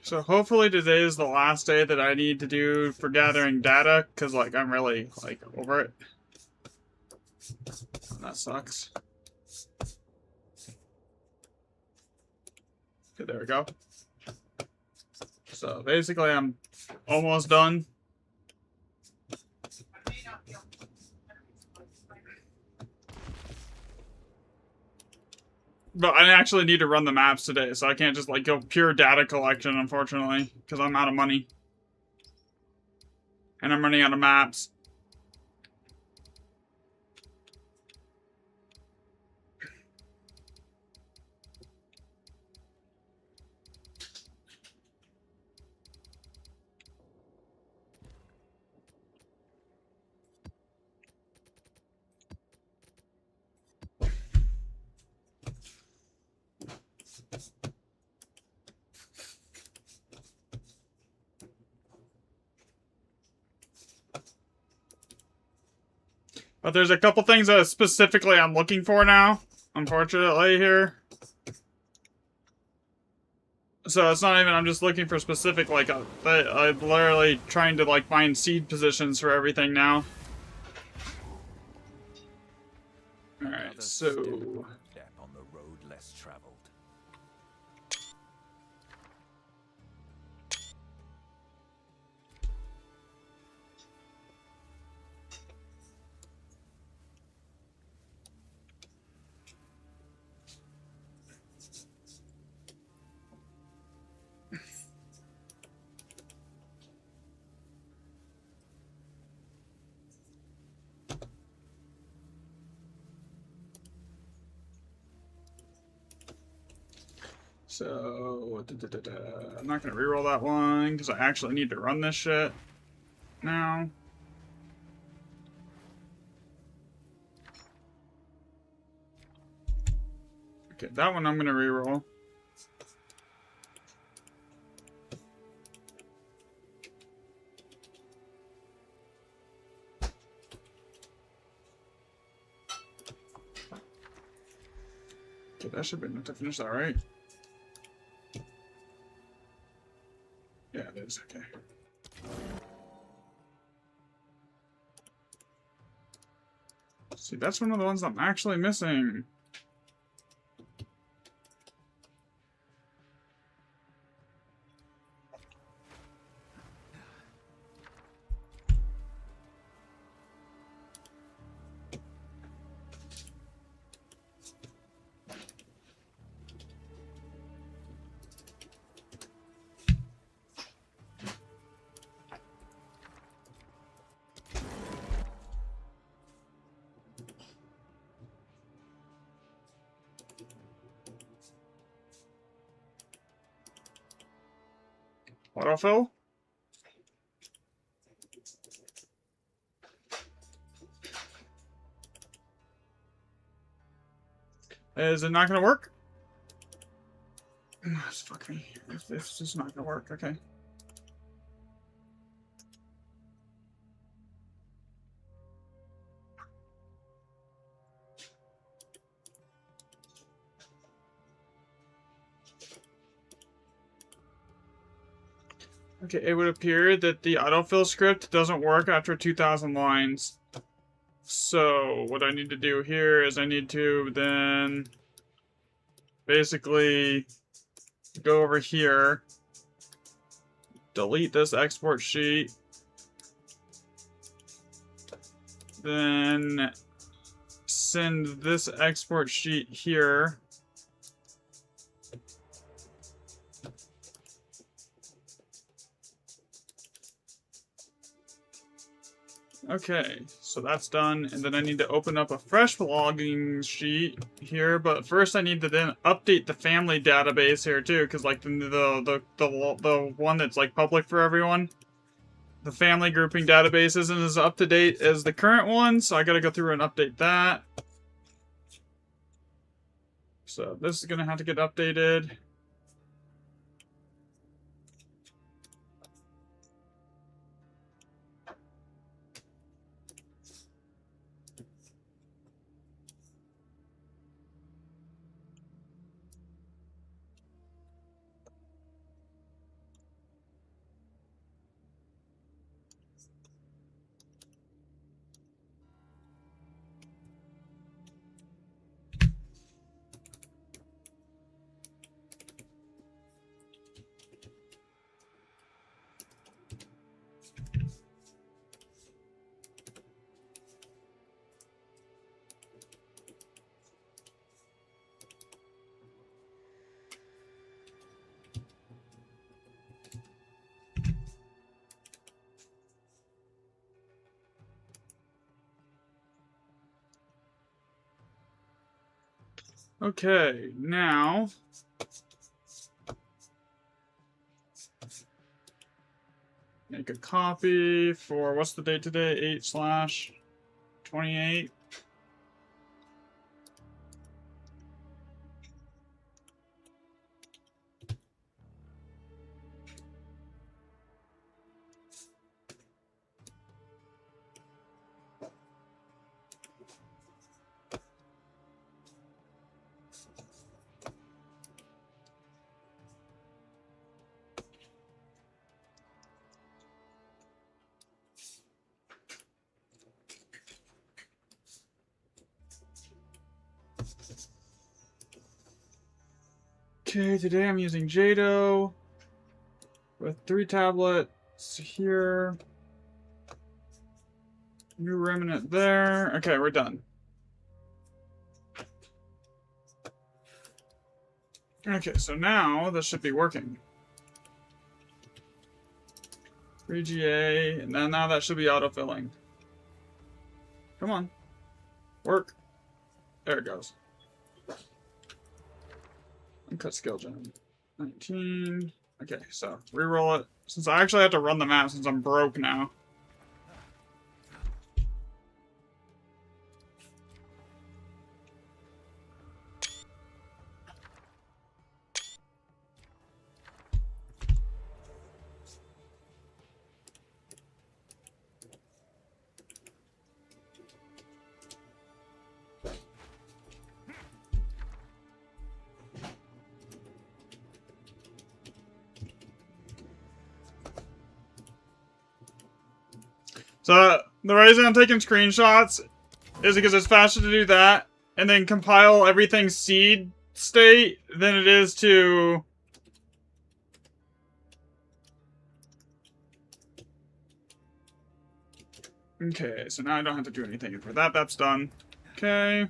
So hopefully today is the last day that I need to do for gathering data, because like I'm really like over it. That sucks. Okay, there we go. So basically I'm almost done. But I actually need to run the maps today, so I can't just like go pure data collection, unfortunately, because I'm out of money. And I'm running out of maps. But there's a couple things that specifically I'm looking for now, unfortunately, here. So it's not even, I'm just looking for specific, like, I'm literally trying to, like, find seed positions for everything now. Alright, so... on the road less traveled. So, I'm not going to reroll that one, because I actually need to run this shit now. Okay, that one I'm going to reroll. Okay, that should be enough to finish that, right? Yeah, it is, okay. See, that's one of the ones I'm actually missing. Autofill? Is it not gonna work? Fuck me. It's just not gonna work, okay. Okay, it would appear that the autofill script doesn't work after 2,000 lines. So, what I need to do here is I need to then basically go over here, delete this export sheet, then send this export sheet here. Okay, so that's done, and then I need to open up a fresh logging sheet here, but first I need to then update the family database here too, because like the one that's like public for everyone, the family grouping database isn't as up to date as the current one, so I gotta go through and update that. So this is gonna have to get updated. Okay, now make a copy for what's the date today? 8/28. Okay, today I'm using Jado with 3 tablets here. New remnant there. Okay, we're done. Okay, so now this should be working. 3GA, and then now that should be autofilling. Come on. Work. There it goes. And cut skill gen. 19. Okay, so reroll it. Since I actually have to run the map since I'm broke now. So the reason I'm taking screenshots is because it's faster to do that and then compile everything seed state than it is to okay, so now I don't have to do anything for that. That's done. Okay.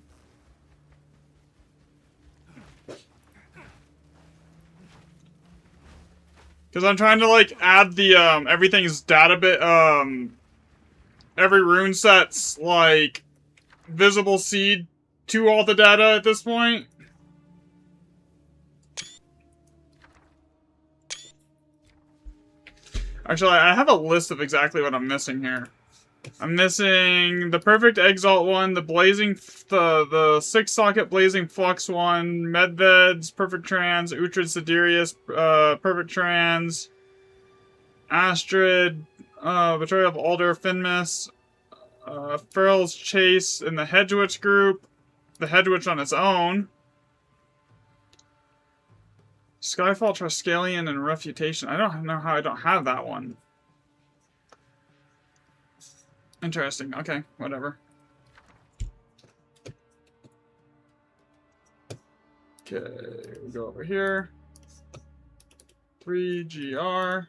Because I'm trying to like add the everything's data bit every rune set's like visible seed to all the data at this point. Actually, I have a list of exactly what I'm missing here. I'm missing the perfect exalt one, the blazing, the 6-socket blazing flux one, Medved's perfect trans, Uhtred Siderius perfect trans, Astrid, Betrayal of Alder Finmas, Feral's Chase in the Hedgewitch group, the Hedgewitch on its own, Skyfall Triskelion and Refutation. I don't know how I don't have that one. Interesting. Okay, whatever. Okay, we go over here. 3GR.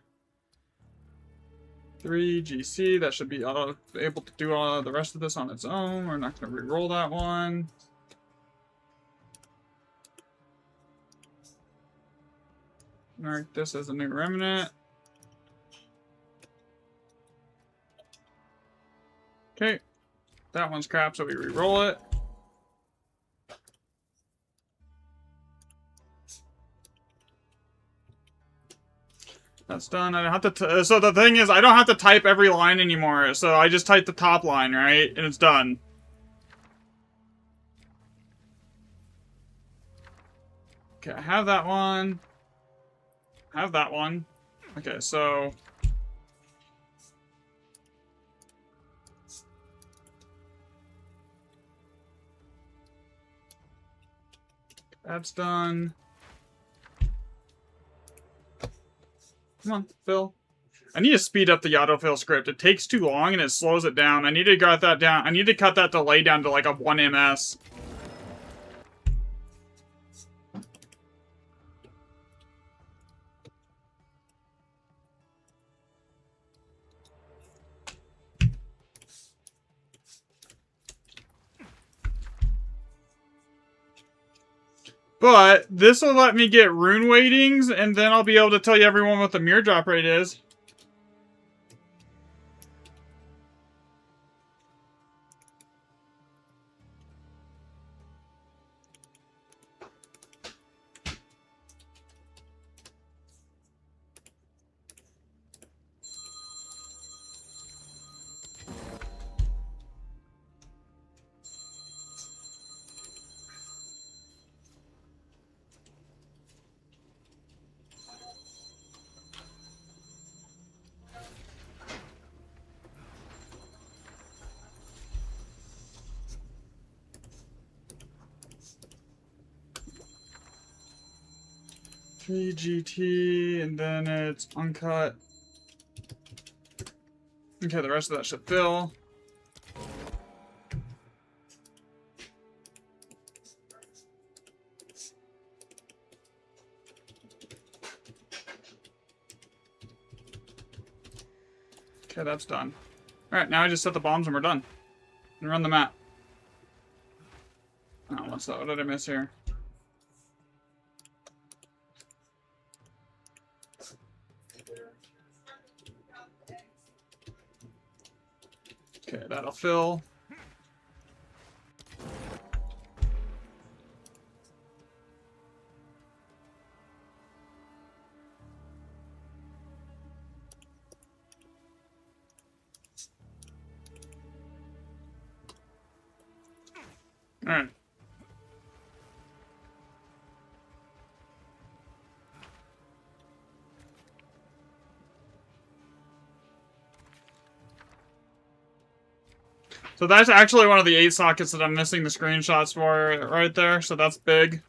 3GC. That should be able to do all the rest of this on its own. We're not going to re-roll that one. Mark this as a new remnant. Okay. That one's crap, so we re-roll it. That's done. I don't have to. So the thing is, I don't have to type every line anymore. So I just type the top line, right? And it's done. Okay, I have that one. I have that one. Okay, so. That's done. Come on, Phil. I need to speed up the autofill script. It takes too long and it slows it down. I need to cut that down. I need to cut that delay down to like a 1 ms. But this will let me get rune weightings, and then I'll be able to tell you everyone what the mirror drop rate is. KGT, and then it's uncut. Okay, the rest of that should fill. Okay, that's done. Alright, now I just set the bombs and we're done. And run the map. Oh, what's that? What did I miss here? Okay, that'll fill. Alright. So that's actually one of the 8 sockets that I'm missing the screenshots for right there, so that's big.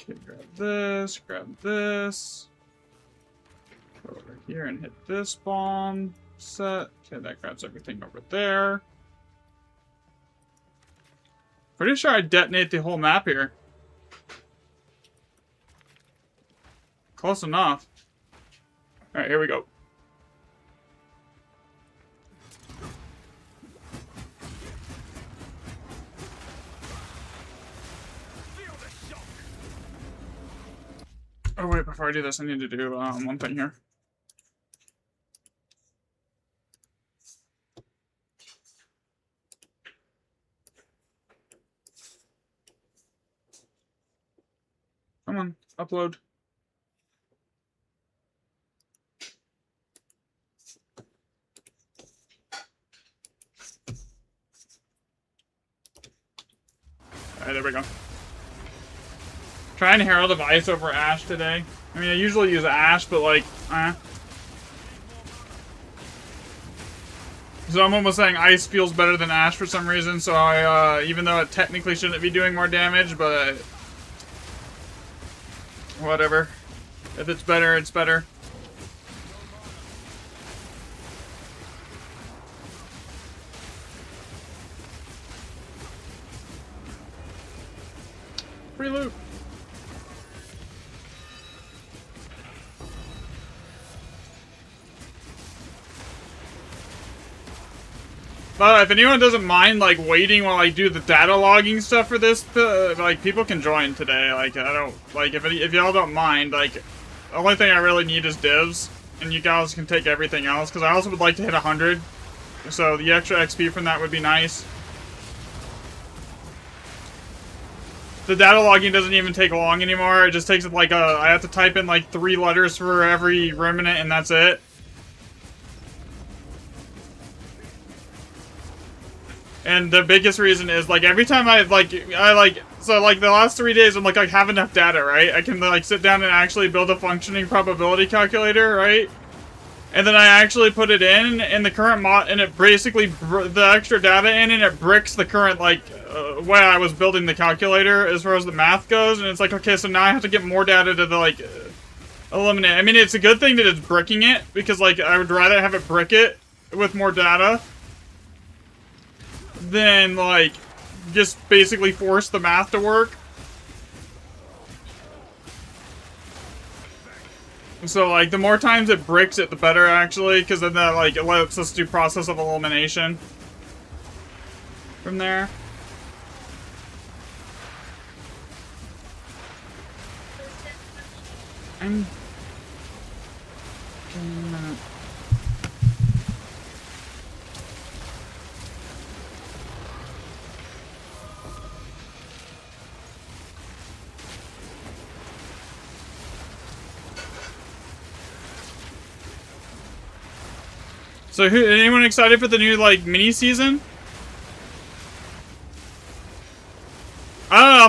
Okay, grab this. Go over here and hit this bomb set. Okay, that grabs everything over there. Pretty sure I detonate the whole map here. Close enough. Alright, here we go. Oh wait, before I do this, I need to do one thing here. Come on, upload. Alright, there we go. Trying Herald of Ice over Ash today. I mean, I usually use Ash, but like, Someone was saying Ice feels better than Ash for some reason, so I, even though it technically shouldn't be doing more damage, but whatever. If it's better, it's better. Free loot. But if anyone doesn't mind, like, waiting while I do the data logging stuff for this, like, people can join today. Like, I don't, like, if y'all don't mind, like, the only thing I really need is divs, and you guys can take everything else, because I also would like to hit 100, so the extra XP from that would be nice. The data logging doesn't even take long anymore. It just takes, like, I have to type in, like, 3 letters for every remnant, and that's it. And the biggest reason is, like, every time so, like, the last 3 days, I'm like, I have enough data, right? I can, like, sit down and actually build a functioning probability calculator, right? And then I actually put it in the current mod, and it basically, the extra data in, and it bricks the current, like, way I was building the calculator as far as the math goes, and it's like, okay, so now I have to get more data to, like, eliminate. I mean, it's a good thing that it's bricking it, because, like, I would rather have it brick it with more data than, like, just basically force the math to work. So, like, the more times it bricks it, the better, actually, because then that, like, it lets us do process of elimination from there. I'm... So, anyone excited for the new, like, mini season?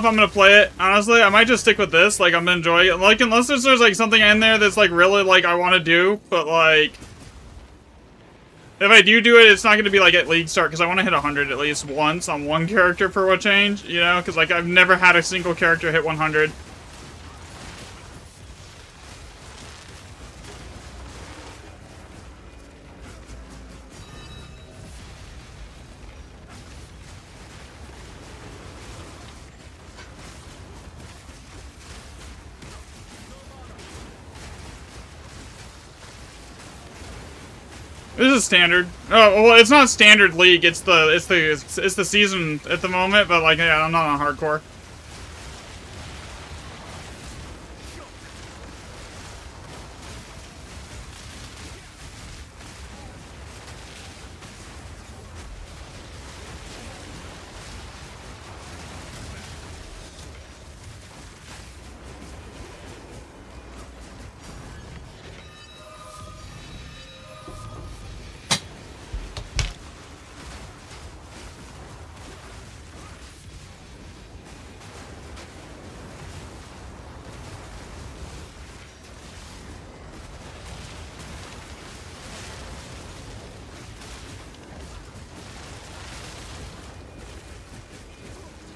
know if I'm gonna play it. Honestly, I might just stick with this. Like, I'm gonna enjoy it. Like, unless there's like something in there that's like really like I want to do. But like, if I do it, it's not gonna be like at league start because I want to hit 100 at least once on one character for a change. You know, because like I've never had a single character hit 100. This is standard. Oh well, it's not standard league. It's the season at the moment. But like, yeah, I'm not on hardcore.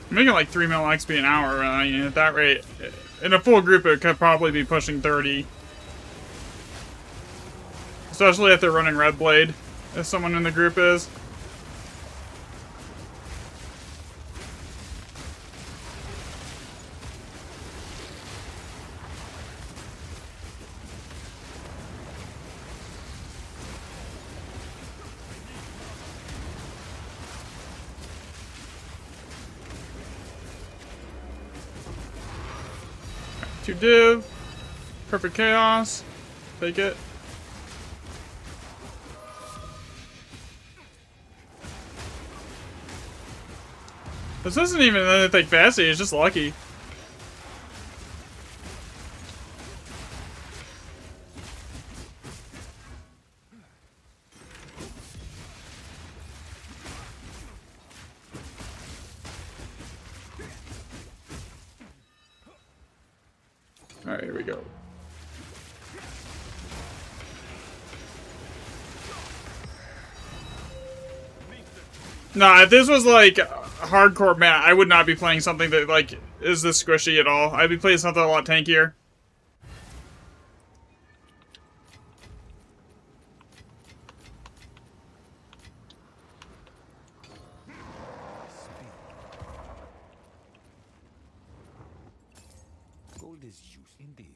I'm making like 3 mil XP an hour. At that rate, in a full group, it could probably be pushing 30. Especially if they're running Red Blade, if someone in the group is. Two div. Perfect chaos. Take it. This isn't even anything fancy, it's just lucky. Alright, here we go. Nah, if this was like hardcore mat, I would not be playing something that like is this squishy at all. I'd be playing something a lot tankier. Gold is use indeed.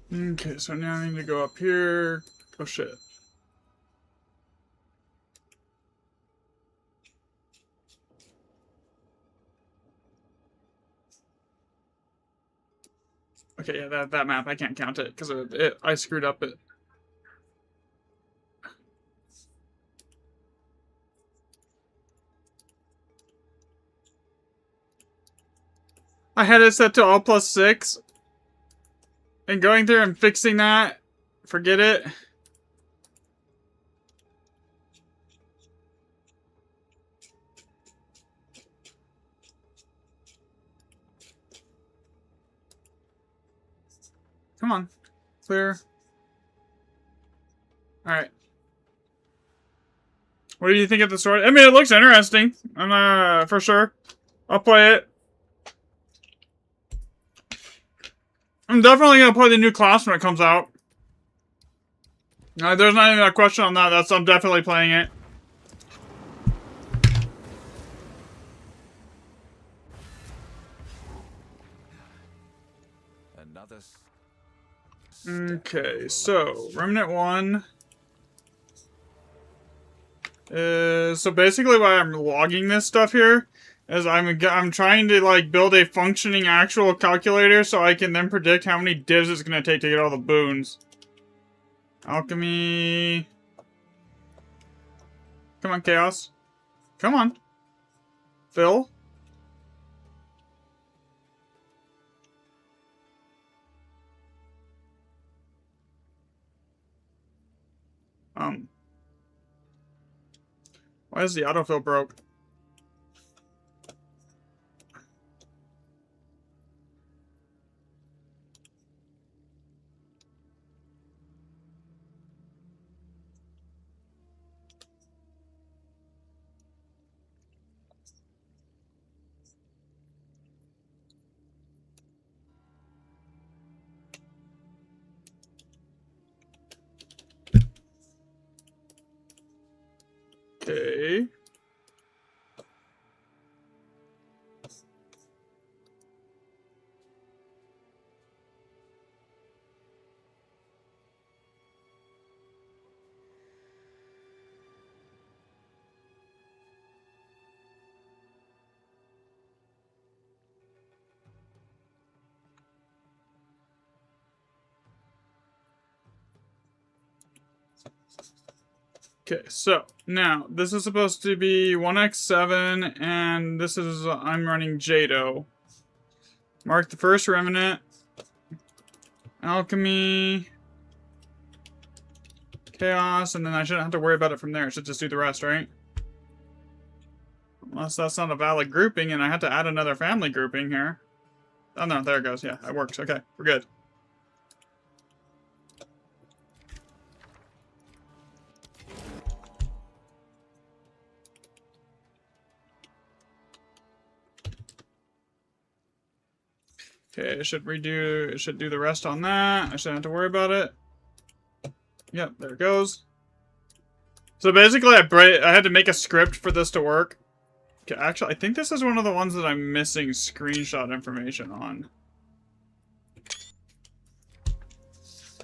Okay, so now I need to go up here. Oh shit. Okay, yeah, that map, I can't count it, because I screwed up it. I had it set to all +6. And going through and fixing that, forget it. Come on. Clear. Alright. What do you think of the story? I mean, it looks interesting. For sure. I'll play it. I'm definitely gonna play the new class when it comes out. There's not even a question on that. I'm definitely playing it. Another. Okay, so Remnant 1 is so basically why I'm logging this stuff here As I'm trying to like build a functioning actual calculator so I can then predict how many divs it's gonna take to get all the boons. Alchemy. Come on, Chaos. Come on. Phil. Why is the autofill broke? Okay. Okay, so now this is supposed to be 1x7, and this is I'm running Jado. Mark the first remnant. Alchemy. Chaos, and then I shouldn't have to worry about it from there. I should just do the rest, right? Unless that's not a valid grouping, and I had to add another family grouping here. Oh no, there it goes. Yeah, it works. Okay, we're good. Okay, it should do the rest on that. I shouldn't have to worry about it. Yep, there it goes. So basically, I had to make a script for this to work. Okay, actually, I think this is one of the ones that I'm missing screenshot information on.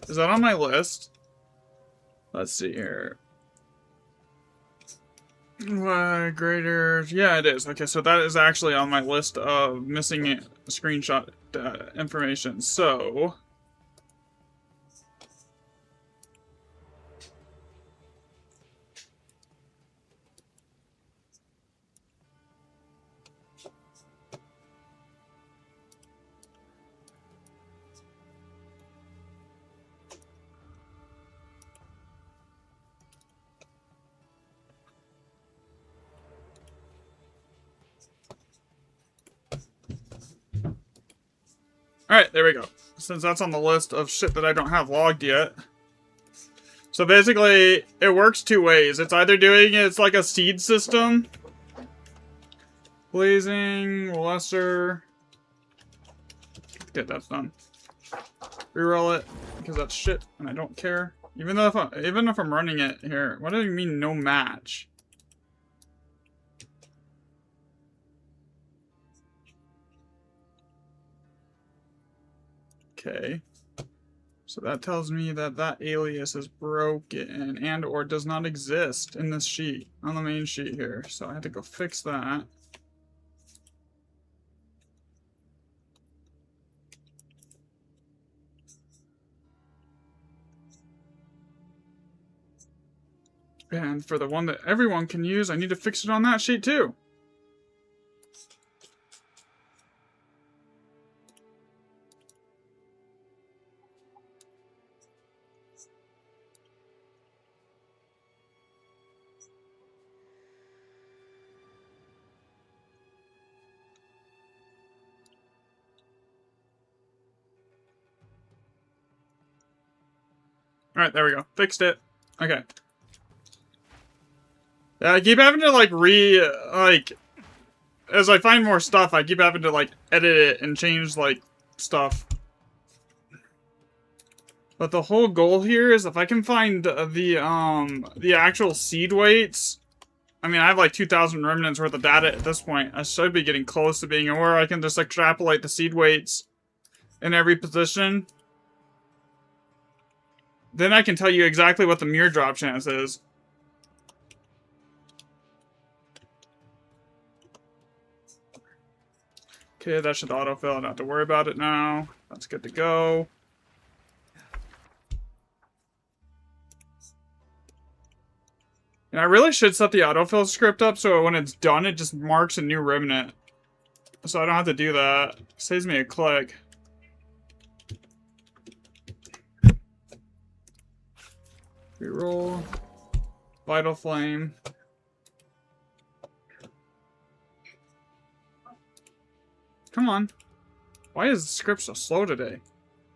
Is that on my list? Let's see here. Graders. Yeah, it is. Okay, so that is actually on my list of missing screenshot information. So... Alright, there we go. Since that's on the list of shit that I don't have logged yet. So basically, it works two ways. It's either it's like a seed system. Blazing, lesser. Good, that's done. Reroll it, because that's shit, and I don't care. Even if I'm running it here, what do you mean no match? Okay. So that tells me that that alias is broken and or does not exist in this sheet, on the main sheet here. So I had to go fix that. And for the one that everyone can use, I need to fix it on that sheet too. Alright, there we go. Fixed it. Okay. Yeah, I keep having to, as I find more stuff, I keep having to, edit it and change, stuff. But the whole goal here is if I can find the actual seed weights. I mean, I have, 2,000 remnants worth of data at this point. I should be getting close to being aware I can just extrapolate the seed weights in every position. Then I can tell you exactly what the mirror drop chance is. Okay, that should autofill. I don't have to worry about it now. That's good to go. And I really should set the autofill script up so when it's done, it just marks a new remnant. So I don't have to do that. Saves me a click. Reroll. Vital Flame. Come on. Why is the script so slow today?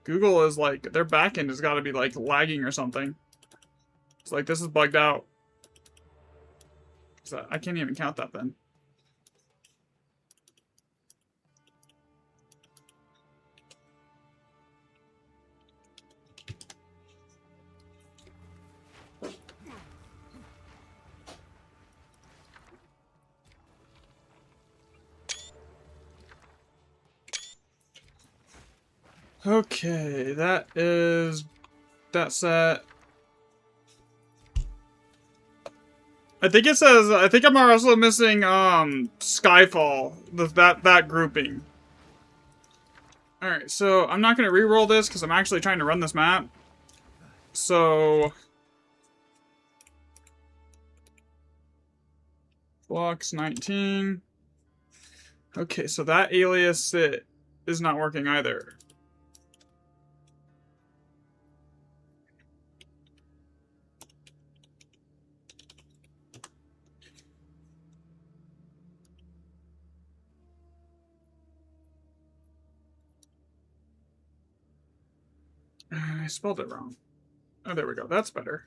Google is like, their backend has got to be like lagging or something. It's like, this is bugged out. So I can't even count that then. Okay, that is that set. I think it says, I think I'm also missing Skyfall, that grouping. Alright, so I'm not gonna re-roll this because I'm actually trying to run this map. So blocks 19. Okay, so that alias is not working either. I spelled it wrong. Oh, there we go. That's better.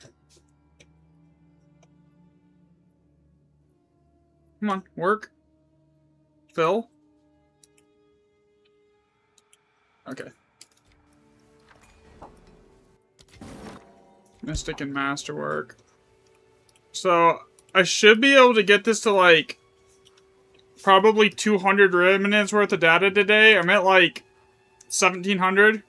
Come on, work. Fill. Okay. Mystic and Masterwork. So, I should be able to get this to, like, probably 200 remnants worth of data today. I'm at, like, 1,700.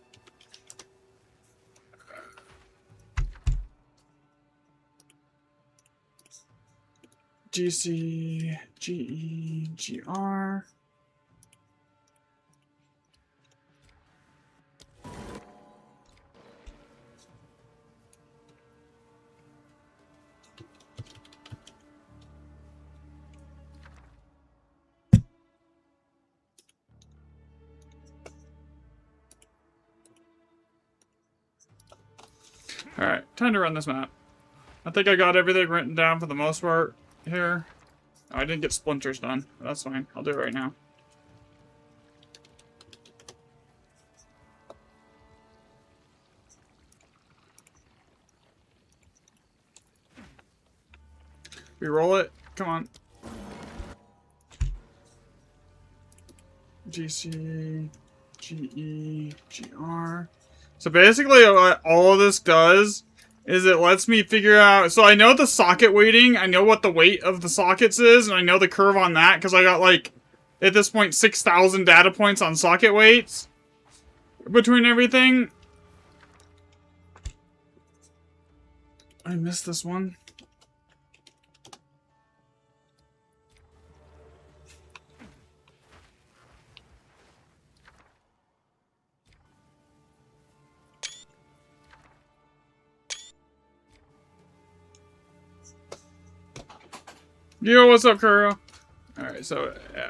GC, GE, GR. Alright, time to run this map. I think I got everything written down for the most part here. Oh, I didn't get splinters done. That's fine. I'll do it right now. Reroll it. Come on. GC, GE, GR. So basically what all of this does is it lets me figure out... So I know the socket weighting, I know what the weight of the sockets is, and I know the curve on that, because I got, like, at this point, 6,000 data points on socket weights between everything. I missed this one. Yo, what's up, Kuro? Alright, so, yeah.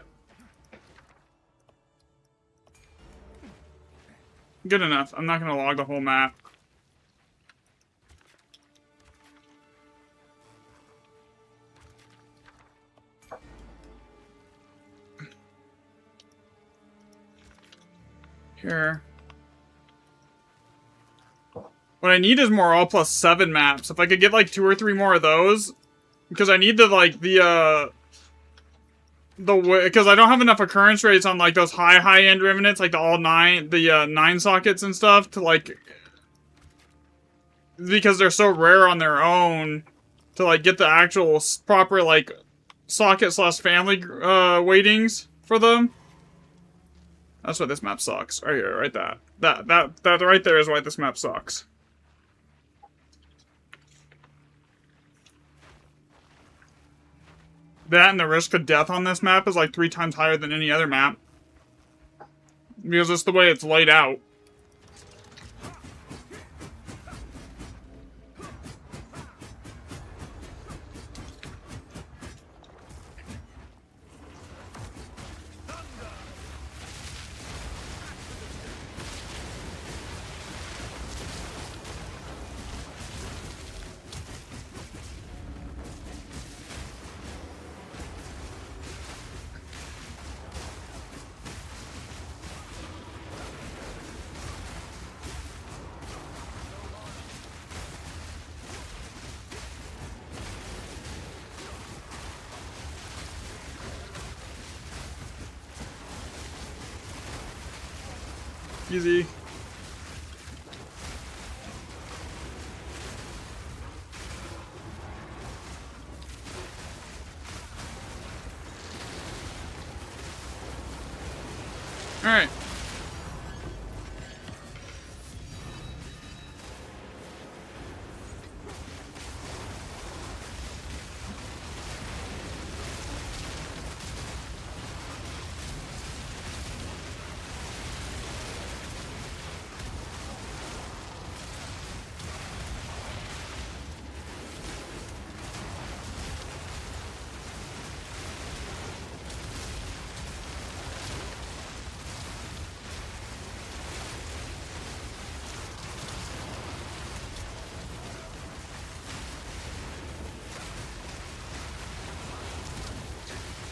Good enough. I'm not gonna log the whole map. Here. What I need is more all+7 maps. If I could get, like, 2 or 3 more of those... Because I need the, like, because I don't have enough occurrence rates on, like, those high-end remnants, like the all 9, the 9 sockets and stuff, to, like, because they're so rare on their own, to, like, get the actual proper, like, socket/family, weightings for them. That's why this map sucks. Right here, right that. That right there is why this map sucks. That and the risk of death on this map is like 3 times higher than any other map. Because that's the way it's laid out. Easy. All right.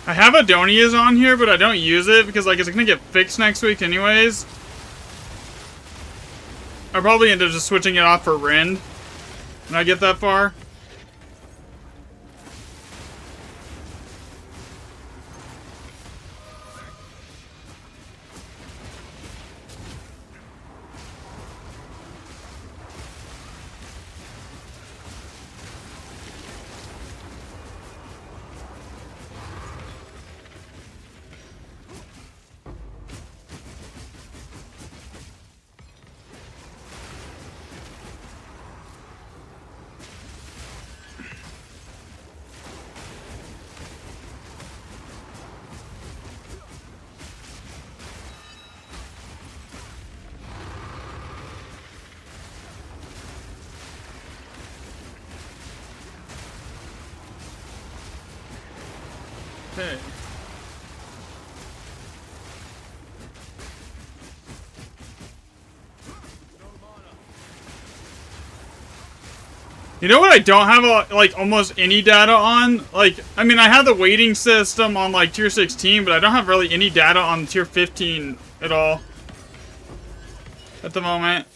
I have Adonia's on here, but I don't use it because like it's gonna get fixed next week anyways. I'll probably end up just switching it off for Rend when I get that far. Okay. You know what I don't have like almost any data on? Like, I mean, I have the weighting system on like tier 16, but I don't have really any data on tier 15 at all at the moment.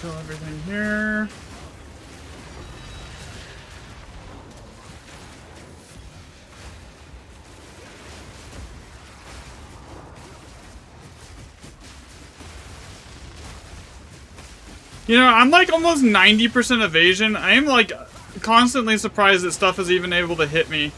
Kill everything here. You know, I'm like almost 90% evasion. I am like constantly surprised that stuff is even able to hit me.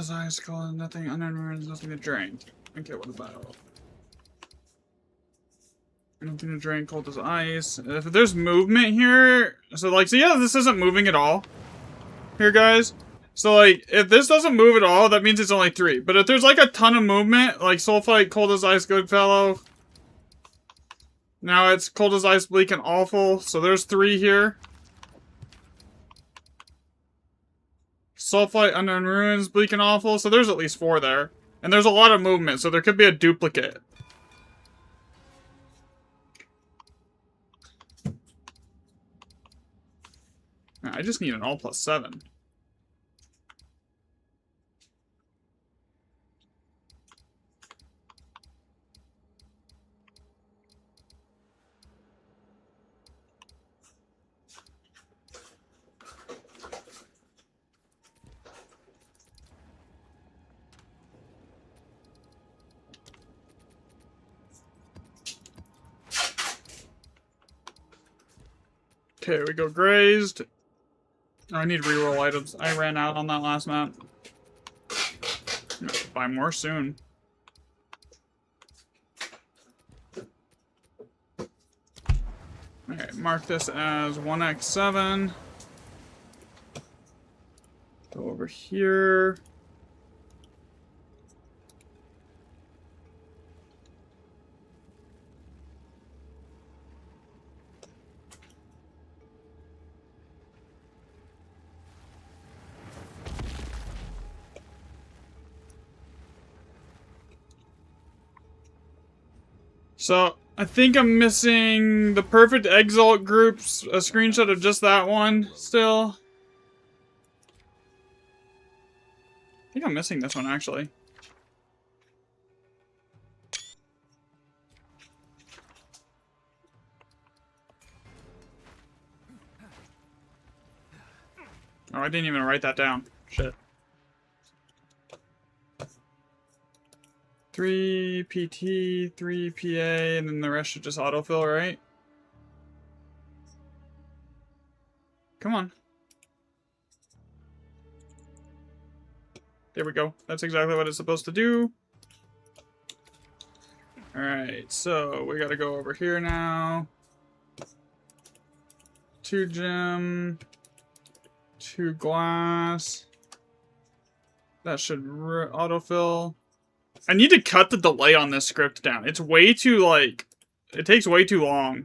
as ice, cold, nothing, unknown ruins, nothing to drink. Okay, what about? Nothing to drink, cold as ice. If there's movement here, so like, so yeah, this isn't moving at all. Here, guys. So like, if this doesn't move at all, that means it's only 3. But if there's like a ton of movement, like Sulfite, cold as ice, Goodfellow. Now it's cold as ice, bleak, and awful. So there's 3 here. Sulfite, unknown ruins, bleak, and awful. So there's at least 4 there. And there's a lot of movement, so there could be a duplicate. I just need an all +7. Okay, we go grazed. Oh, I need reroll items. I ran out on that last map. I'm gonna buy more soon. Okay, mark this as 1x7. Go over here. So, I think I'm missing the Perfect Exalt groups, a screenshot of just that one, still. I think I'm missing this one, actually. Oh, I didn't even write that down. Shit. 3 PT, 3 PA, and then the rest should just autofill, right? Come on. There we go. That's exactly what it's supposed to do. Alright, so we gotta go over here now. 2 gem. 2 glass. That should autofill. I need to cut the delay on this script down. It's way too, like... It takes way too long.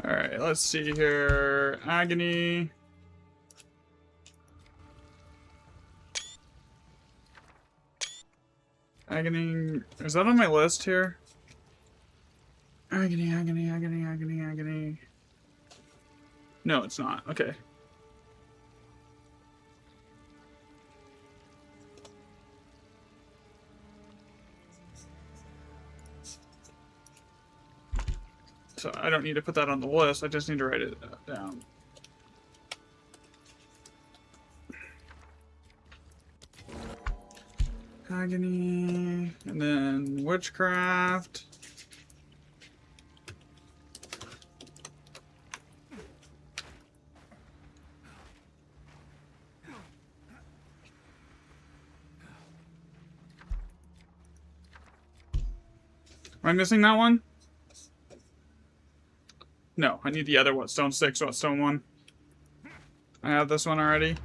Alright, let's see here. Agony. Agony. Is that on my list here? Agony, agony, agony, agony, agony. No, it's not. Okay. So I don't need to put that on the list, I just need to write it down. Agony, and then witchcraft. Am I missing that one? No, I need the other Whetstone 6, Whetstone 1. I have this one already.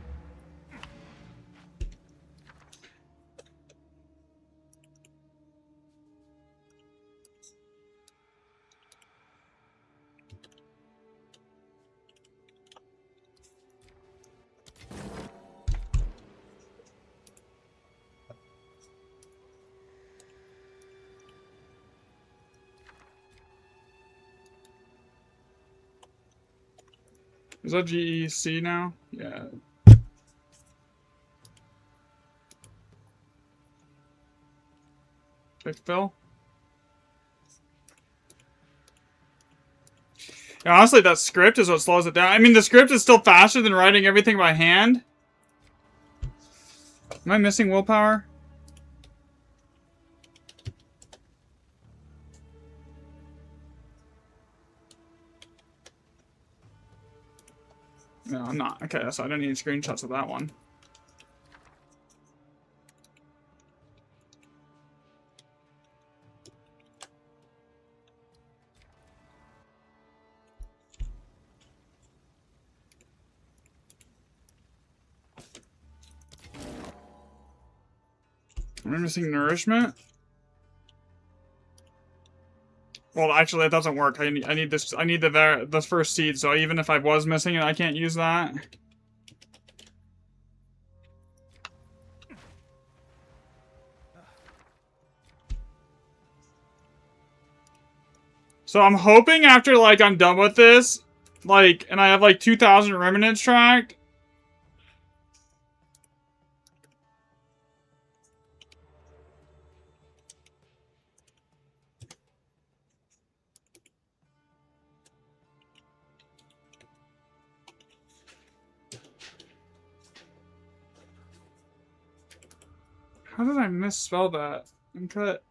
Is that GEC now? Yeah. Okay, Phil? Yeah, honestly, that script is what slows it down. I mean, the script is still faster than writing everything by hand. Am I missing willpower? No, I'm not. Okay, so I don't need screenshots of that one. Am I missing nourishment? Well, actually, that doesn't work. I need this. I need the first seed. So even if I was missing it, I can't use that. So I'm hoping after like I'm done with this, like, and I have like 2,000 remnants tracked. How did I misspell that? And cut.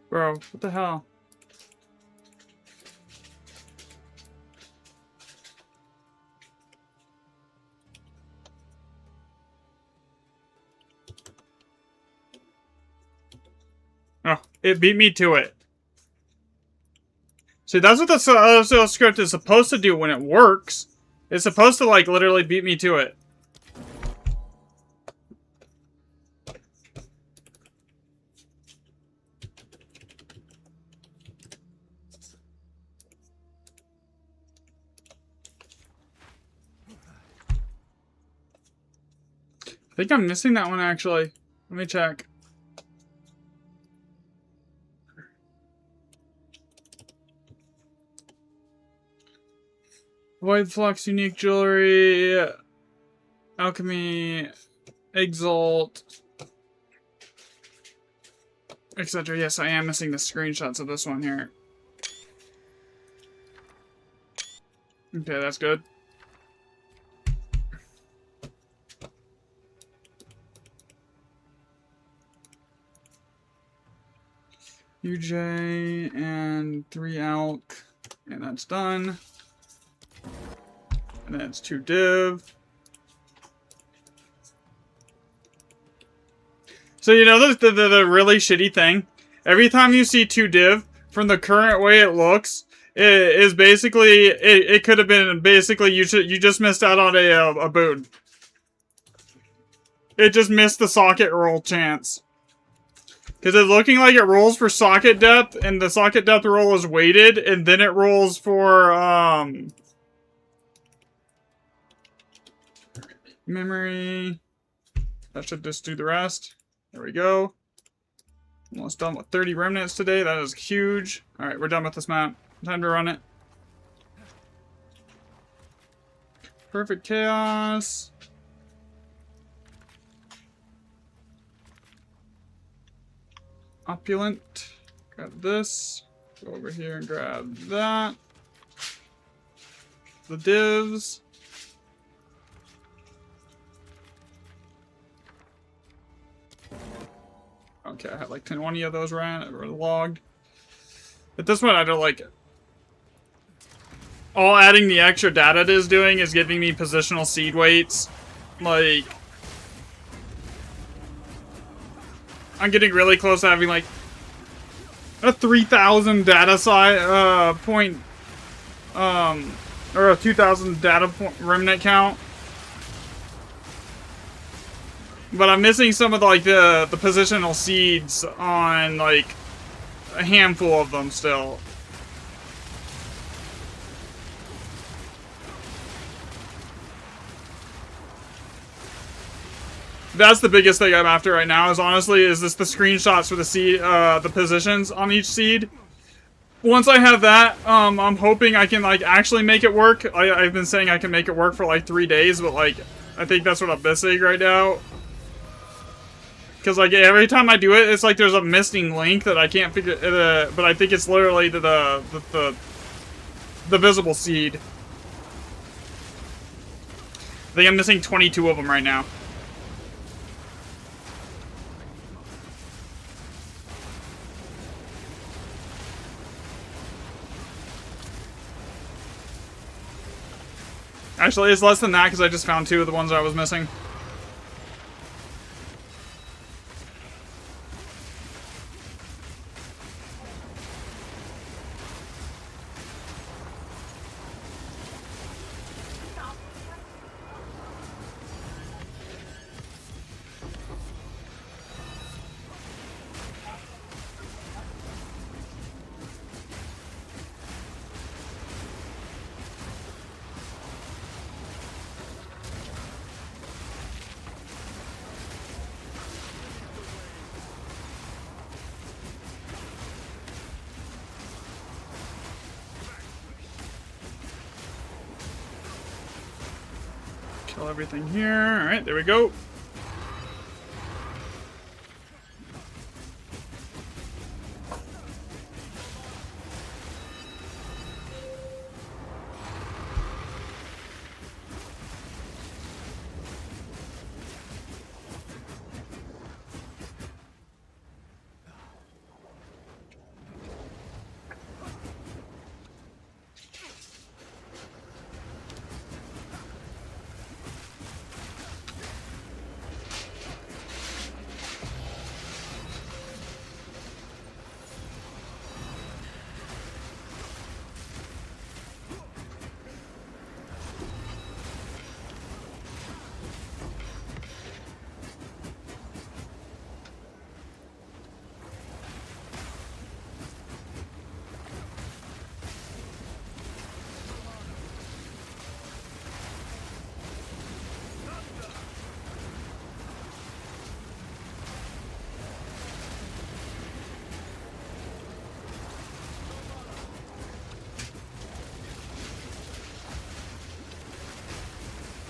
Bro, what the hell? Oh, it beat me to it. See, that's what the script is supposed to do when it works. It's supposed to, like, literally beat me to it. I think I'm missing that one, actually. Let me check. Void Flux, Unique Jewelry, Alchemy, Exalt, etc. Yes, I am missing the screenshots of this one here. Okay, that's good. UJ and 3 Alk, and that's done. And then it's 2 div. So you know the really shitty thing? Every time you see 2 div, from the current way it looks, it is basically, it could have been basically you just missed out on a boon. It just missed the socket roll chance. Because it's looking like it rolls for socket depth, and the socket depth roll is weighted, and then it rolls for, memory. That should just do the rest. There we go. Almost done with 30 remnants today. That is huge. Alright, we're done with this map. Time to run it. Perfect Chaos. Opulent. Grab this. Go over here and grab that. The divs. Okay, I have like 20 of those logged. At this point, I don't like it. All adding the extra data it is doing is giving me positional seed weights. Like, I'm getting really close to having like a 3,000 data point, or a 2,000 data point remnant count. But I'm missing some of the, like, the positional seeds on, like, a handful of them still. That's the biggest thing I'm after right now. Is honestly, is this the screenshots for the seed, the positions on each seed. Once I have that, I'm hoping I can like actually make it work. I've been saying I can make it work for like 3 days, but like I think that's what I'm missing right now. Because like every time I do it, it's like there's a missing link that I can't figure. But I think it's literally to the visible seed. I think I'm missing 22 of them right now. Actually, it's less than that because I just found 2 of the ones I was missing. Kill everything here. Alright, there we go.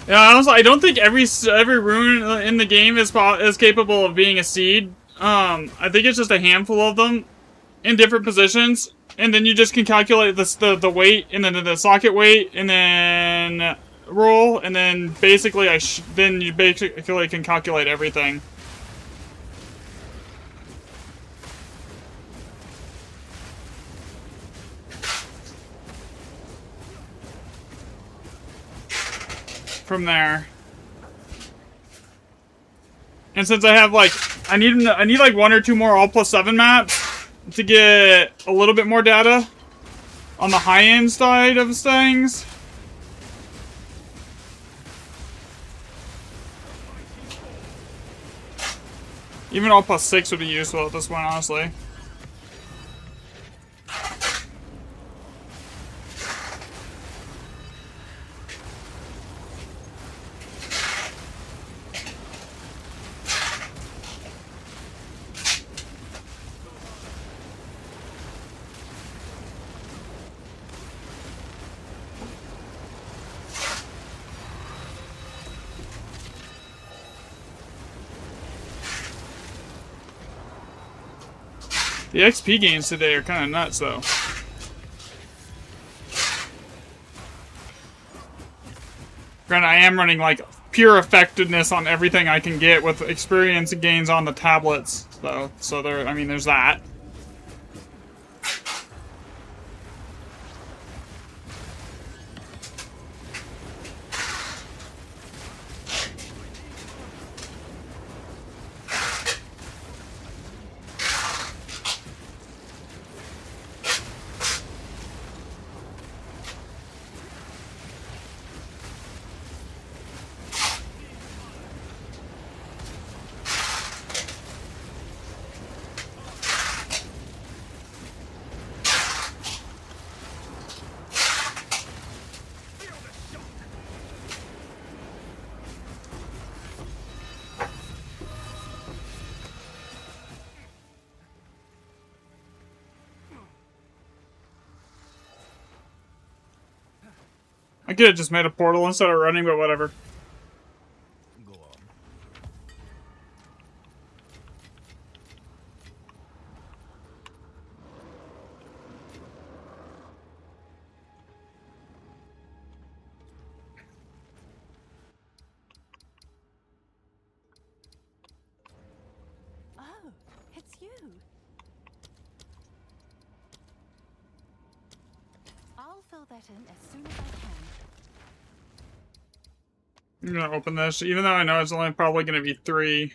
Yeah, honestly, I don't think every rune in the game is capable of being a seed. I think it's just a handful of them in different positions, and then you just can calculate the weight and then the socket weight, and then roll, and then basically then you basically can calculate everything. From there. And since I have like I need like 1 or 2 more all +7 maps to get a little bit more data on the high-end side of things. Even all +6 would be useful at this point, honestly. The XP gains today are kind of nuts, though. Granted, I am running, like, pure effectiveness on everything I can get with experience gains on the tablets, though. So there, I mean, there's that. I could have just made a portal instead of running, but whatever. Go on. Oh, it's you. I'll fill that in as soon as I can. I'm gonna open this, even though I know it's only probably gonna be 3.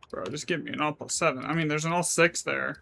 Bro, just give me an all plus 7. I mean, there's an all 6 there.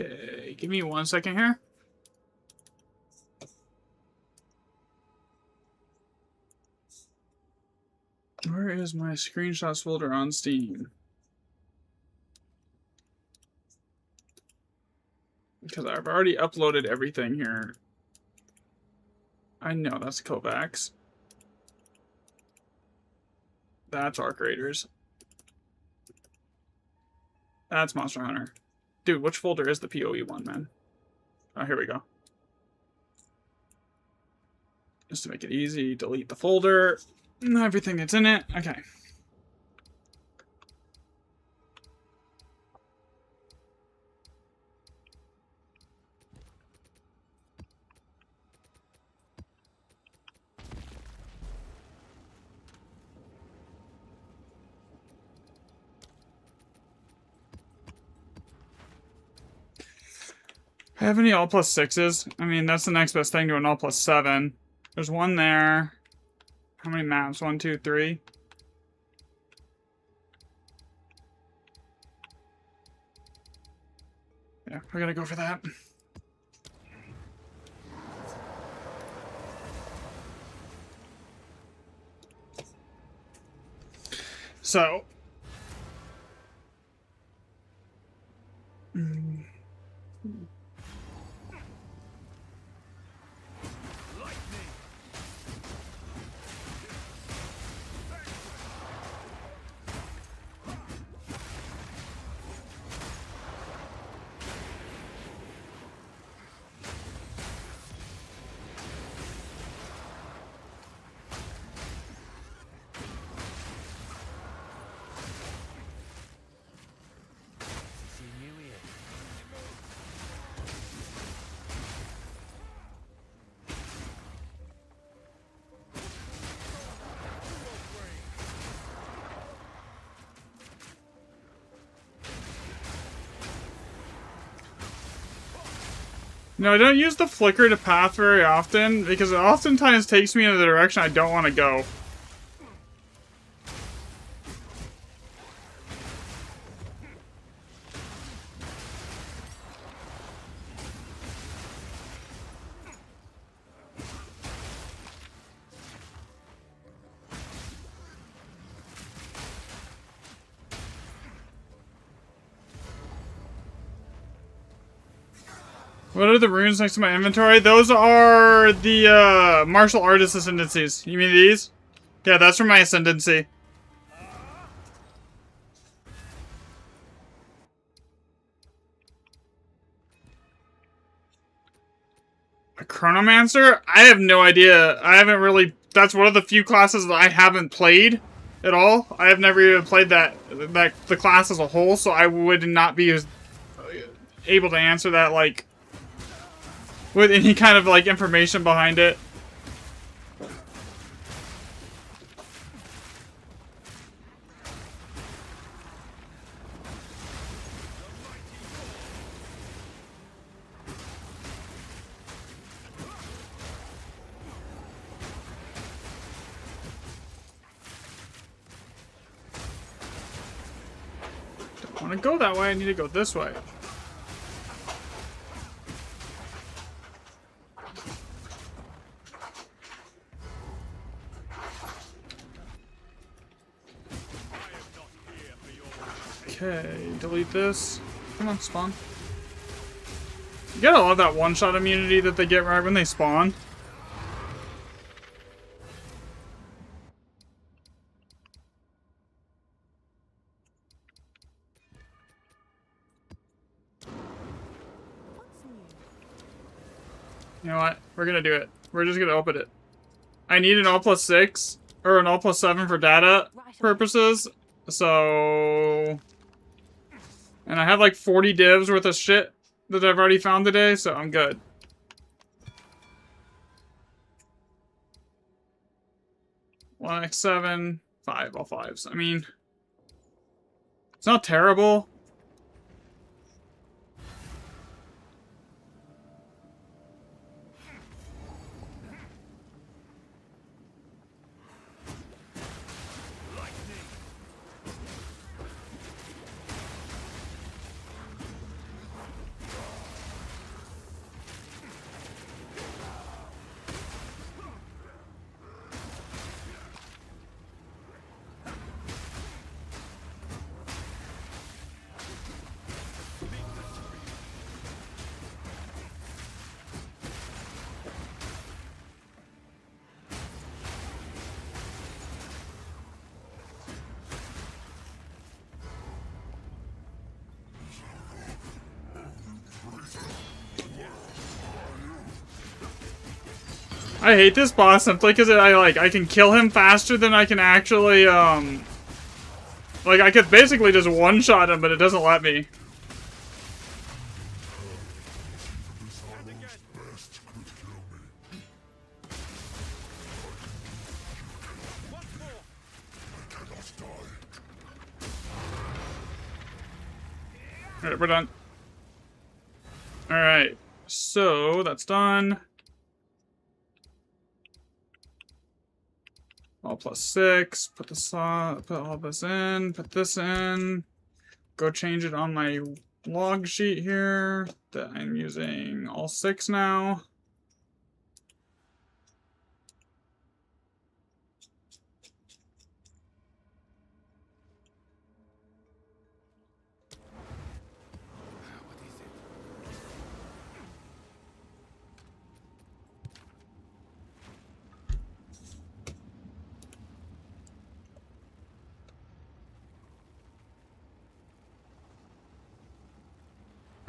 Okay, give me 1 second here. Where is my screenshots folder on Steam? Because I've already uploaded everything here. I know that's Kovacs. That's Arc Raiders. That's Monster Hunter. Dude, which folder is the PoE one, man? Oh, here we go. Just to make it easy, delete the folder. Everything that's in it. Okay. Have any all plus 6s? I mean, that's the next best thing to an all plus 7. There's one there. How many maps? 1, 2, 3. Yeah, we're gonna go for that. So. No, I don't use the flicker to path very often, because it oftentimes takes me in a direction I don't want to go. What are the runes next to my inventory? Those are the martial artist ascendancies. You mean these? Yeah, that's from my ascendancy. A chronomancer? I have no idea. I haven't really... That's one of the few classes that I haven't played at all. I have never even played the class as a whole, so I would not be able to answer that, like, with any kind of, like, information behind it. want to go that way, I need to go this way. Okay, delete this. Come on, spawn. You gotta love that one-shot immunity that they get right when they spawn. What's new? You know what? We're gonna do it. We're just gonna open it. I need an All+6 or an All+7 for data purposes. So, and I have like 40 divs worth of shit that I've already found today, so I'm good. One X7, 5 all 5s. I mean, it's not terrible. I hate this boss simply because I can kill him faster than I can actually like I could basically just one-shot him, but it doesn't let me. Alright, we're done. Alright, so that's done. All+6, put this on, put all this in, put this in. Go change it on my log sheet here that I'm using all 6 now.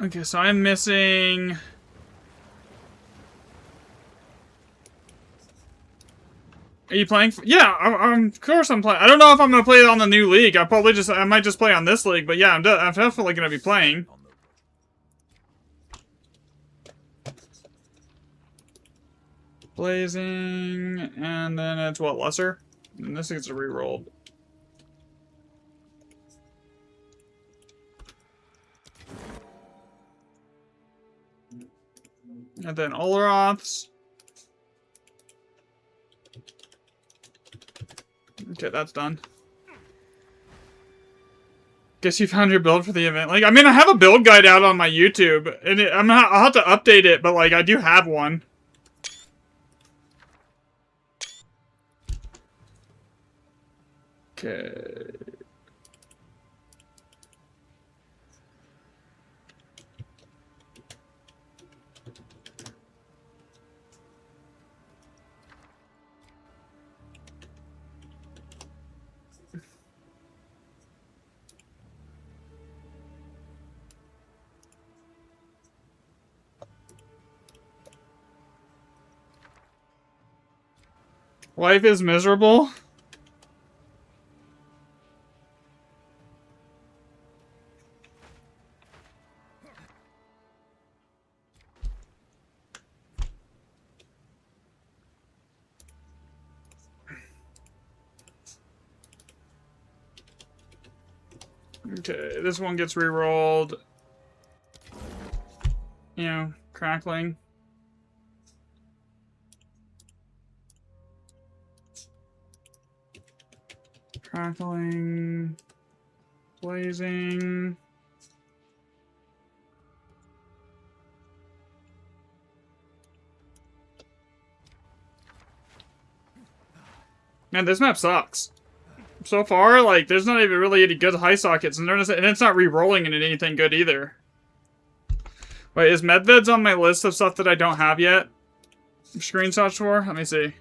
Okay, so I'm missing... Are you playing? Yeah, of course I'm playing. I don't know if I'm gonna play it on the new league. I might just play on this league. But yeah, I'm definitely gonna be playing. Blazing, and then it's what, lesser? And this gets re-rolled. And then Oloroths. Okay, that's done. Guess you found your build for the event. Like, I mean, I have a build guide out on my YouTube, and I'll have to update it, but like, I do have one. Okay. Life is miserable. Okay, this one gets re-rolled. You know, crackling. Crackling. Blazing. Man, this map sucks. So far, like, there's not even really any good high sockets, and it's not re-rolling into anything good either. Wait, is Medved's on my list of stuff that I don't have yet? Screenshots for? Let me see.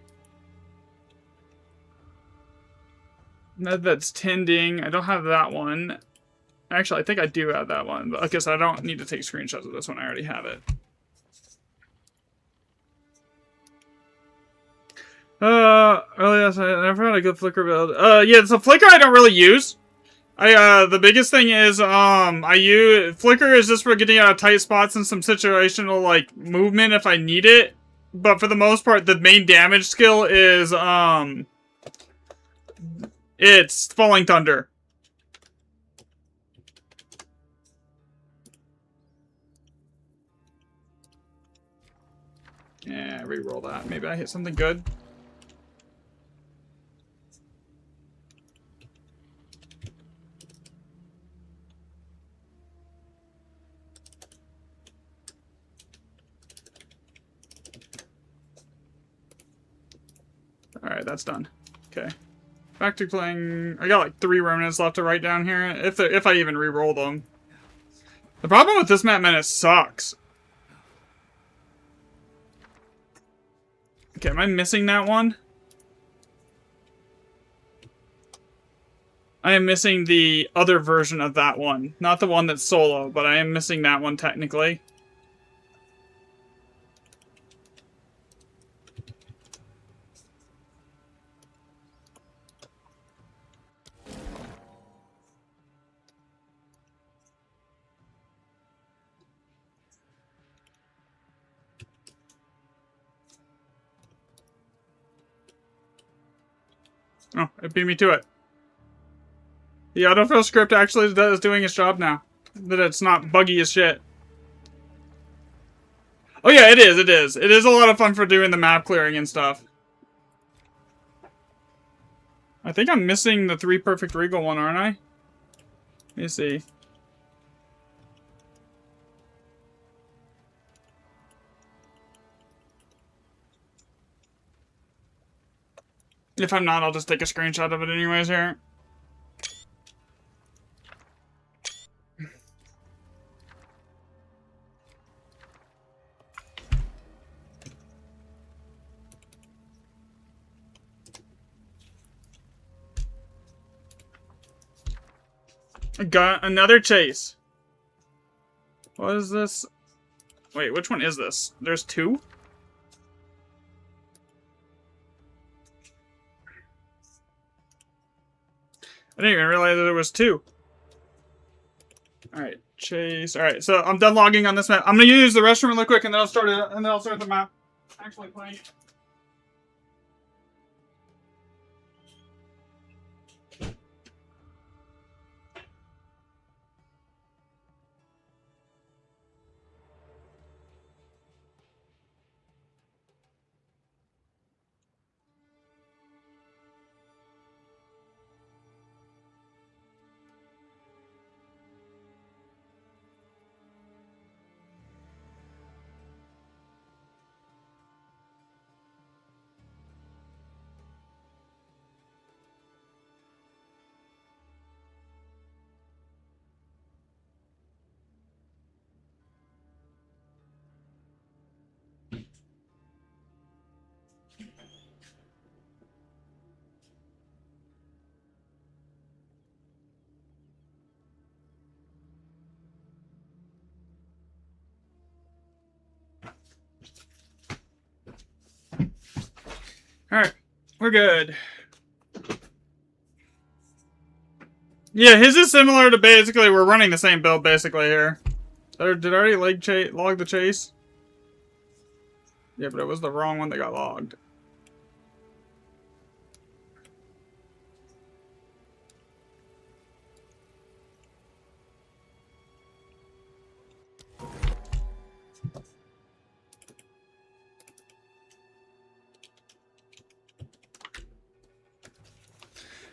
Medved's Tending. I don't have that one. Actually, I think I do have that one, but I guess I don't need to take screenshots of this one. I already have it. Early last night, I never had a good Flickr build. Yeah, so Flickr I don't really use. The biggest thing is, I use, Flickr is just for getting out of tight spots and some situational, like, movement if I need it. But for the most part, the main damage skill is, it's Falling Thunder. Yeah, reroll that. Maybe I hit something good. Alright, that's done. Okay. Back to playing... I got like 3 remnants left to write down here, if I even re-roll them. The problem with this map, man, it sucks. Okay, am I missing that one? I am missing the other version of that one. Not the one that's solo, but I am missing that one technically. Oh, it beat me to it. The autofill script actually is doing its job now. That it's not buggy as shit. Oh yeah, it is, it is. It is a lot of fun for doing the map clearing and stuff. I think I'm missing the 3 Perfect Regal one, aren't I? Let me see. If I'm not, I'll just take a screenshot of it anyways here. I got another chase. What is this? Wait, which one is this? There's 2? I didn't even realize that there was 2. Alright, chase. Alright, so I'm done logging on this map. I'm gonna use the restroom really quick and then I'll start it, and then I'll start the map. Actually playing it. Alright, we're good. Yeah, his is similar to basically, we're running the same build basically here. Did I already log the chase? Yeah, but it was the wrong one that got logged.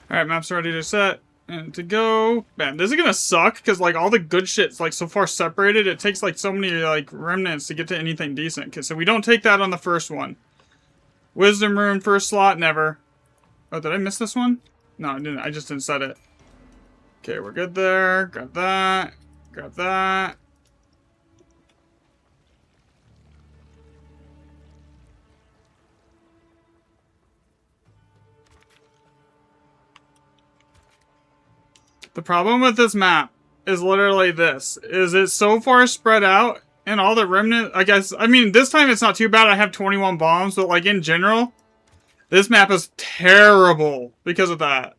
Alright, map's ready to set and to go. Man, this is gonna suck because like all the good shit's like so far separated. It takes like so many like remnants to get to anything decent. So we don't take that on the first one. Wisdom rune first slot, never. Oh, did I miss this one? No, I didn't. I just didn't set it. Okay, we're good there. Grab that. Grab that. The problem with this map is literally this. Is it's so far spread out and all the remnant, I guess, I mean, this time it's not too bad. I have 21 bombs, but like in general, this map is terrible because of that.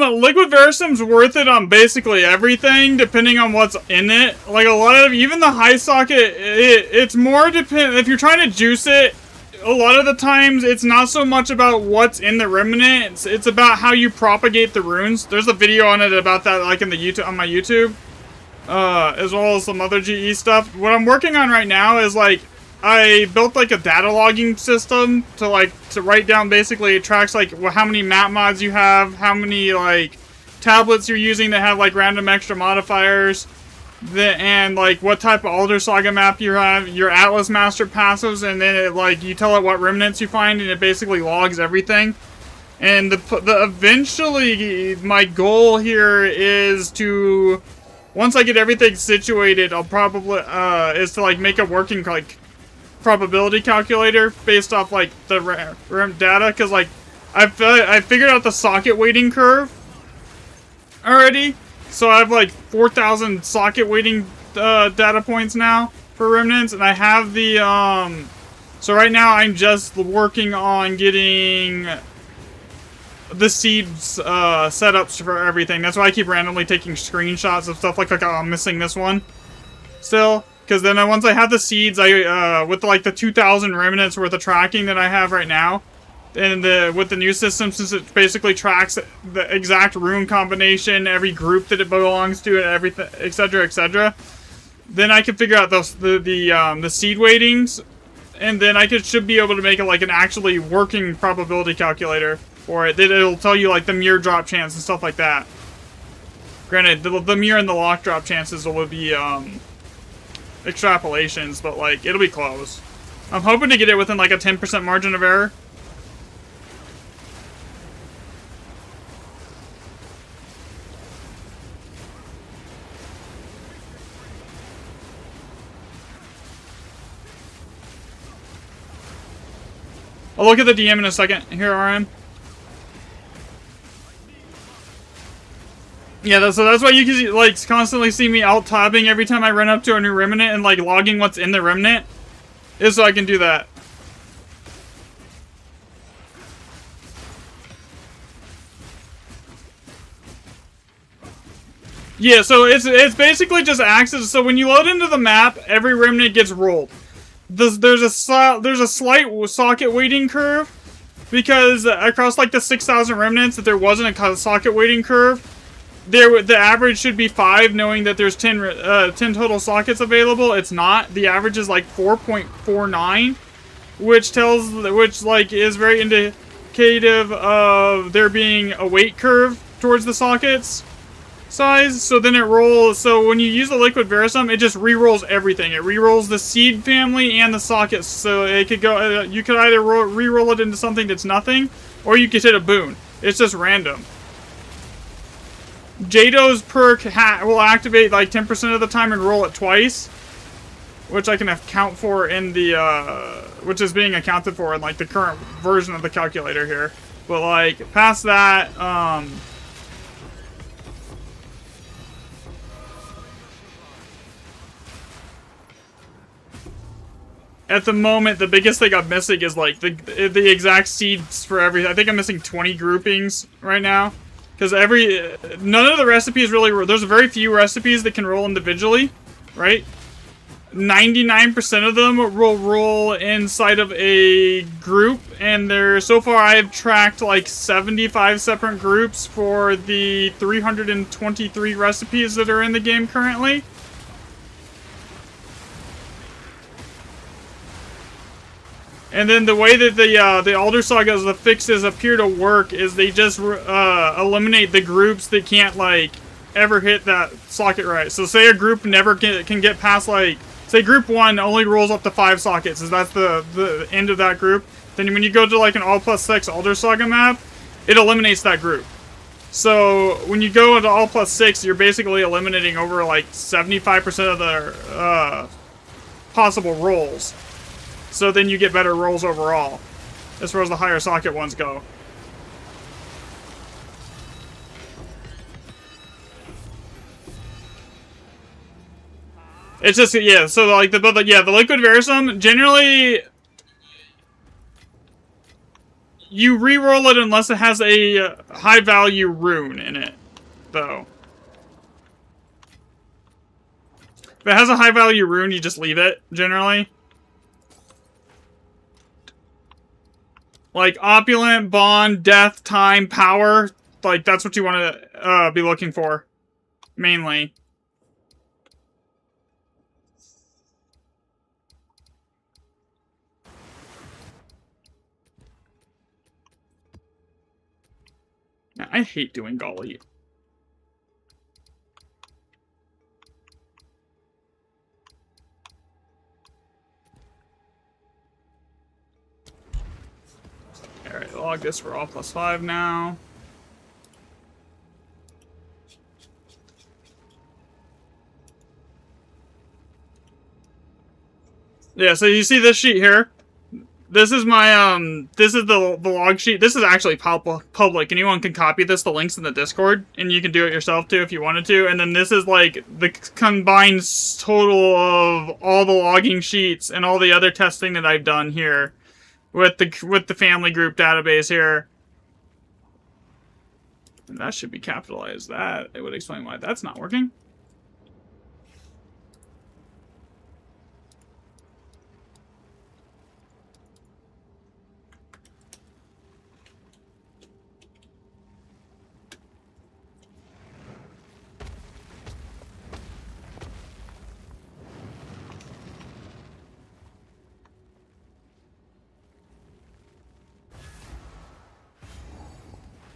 Liquid Verisum's worth it on basically everything, depending on what's in it. Like, a lot of, even the high socket, it's more if you're trying to juice it, a lot of the times, it's not so much about what's in the remnant, it's about how you propagate the runes. There's a video on it about that, like, in the YouTube, on my YouTube. As well as some other GE stuff. What I'm working on right now is, like, I built like a data logging system to write down basically it tracks like how many map mods you have, how many like tablets you're using that have like random extra modifiers, and like what type of Alder Saga map you have, your Atlas Master passives, and then it like you tell it what remnants you find, and it basically logs everything. And eventually my goal here is to, once I get everything situated, I'll probably is to like make a working like probability calculator based off like the RAM data, because like I figured out the socket weighting curve already, so I have like 4,000 socket weighting data points now for remnants, and I have the so right now I'm just working on getting the seeds setups for everything. That's why I keep randomly taking screenshots of stuff like I'm missing this one still. Because then once I have the seeds, with like the 2,000 remnants worth of tracking that I have right now, and with the new system, since it basically tracks the exact rune combination, every group that it belongs to, and everything, etc., then I can figure out the seed weightings, and then I should be able to make it like an actually working probability calculator for it. It'll tell you like the mirror drop chance and stuff like that. Granted, the mirror and the lock drop chances will be extrapolations, but like it'll be close. I'm hoping to get it within like a 10% margin of error. I'll look at the DM in a second. Here, RM. Yeah, so that's why you can like constantly see me alt-tabbing every time I run up to a new remnant and like logging what's in the remnant, is so I can do that. Yeah, so it's basically just access. So when you load into the map, every remnant gets rolled. There's a slight socket weighting curve, because across like the 6,000 remnants, if there wasn't a socket weighting curve, the average should be 5, knowing that there's 10 total sockets available. It's not. The average is like 4.49, which like is very indicative of there being a weight curve towards the sockets size. So then it rolls. So when you use the Liquid Verisum, it just re-rolls everything. It re-rolls the seed family and the sockets. So it could go. You could either re-roll it into something that's nothing, or you could hit a boon. It's just random. Jado's perk will activate like 10% of the time and roll it twice, which I can account for in the which is being accounted for in like the current version of the calculator here. But like past that, at the moment, the biggest thing I'm missing is like the exact seeds for everything. I think I'm missing 20 groupings right now. Because none of the recipes really, there's very few recipes that can roll individually, right? 99% of them will roll inside of a group, and so far I've tracked like 75 separate groups for the 323 recipes that are in the game currently. And then the way that the Elder Sagas, the fixes appear to work is they just eliminate the groups that can't like ever hit that socket right. So say a group never can get past like, say group 1 only rolls up to 5 sockets, is that's the end of that group. Then when you go to like an all plus 6 Elder Saga map, it eliminates that group. So when you go into all plus 6, you're basically eliminating over like 75% of the possible rolls. So then you get better rolls overall, as far as the higher socket ones go. It's just, yeah, so like the Liquid Verisum, generally you re-roll it unless it has a high value rune in it, though. If it has a high value rune, you just leave it, generally. Like Opulent, Bond, Death, Time, Power, like that's what you want to be looking for, mainly. I hate doing Golly. Alright, log this for all plus 5 now. Yeah, so you see this sheet here? This is my, this is the log sheet. This is actually public. Anyone can copy this. The link's in the Discord. And you can do it yourself, too, if you wanted to. And then this is, like, the combined total of all the logging sheets and all the other testing that I've done here with the family group database here. And that should be capitalized. That, it would explain why that's not working.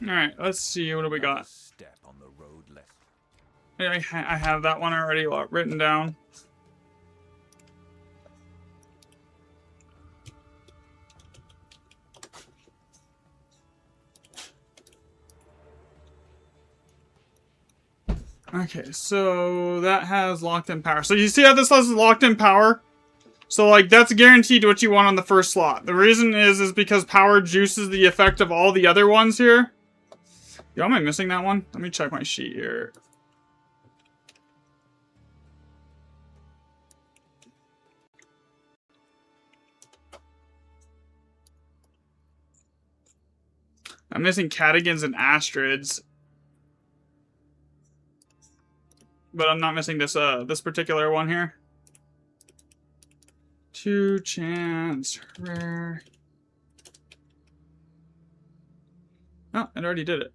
Alright, let's see, what do we got? Step on the road left. I have that one already written down. Okay, so that has locked in power. So you see how this has locked in power? So, like, that's guaranteed what you want on the first slot. The reason is because power juices the effect of all the other ones here. Yo, am I missing that one? Let me check my sheet here. I'm missing Catigans and Astrids. But I'm not missing this this particular one here. 2 chance rare. Oh, it already did it.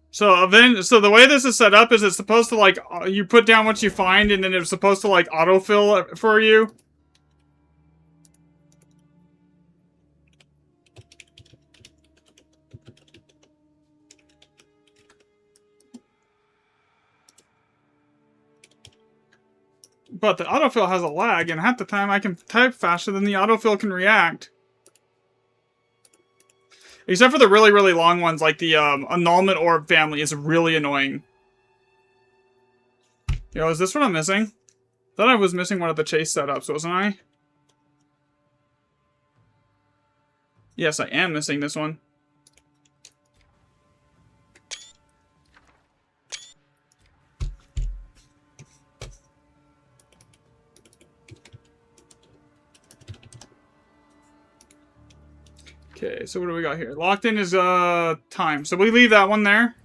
So the way this is set up is it's supposed to like you put down what you find and then it's supposed to like autofill it for you. But the autofill has a lag, and half the time I can type faster than the autofill can react. Except for the really, really long ones, like the Annulment Orb family is really annoying. Yo, is this what I'm missing? Thought I was missing one of the chase setups, wasn't I? Yes, I am missing this one. Okay, so what do we got here? Locked in is time. So we leave that one there.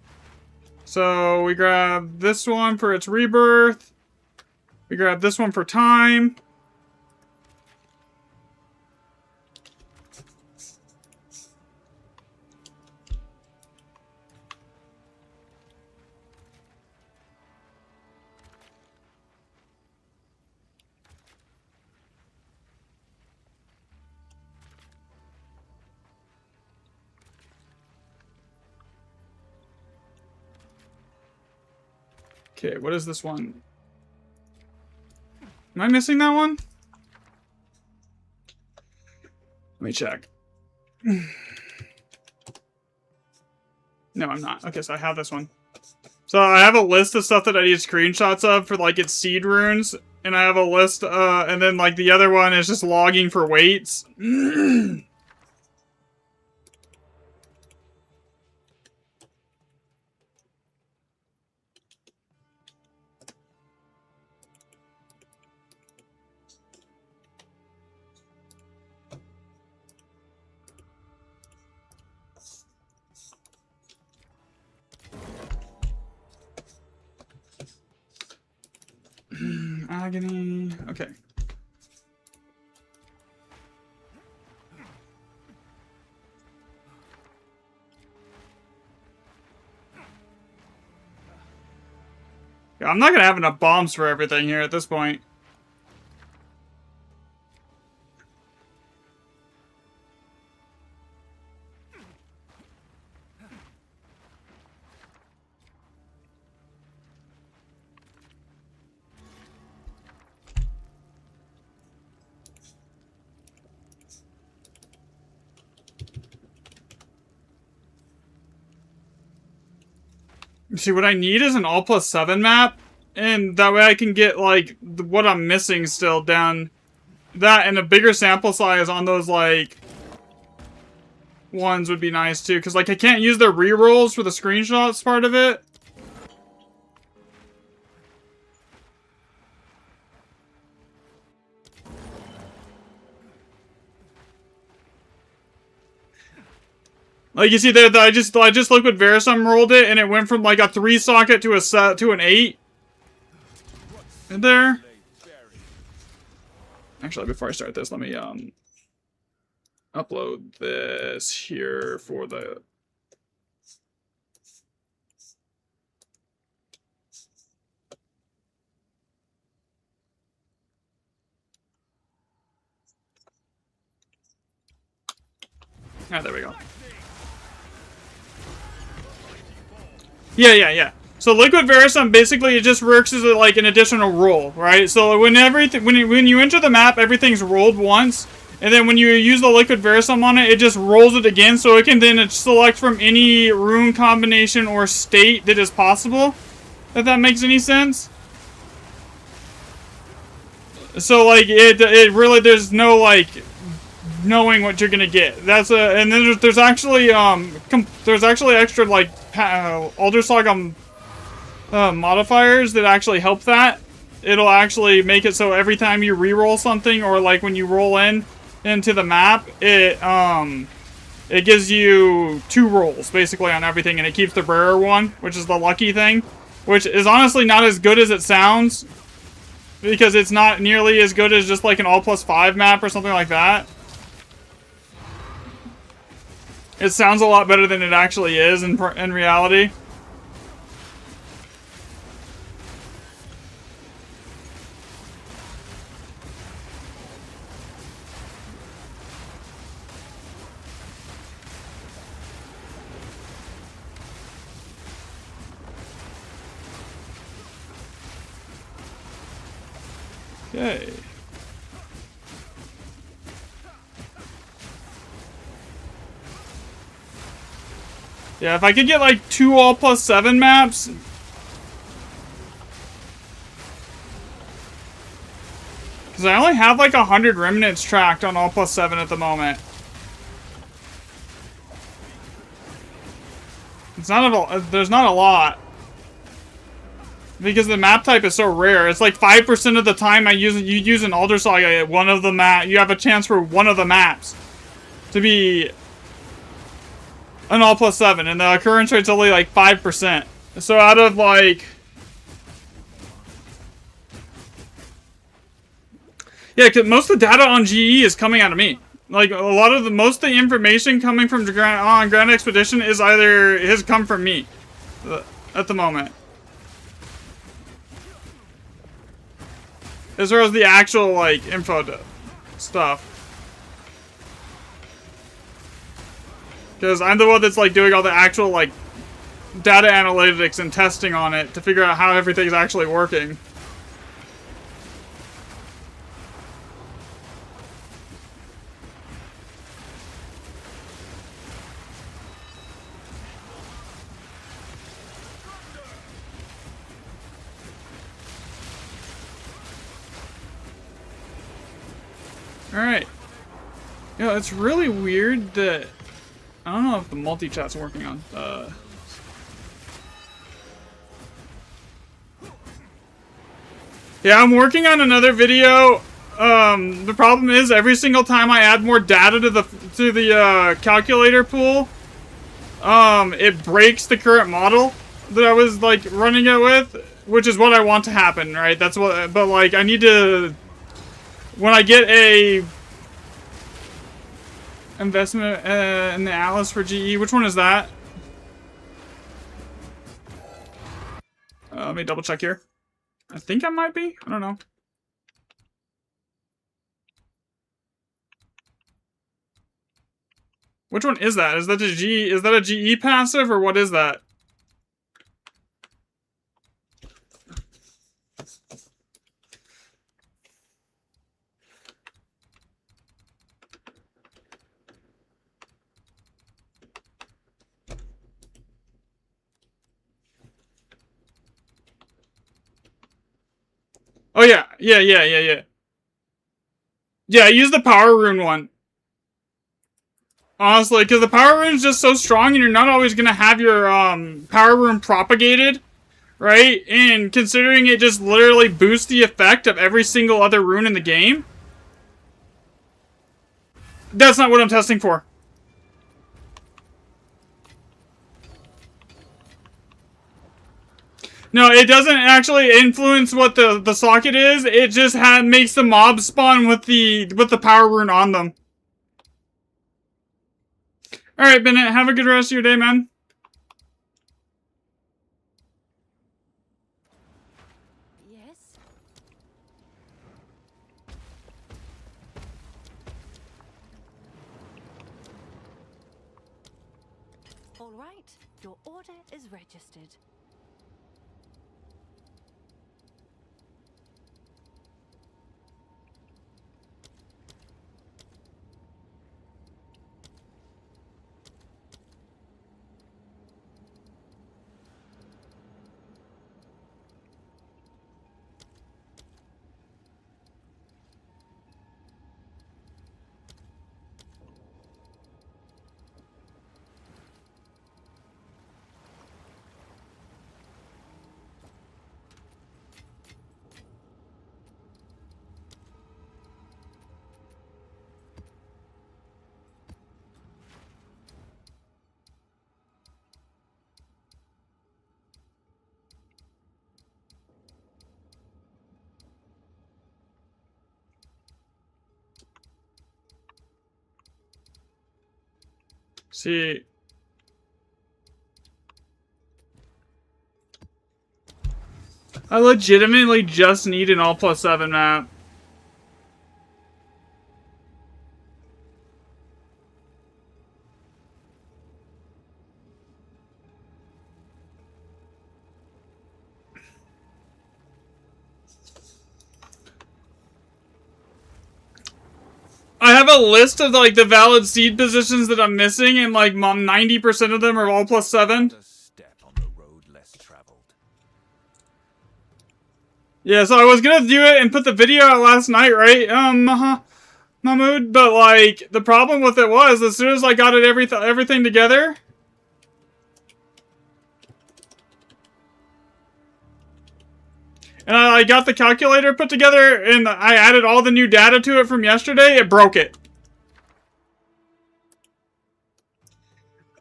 So we grab this one for its rebirth. We grab this one for time. Okay, what is this one? Am I missing that one? Let me check. No, I'm not. Okay, so I have this one. So I have a list of stuff that I need screenshots of for like its seed runes. And I have a list, and then like the other one is just logging for weights. Agony. Okay. Yeah, I'm not gonna have enough bombs for everything here at this point. See, what I need is an all plus 7 map, and that way I can get, like, what I'm missing still down. That and a bigger sample size on those, like, ones would be nice, too. Because, like, I can't use their rerolls for the screenshots part of it. Like you see there, I just Liquid Verisum rolled it, and it went from like a 3 socket to an 8. In there. Actually, before I start this, let me upload this here for the. Ah, there we go. Yeah. So Liquid Verisum basically it just works as like an additional roll, right? So when you enter the map, everything's rolled once, and then when you use the Liquid Verisum on it, it just rolls it again, so it can then select from any rune combination or state that is possible. If that makes any sense. So like it really there's no like knowing what you're gonna get. That's and then there's actually extra like Alder Saga modifiers that actually help that. It'll actually make it so every time you re-roll something, or like when you roll into the map, it gives you 2 rolls basically on everything, and it keeps the rarer one, which is the lucky thing, which is honestly not as good as it sounds, because it's not nearly as good as just like an all plus 5 map or something like that. It sounds a lot better than it actually is in reality. Okay. Yeah, if I could get like 2 all plus 7 maps. Because I only have like 100 remnants tracked on all plus 7 at the moment. It's not there's not a lot. Because the map type is so rare. It's like 5% of the time you use an Alder Saga at one of the you have a chance for one of the maps to be an all plus 7, and the occurrence rate's only like 5%. So out of like Yeah, because most of the data on GE is coming out of me. Like, a lot of most of the information coming from on Grand Expedition is either has come from me at the moment. As far as the actual, like, info stuff. Because I'm the one that's, like, doing all the actual, like, data analytics and testing on it to figure out how everything's actually working. Alright. Yeah, it's really weird that... I don't know if the multi-chat's working on... Yeah, I'm working on another video. The problem is every single time I add more data to the calculator pool, it breaks the current model that I was, like, running it with, which is what I want to happen, right? That's what... But, like, I need to... When I get a investment in the Atlas for GE, which one is that? Let me double check here. I think I might be. I don't know. Which one is that? Is that a GE? Is that a GE passive or what is that? Oh, yeah. Yeah. Yeah, I use the Power Rune one. Honestly, because the Power Rune is just so strong and you're not always going to have your Power Rune propagated, right? And considering it just literally boosts the effect of every single other rune in the game. That's not what I'm testing for. No, it doesn't actually influence what the socket is. It just makes the mob spawn with the Power Rune on them. All right, Bennett, have a good rest of your day, man. Yes? All right, your order is registered. See. I legitimately just need an all+7 map. I have a list of like the valid seed positions that I'm missing, and like 90% of them are all+7. A step on the road less traveled. Yeah, so I was gonna do it and put the video out last night, right? Mahmood, but like the problem with it was as soon as I got it everything together. And I got the calculator put together, and I added all the new data to it from yesterday. It broke it.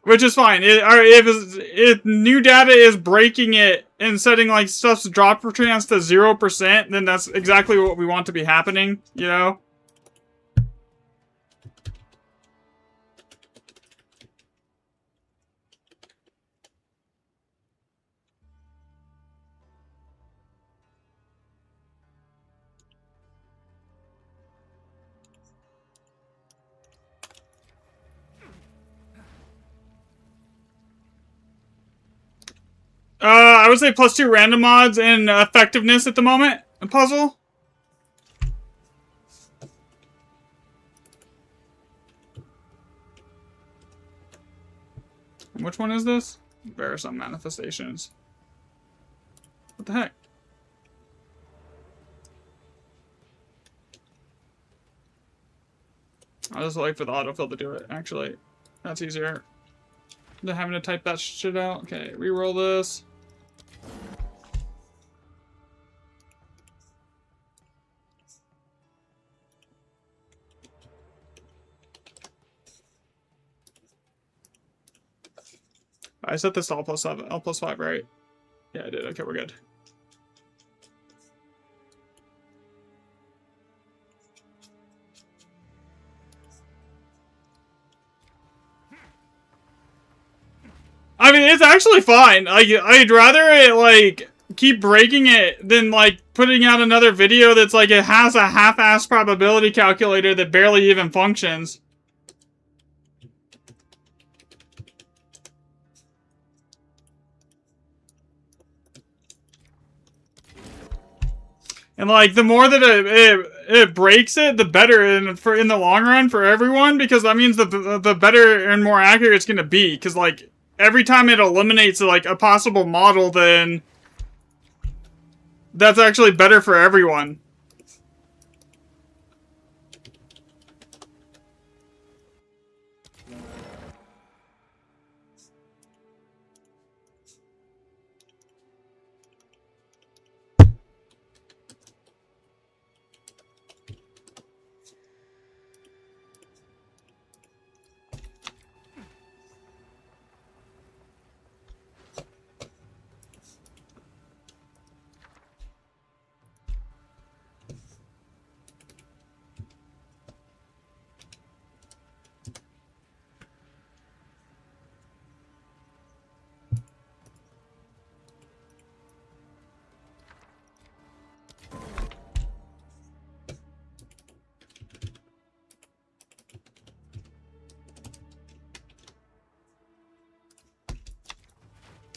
Which is fine. If new data is breaking it and setting like stuff's drop chance to 0%, then that's exactly what we want to be happening, you know? I would say +2 random mods and effectiveness at the moment. A puzzle. And which one is this? Verisum manifestations. What the heck? I'll just wait for the autofill to do it, actually. That's easier than having to type that shit out. Okay, reroll this. I set this to L plus 5, right? Yeah, I did. Okay, we're good. I mean, it's actually fine. I'd rather it, like, keep breaking it than, like, putting out another video that's, like, it has a half-ass probability calculator that barely even functions. And, like, the more that it breaks it, the better in the long run for everyone, because that means the better and more accurate it's gonna be, because, like, every time it eliminates, like, a possible model, then that's actually better for everyone.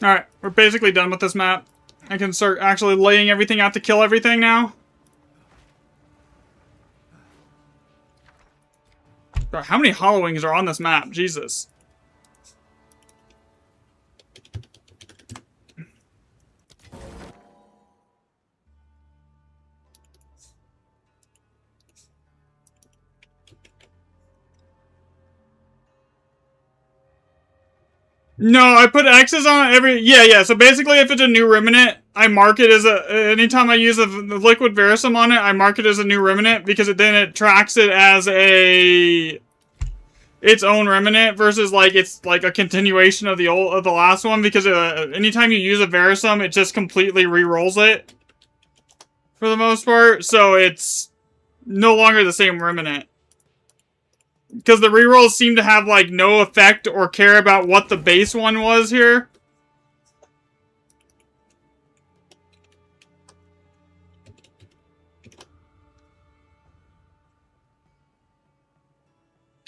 Alright, we're basically done with this map. I can start actually laying everything out to kill everything now. Bro, how many Hollowings are on this map? Jesus. No, I put X's on every... Yeah, so basically if it's a new Remnant, I mark it as a... Anytime I use the liquid Verisum on it, I mark it as a new Remnant, because then it tracks it as its own Remnant, versus, like, it's, like, a continuation of the last one, because anytime you use a Verisum, it just completely re-rolls it, for the most part, so it's no longer the same Remnant. Because the rerolls seem to have, like, no effect or care about what the base one was here.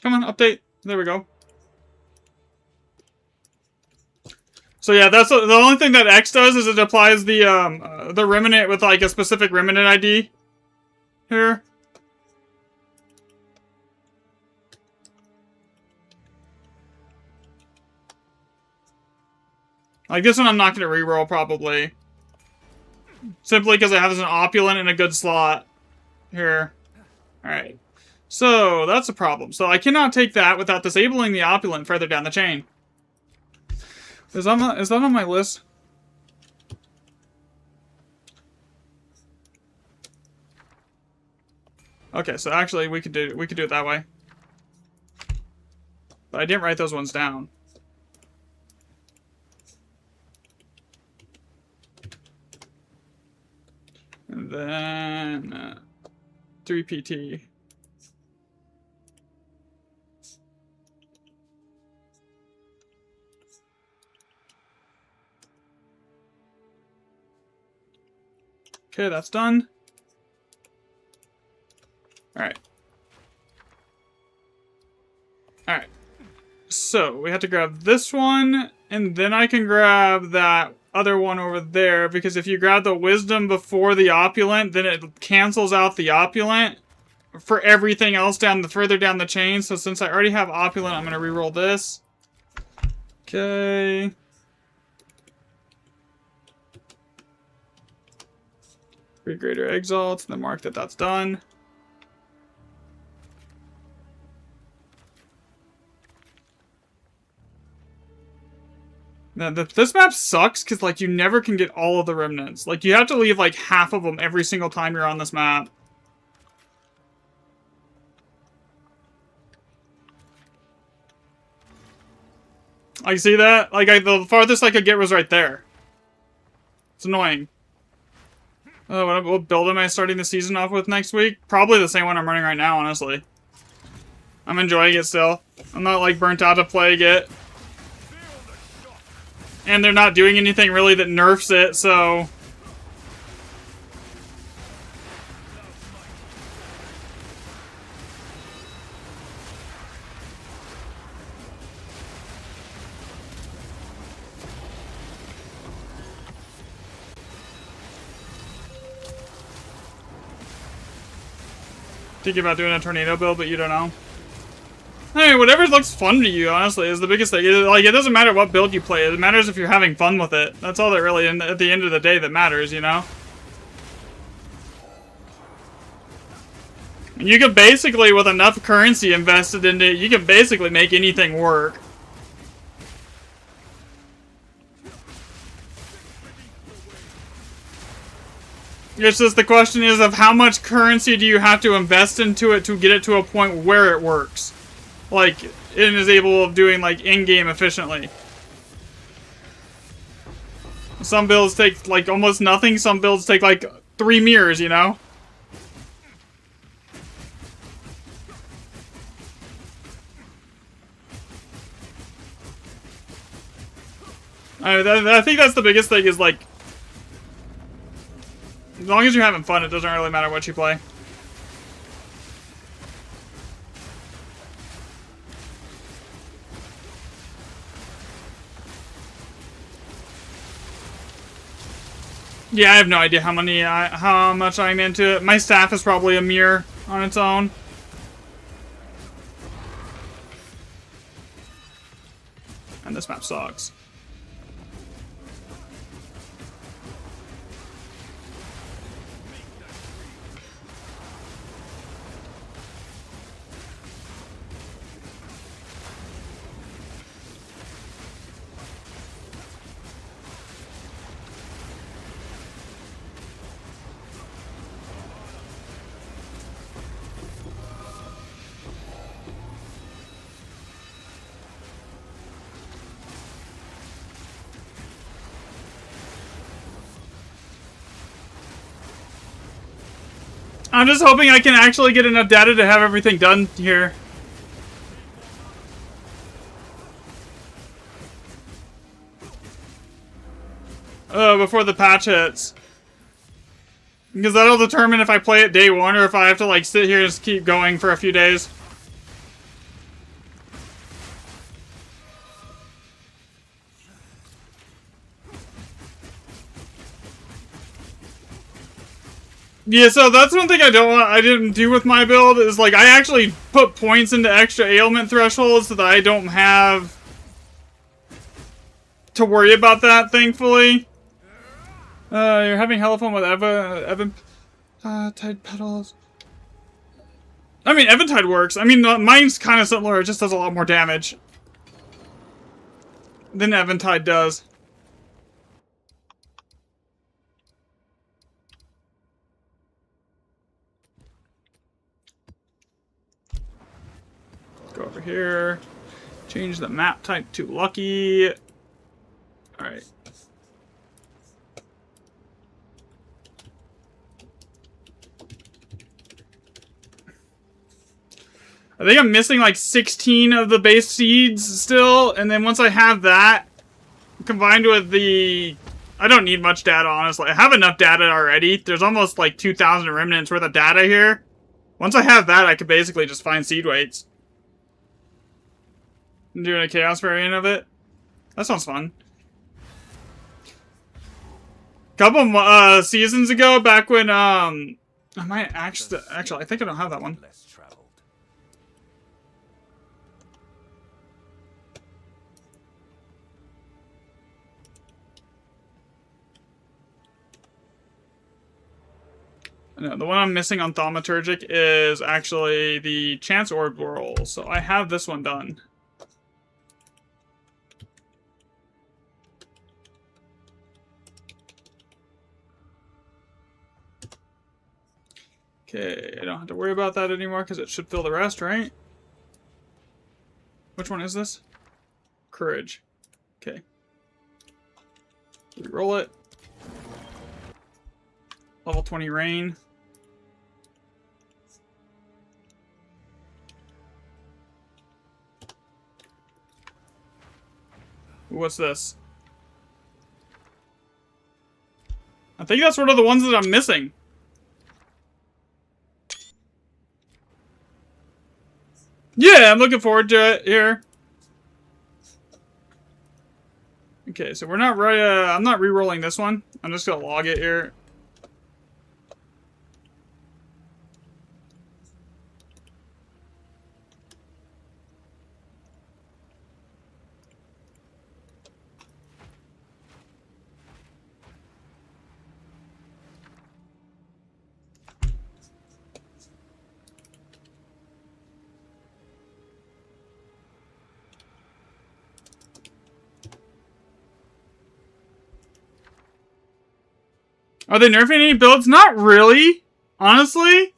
Come on, update. There we go. So yeah, that's the only thing that X does is it applies the Remnant with, like, a specific Remnant ID here. Like, this one I'm not going to reroll, probably. Simply because it has an Opulent in a good slot here. Alright. So, that's a problem. So, I cannot take that without disabling the Opulent further down the chain. Is that on my list? Okay, so actually, we could do it that way. But I didn't write those ones down. And then 3 PT. Okay, that's done. Alright. Alright. So, we have to grab this one, and then I can grab that other one over there, because if you grab the wisdom before the opulent, then it cancels out the opulent for everything else further down the chain. So since I already have opulent, I'm going to reroll this. Okay. Three greater exalts, and then mark that that's done. Now, this map sucks because, like, you never can get all of the remnants. Like, you have to leave, like, half of them every single time you're on this map. I see that? Like, the farthest I could get was right there. It's annoying. What build am I starting the season off with next week? Probably the same one I'm running right now, honestly. I'm enjoying it still. I'm not, like, burnt out to plague it. And they're not doing anything really that nerfs it, so... Thinking about doing a tornado build, but you don't know. Hey, whatever looks fun to you, honestly, is the biggest thing. Like, it doesn't matter what build you play. It matters if you're having fun with it. That's all that really, at the end of the day, that matters, you know? And you can basically, with enough currency invested into it, you can basically make anything work. It's just the question is of how much currency do you have to invest into it to get it to a point where it works. Like, it is able of doing, like, in-game efficiently. Some builds take, like, almost nothing. Some builds take, like, 3 mirrors, you know? I think that's the biggest thing is, like, as long as you're having fun, it doesn't really matter what you play. Yeah, I have no idea how much I'm into it. My staff is probably a mirror on its own. And this map sucks. I'm just hoping I can actually get enough data to have everything done here. Before the patch hits. Because that'll determine if I play it day one or if I have to, like, sit here and just keep going for a few days. Yeah, so that's one thing I didn't do with my build, is, like, I actually put points into extra ailment thresholds so that I don't have to worry about that, thankfully. You're having hella fun with Eventide petals. I mean, Eventide works. I mean, mine's kind of similar, it just does a lot more damage than Eventide does. Go over here. Change the map type to lucky. Alright. I think I'm missing like 16 of the base seeds still, and then once I have that, combined with the... I don't need much data, honestly. I have enough data already. There's almost like 2,000 remnants worth of data here. Once I have that, I could basically just find seed weights. I'm doing a chaos variant of it. That sounds fun. Couple seasons ago, back when I might actually I think I don't have that one. Less traveled. No, the one I'm missing on Thaumaturgic is actually the Chance Orb roll, so I have this one done. Okay, I don't have to worry about that anymore because it should fill the rest, right? Which one is this? Courage. Okay. Reroll it. Level 20 rain. What's this? I think that's one of the ones that I'm missing. Yeah, I'm looking forward to it here. Okay, so we're not I'm not re-rolling this one. I'm just gonna log it here. Are they nerfing any builds? Not really. Honestly.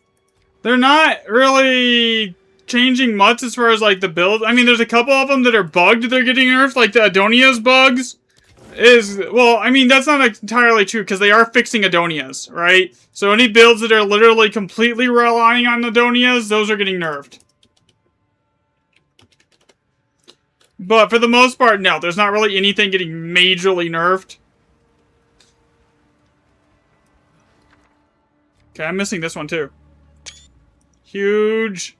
They're not really changing much as far as, like, the build. I mean, there's a couple of them that are bugged they're getting nerfed. Like, the Adonia's bugs is... Well, I mean, that's not entirely true, because they are fixing Adonia's, right? So any builds that are literally completely relying on Adonia's, those are getting nerfed. But for the most part, no. There's not really anything getting majorly nerfed. Okay, I'm missing this one too. Huge.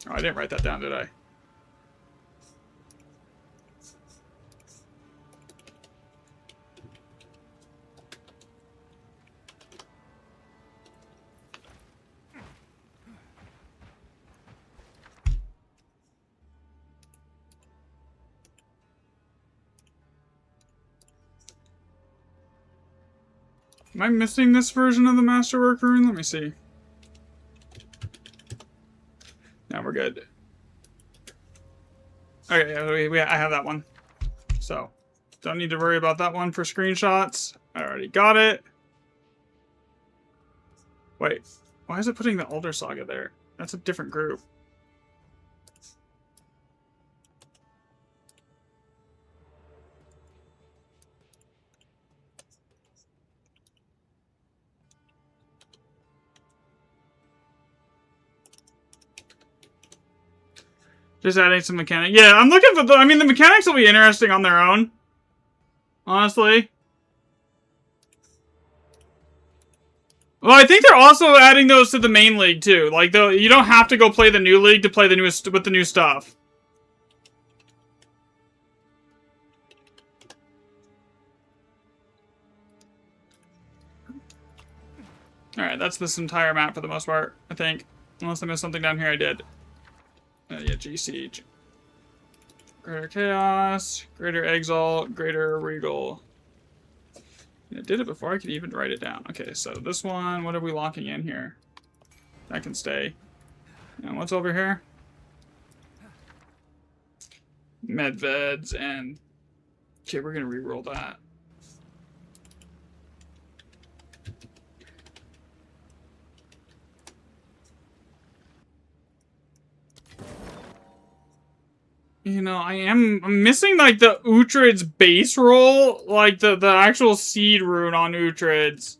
Oh, I didn't write that down, did I? Am I missing this version of the Masterwork rune? Let me see. Now we're good. Okay, I have that one. So, don't need to worry about that one for screenshots. I already got it. Wait, why is it putting the Elder Saga there? That's a different group. Just adding some mechanic. Yeah, I'm looking for the... I mean, the mechanics will be interesting on their own. Honestly. Well, I think they're also adding those to the main league, too. Like, you don't have to go play the new league to play the newest with the new stuff. Alright, that's this entire map for the most part, I think. Unless I missed something down here, I did. Yeah, G-Siege. Greater Chaos, Greater Exalt, Greater Regal. I did it before I could even write it down. Okay, so this one, what are we locking in here? That can stay. And what's over here? Medveds and... Okay, we're gonna re-roll that. You know, I'm missing, like, the Uhtred's base roll. Like, the actual seed rune on Uhtred's.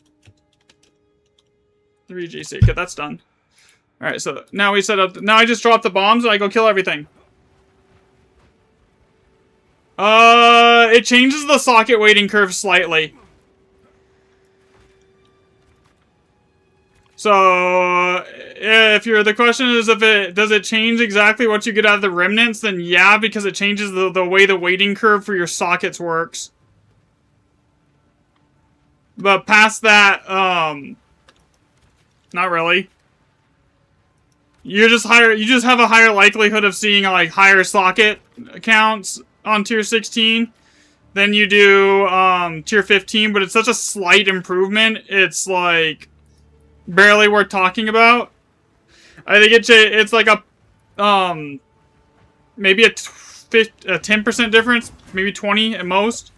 3 GC. Okay, that's done. Alright, so now we set up... Now I just drop the bombs and I go kill everything. It changes the socket weighting curve slightly. So, if the question is does it change exactly what you get out of the remnants, then yeah, because it changes the way the weighting curve for your sockets works. But past that, not really. You just have a higher likelihood of seeing, like, higher socket counts on tier 16 than you do, tier 15, but it's such a slight improvement, it's, like, barely worth talking about. I think it's like a, maybe a 10% difference, maybe 20 at most.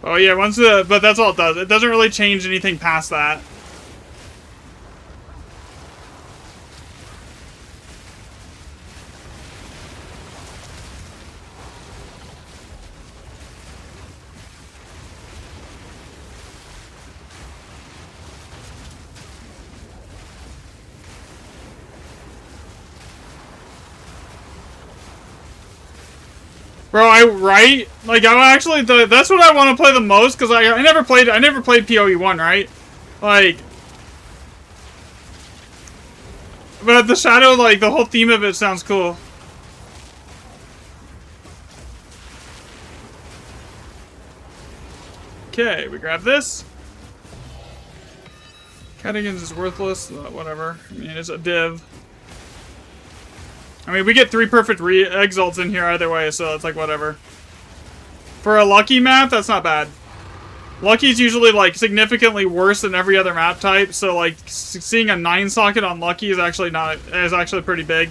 Oh yeah, but that's all it does. It doesn't really change anything past that. Bro, right? Like, I actually, that's what I want to play the most, because I never played PoE 1, right? Like, but the Shadow, like, the whole theme of it sounds cool. Okay, we grab this. Cadogan's is worthless, whatever. I mean, it's a div. I mean, we get 3 perfect exalts in here either way, so it's like whatever. For a lucky map, that's not bad. Lucky's usually like significantly worse than every other map type, so like seeing a 9 socket on Lucky is actually pretty big.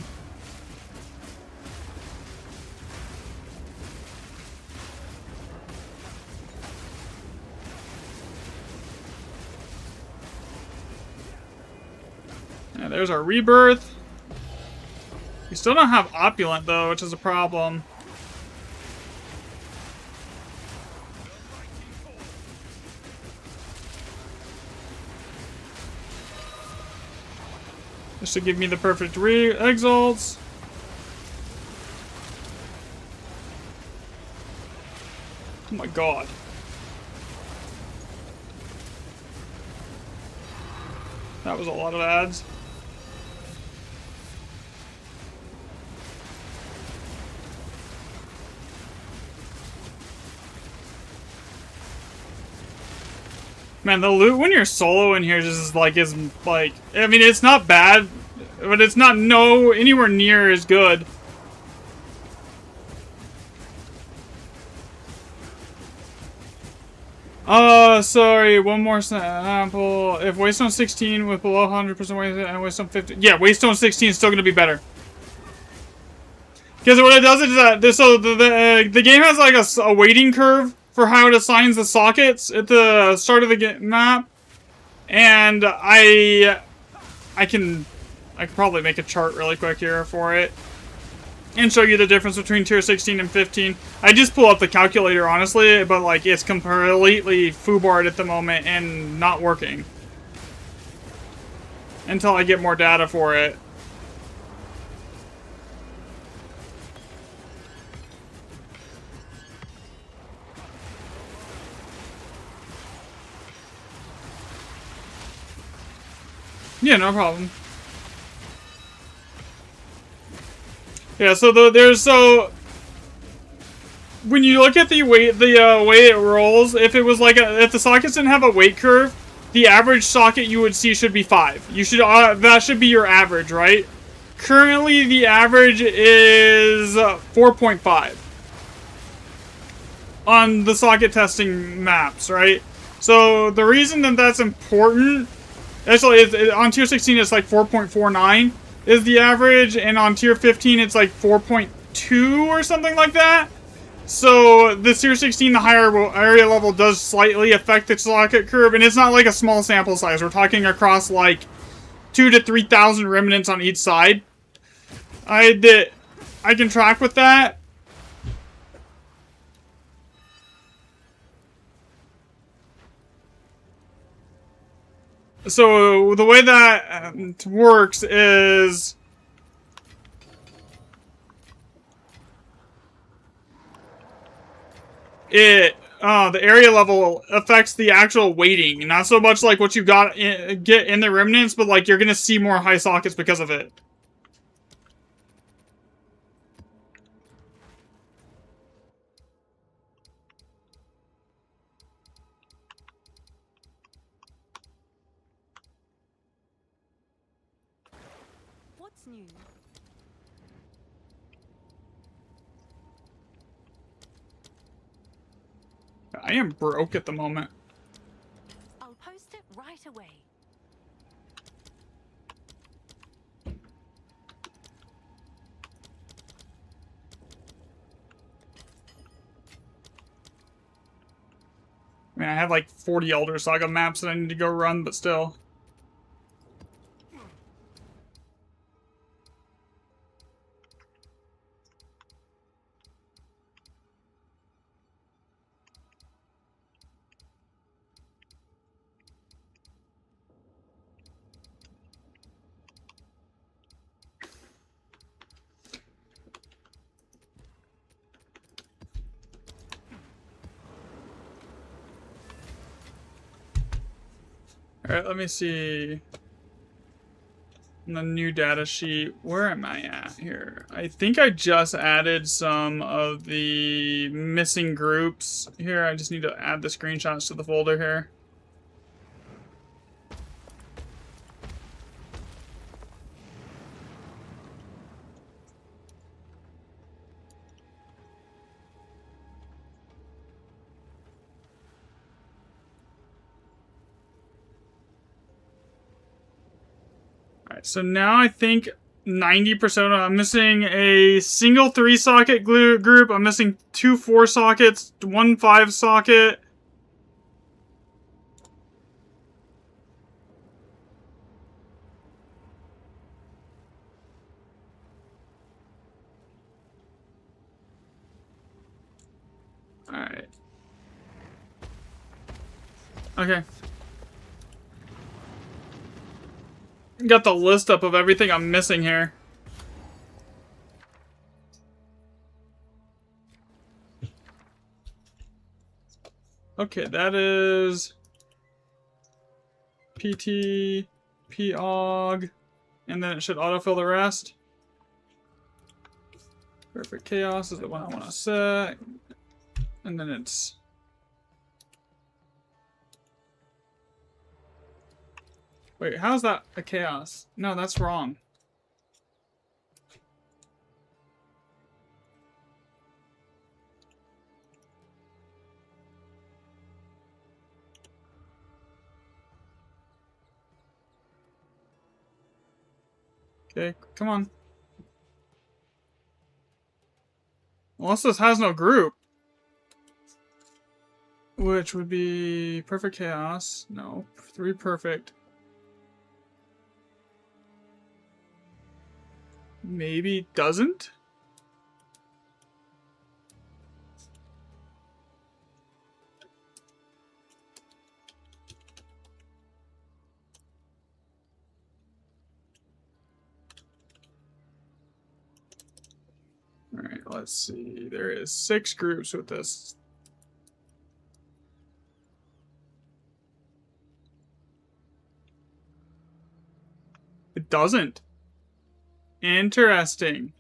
And there's our rebirth. We still don't have Opulent, though, which is a problem. This should give me the perfect exalts. Oh my god. That was a lot of ads. Man, the loot when you're solo in here is like, I mean, it's not bad, but it's not anywhere near as good. Sorry, one more sample. If Waystone 16 with below 100% waste and Waystone 15, yeah, Waystone 16 is still gonna be better. Because what it does is that the game has like a weighting curve for how it assigns the sockets at the start of the map, and I can probably make a chart really quick here for it and show you the difference between tier 16 and 15. I just pull up the calculator, honestly, but like it's completely foobarred at the moment and not working until I get more data for it. Yeah, no problem. Yeah, so when you look at the way it rolls, if it was like if the sockets didn't have a weight curve, the average socket you would see should be 5. You should that should be your average, right? Currently, the average is 4.5 on the socket testing maps, right? So the reason that that's important, actually, on tier 16 it's like 4.49 is the average, and on tier 15 it's like 4.2 or something like that. So the tier 16, the higher area level, does slightly affect the socket curve, and it's not like a small sample size. We're talking across like 2,000 to 3,000 remnants on each side. I can track with that. So the way that works is the area level affects the actual weighting, not so much like what you get in the remnants, but like you're gonna see more high sockets because of it. What's new? I am broke at the moment. I'll post it right away. I mean, I have like 40 Elder Saga maps that I need to go run, but still. Alright, let me see. The new data sheet. Where am I at here? I think I just added some of the missing groups here. I just need to add the screenshots to the folder here. Alright, so now I think 90% of I'm missing a single 3-socket group. I'm missing 2 4-sockets, 1 5-socket. Alright. Okay. Got the list up of everything I'm missing here. Okay, that is PT, POG, and then it should autofill the rest. Perfect Chaos is the one I want to set. And then it's... Wait, how's that a chaos? No, that's wrong. Okay, come on. Unless this has no group. Which would be Perfect Chaos. No, 3 perfect. Maybe doesn't? Alright, let's see. There is 6 groups with this. It doesn't. Interesting.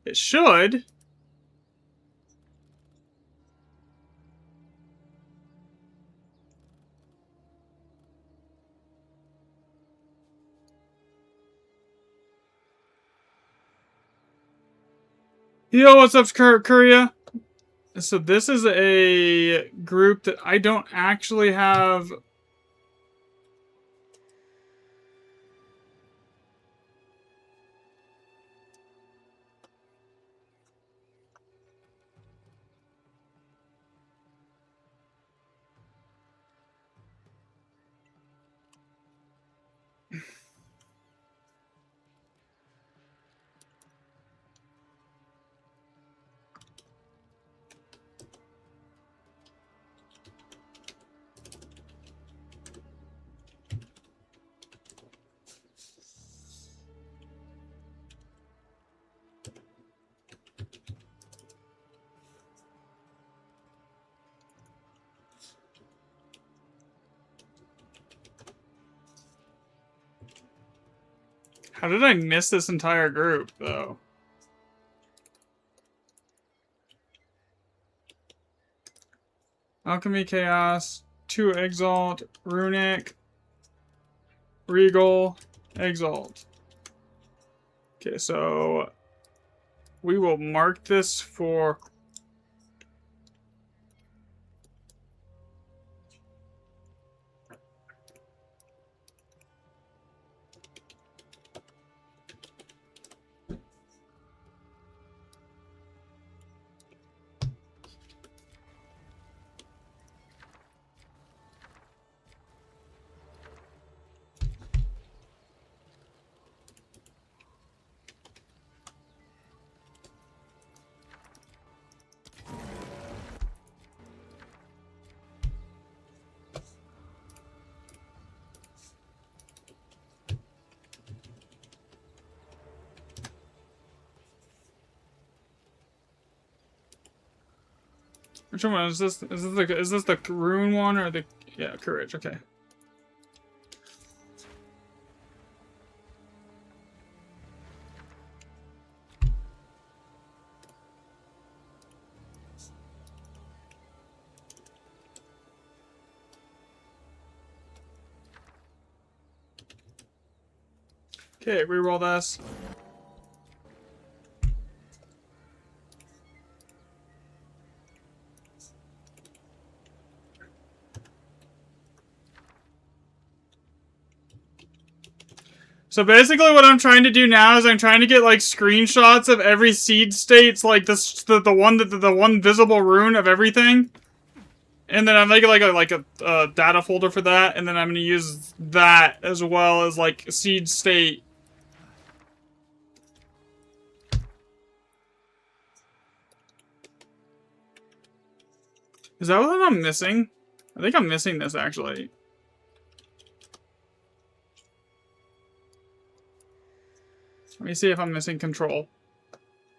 It should. Yo, what's up, Korea? So this is a group that I don't actually have. How did I miss this entire group, though? Alchemy, Chaos, 2 Exalt, Runic, Regal, Exalt. Okay, so we will mark this for... Which one is this? Is this the rune one or the... Yeah, courage, okay. Okay, reroll this. So basically what I'm trying to do now is I'm trying to get like screenshots of every seed states, like this, the one visible rune of everything. And then I'm making like a data folder for that, and then I'm gonna use that as well as like seed state. Is that what I'm missing? I think I'm missing this actually. Let me see if I'm missing control.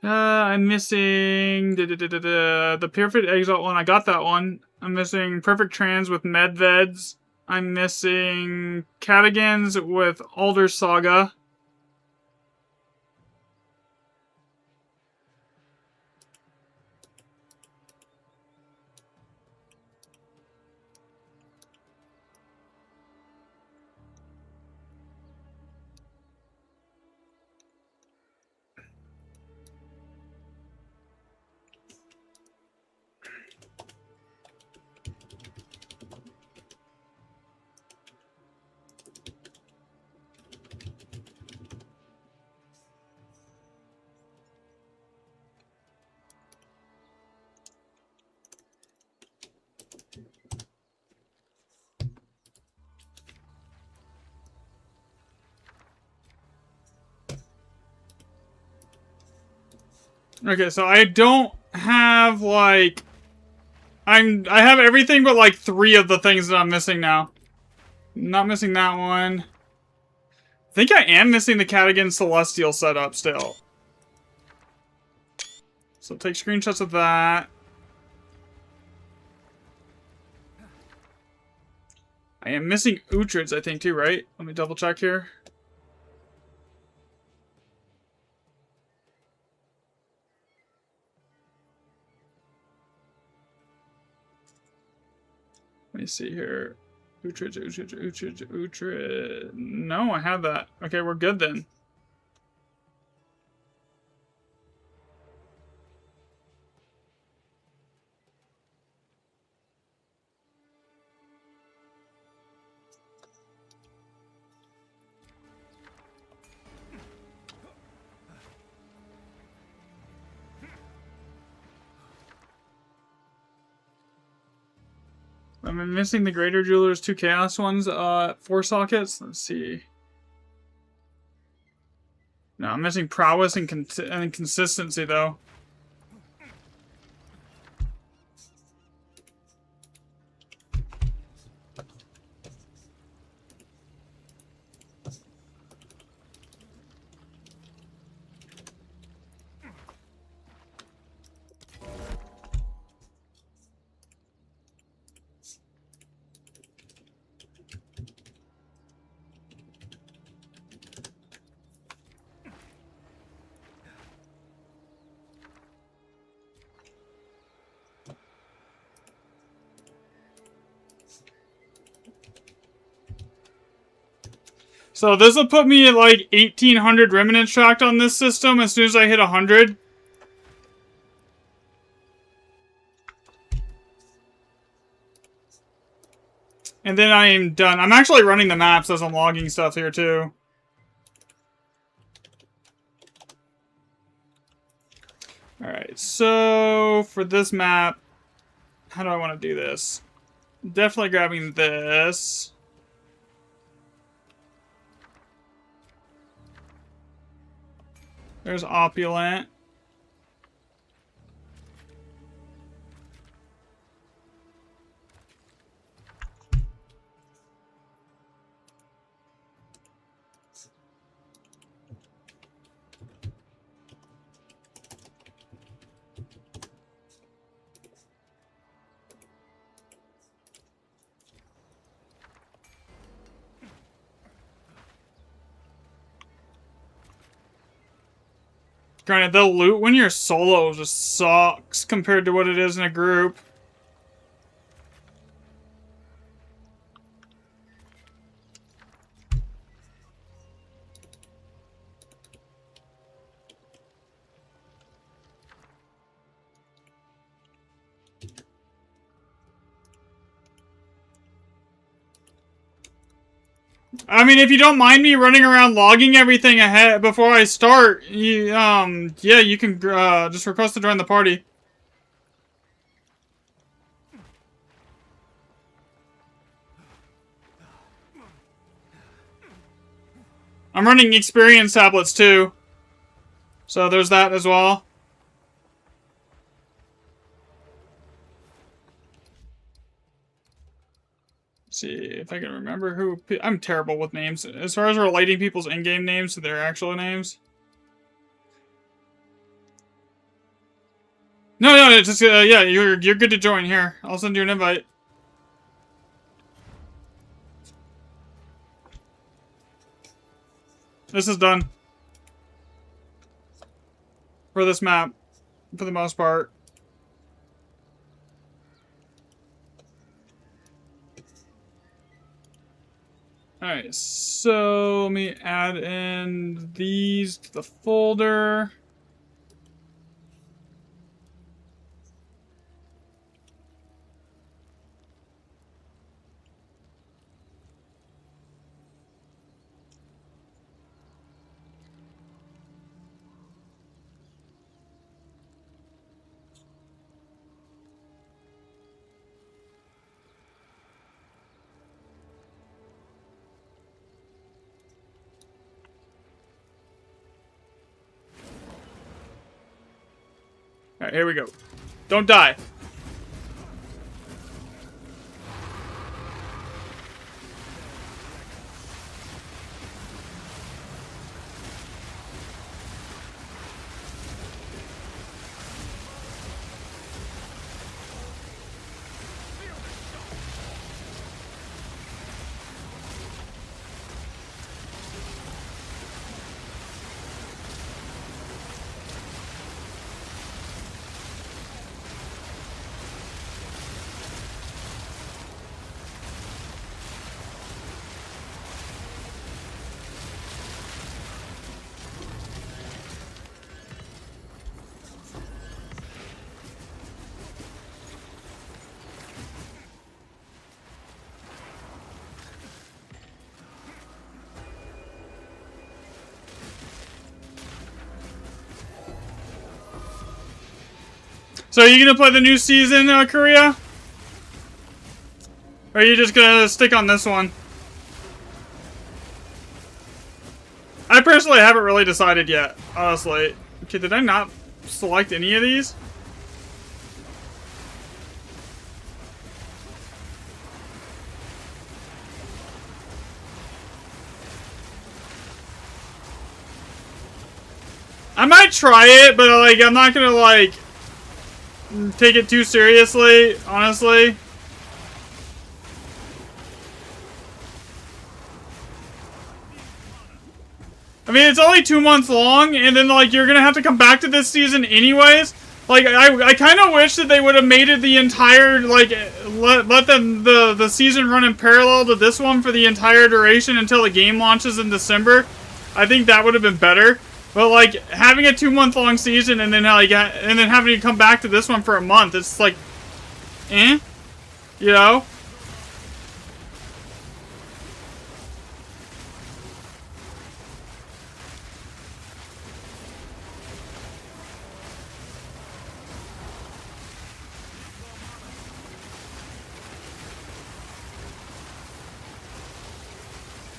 I'm missing the Perfect Exalt one. I got that one. I'm missing Perfect Trans with Medveds. I'm missing Catagans with Alder Saga. Okay, so I don't have like I have everything but like 3 of the things that I'm missing now. Not missing that one. I think I am missing the Catagan Celestial setup still. So take screenshots of that. I am missing Uhtred's, I think, too, right? Let me double check here. Let me see here. Uhtred. No, I have that. Okay, we're good then. I'm missing the Greater Jewelers 2 Chaos ones, 4 sockets. Let's see. No, I'm missing Prowess and Consistency, though. So this will put me at like 1,800 remnants tracked on this system as soon as I hit 100. And then I am done. I'm actually running the maps as I'm logging stuff here too. Alright, so for this map, how do I want to do this? Definitely grabbing this. There's Opulent. Granted, the loot when you're solo just sucks compared to what it is in a group. I mean, if you don't mind me running around logging everything ahead before I start, you, yeah, you can just request to join the party. I'm running experience tablets too, so there's that as well. See if I can remember who. I'm terrible with names as far as relating people's in-game names to their actual names. No, it's just yeah, you're good to join here. I'll send you an invite. This is done for this map, for the most part. Alright, so let me add in these to the folder. Alright, here we go. Don't die. So are you gonna play the new season, Korea? Or are you just gonna stick on this one? I personally haven't really decided yet, honestly. Okay, did I not select any of these? I might try it, but like I'm not gonna like take it too seriously, honestly. I mean, it's only 2 months long, and then like you're gonna have to come back to this season anyways. Like I kind of wish that they would have made it the entire like let the season run in parallel to this one for the entire duration until the game launches in December. I think that would have been better. But like having a 2 month long season and then like and then having to come back to this one for a month, it's like, you know.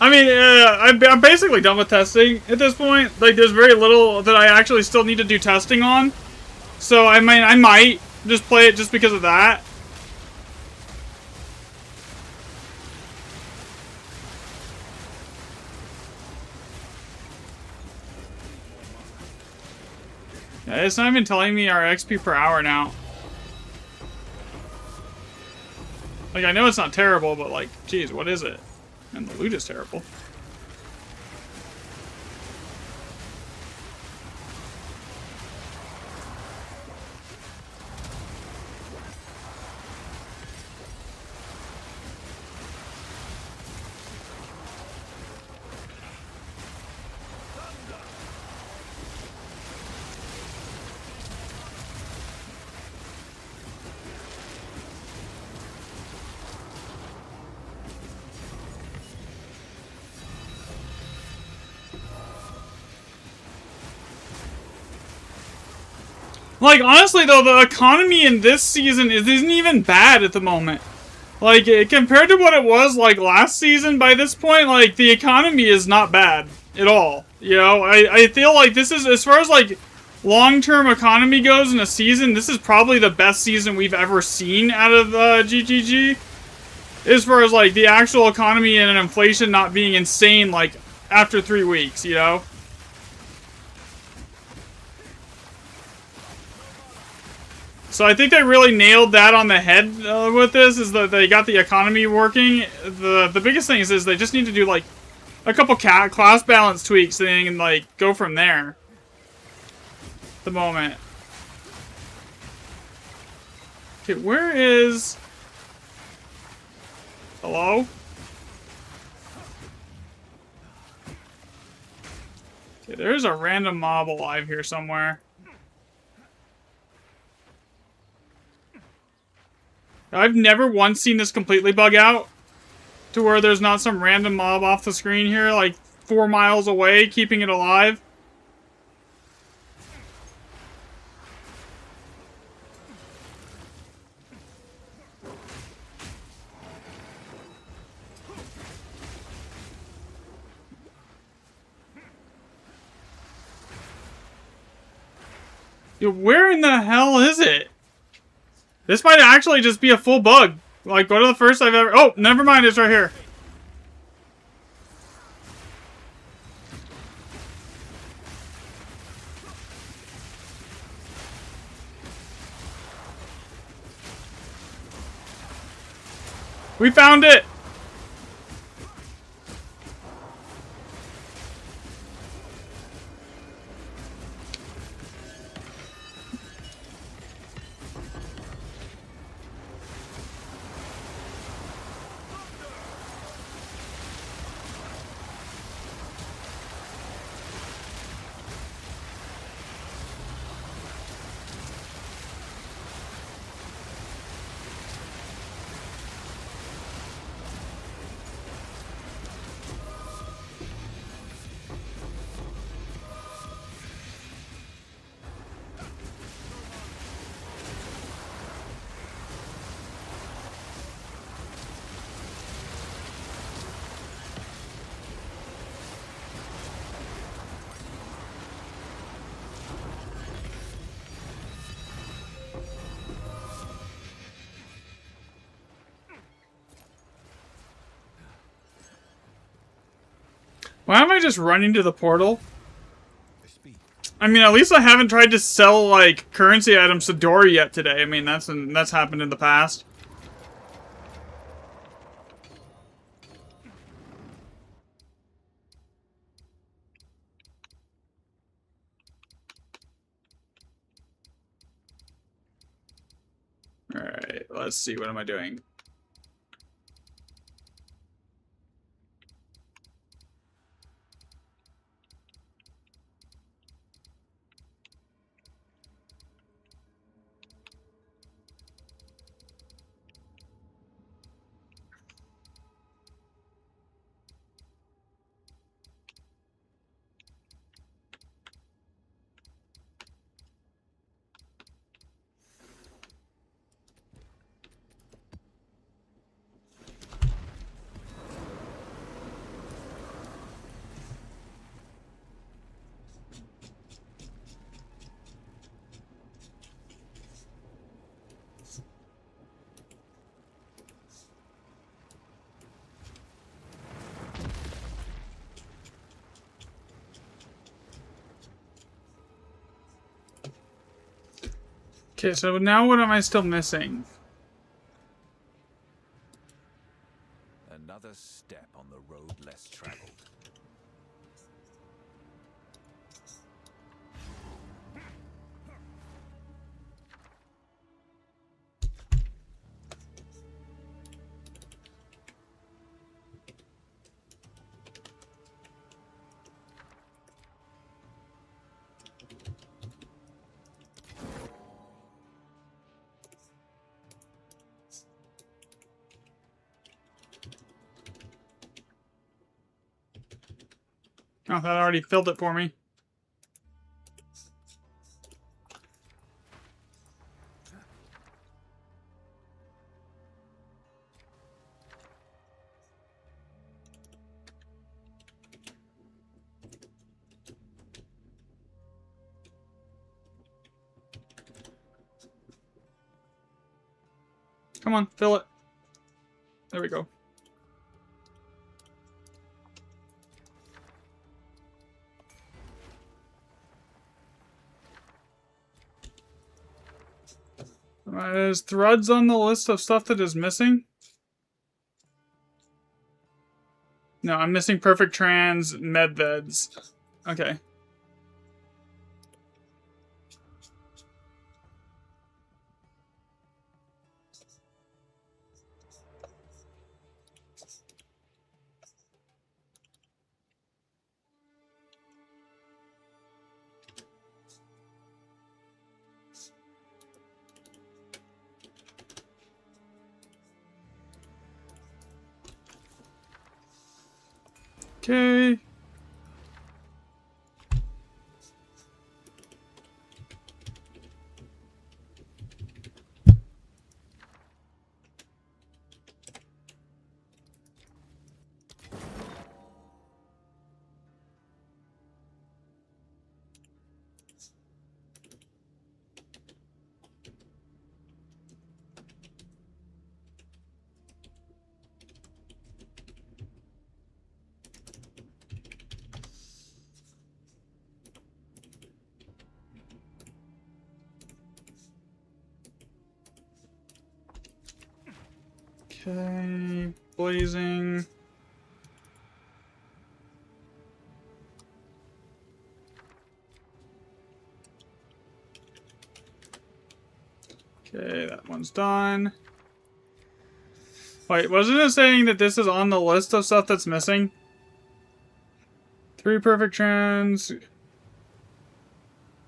I mean, I'm basically done with testing at this point. Like, there's very little that I actually still need to do testing on. So, I mean, I might just play it just because of that. Yeah, it's not even telling me our XP per hour now. Like, I know it's not terrible, but like, geez, what is it? And the loot is terrible. Like, honestly, though, the economy in this season isn't even bad at the moment. Like, compared to what it was, like, last season, by this point, like, the economy is not bad at all. You know, I feel like this is, as far as, like, long-term economy goes in a season, this is probably the best season we've ever seen out of GGG. As far as, like, the actual economy and inflation not being insane, like, after 3 weeks, you know? So I think they really nailed that on the head with this, is that they got the economy working. The biggest thing is they just need to do like a couple class balance tweaks thing and like go from there. At the moment. Okay, where is... Hello? Okay, there's a random mob alive here somewhere. I've never once seen this completely bug out to where there's not some random mob off the screen here, like 4 miles away, keeping it alive. Dude, where in the hell is it? This might actually just be a full bug. Like, go to the first I've ever... Oh, never mind, it's right here. We found it! Why am I just running to the portal? I speak. I mean, at least I haven't tried to sell, like, currency items to Dory yet today. I mean, that's happened in the past. Alright, let's see. What am I doing? Okay, so now what am I still missing? Another step on the road less traveled. Oh, that already filled it for me. Come on, fill it. There we go. Is Thruds on the list of stuff that is missing? No, I'm missing Perfect Trans Medveds. Okay. Okay. Okay, blazing. Okay, that one's done. Wait, wasn't it saying that this is on the list of stuff that's missing? 3 Perfect Trans.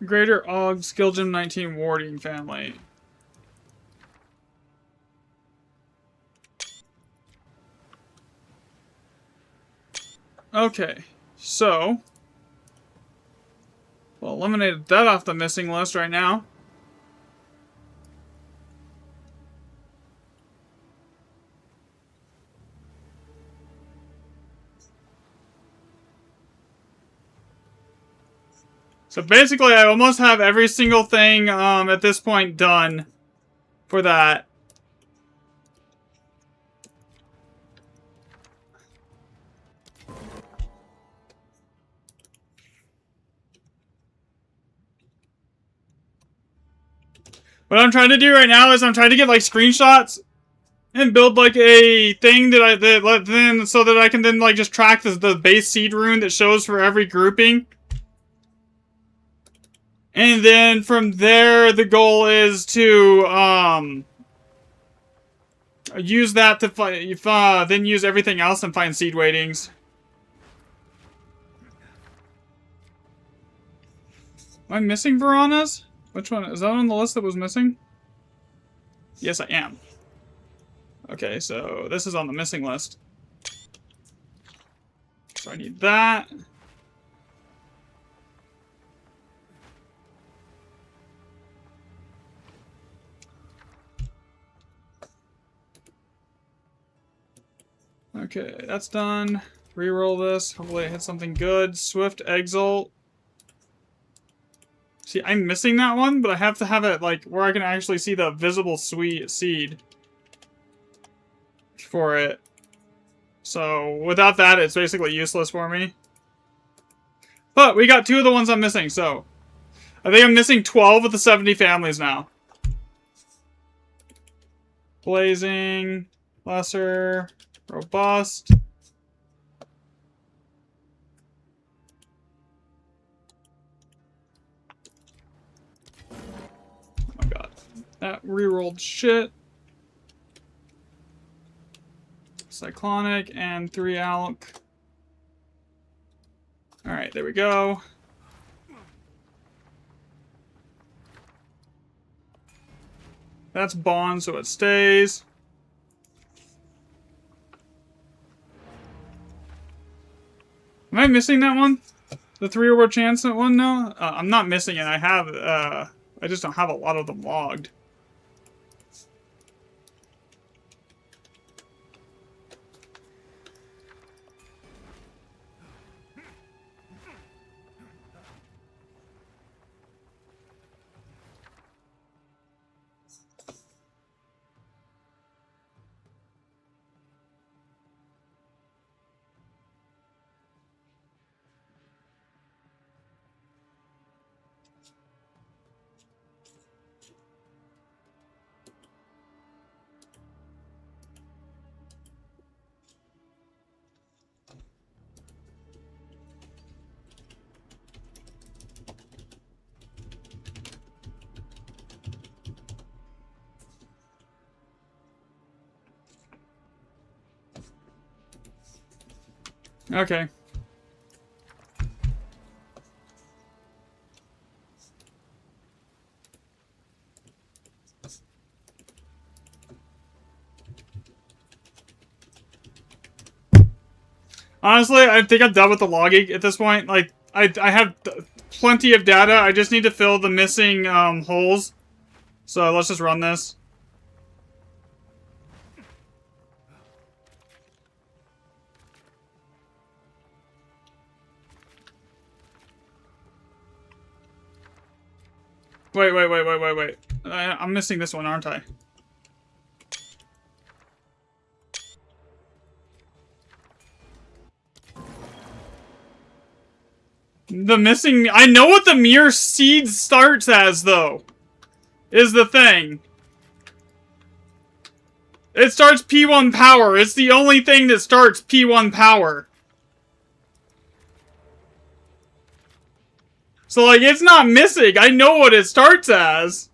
Greater Og Skill Gem 19 Warding Family. Okay, so well, eliminated that off the missing list right now. So basically, I almost have every single thing at this point done for that. What I'm trying to do right now is I'm trying to get like screenshots and build like a thing then so that I can then like just track the base seed rune that shows for every grouping. And then from there, the goal is to use that to then use everything else and find seed weightings. Am I missing Varanas? Which one? Is that on the list that was missing? Yes, I am. Okay, so this is on the missing list. So I need that. Okay, that's done. Reroll this. Hopefully I hit something good. Swift Exalt. See, I'm missing that one, but I have to have it like where I can actually see the visible seed for it. So without that, it's basically useless for me. But we got 2 of the ones I'm missing, so I think I'm missing 12 of the 70 families now. Blazing, lesser, robust. Oh my god. That rerolled shit. Cyclonic and 3 alk. Alright, there we go. That's bond, so it stays. Am I missing that one? The 3 over chance one? No? I'm not missing it. I have, I just don't have a lot of them logged. Okay. Honestly, I think I'm done with the logging at this point. Like, I have plenty of data. I just need to fill the missing holes. So let's just run this. Wait. I'm missing this one, aren't I? The missing... I know what the Mirror Seed starts as, though. Is the thing. It starts P1 power. It's the only thing that starts P1 power. So, like, it's not missing. I know what it starts as.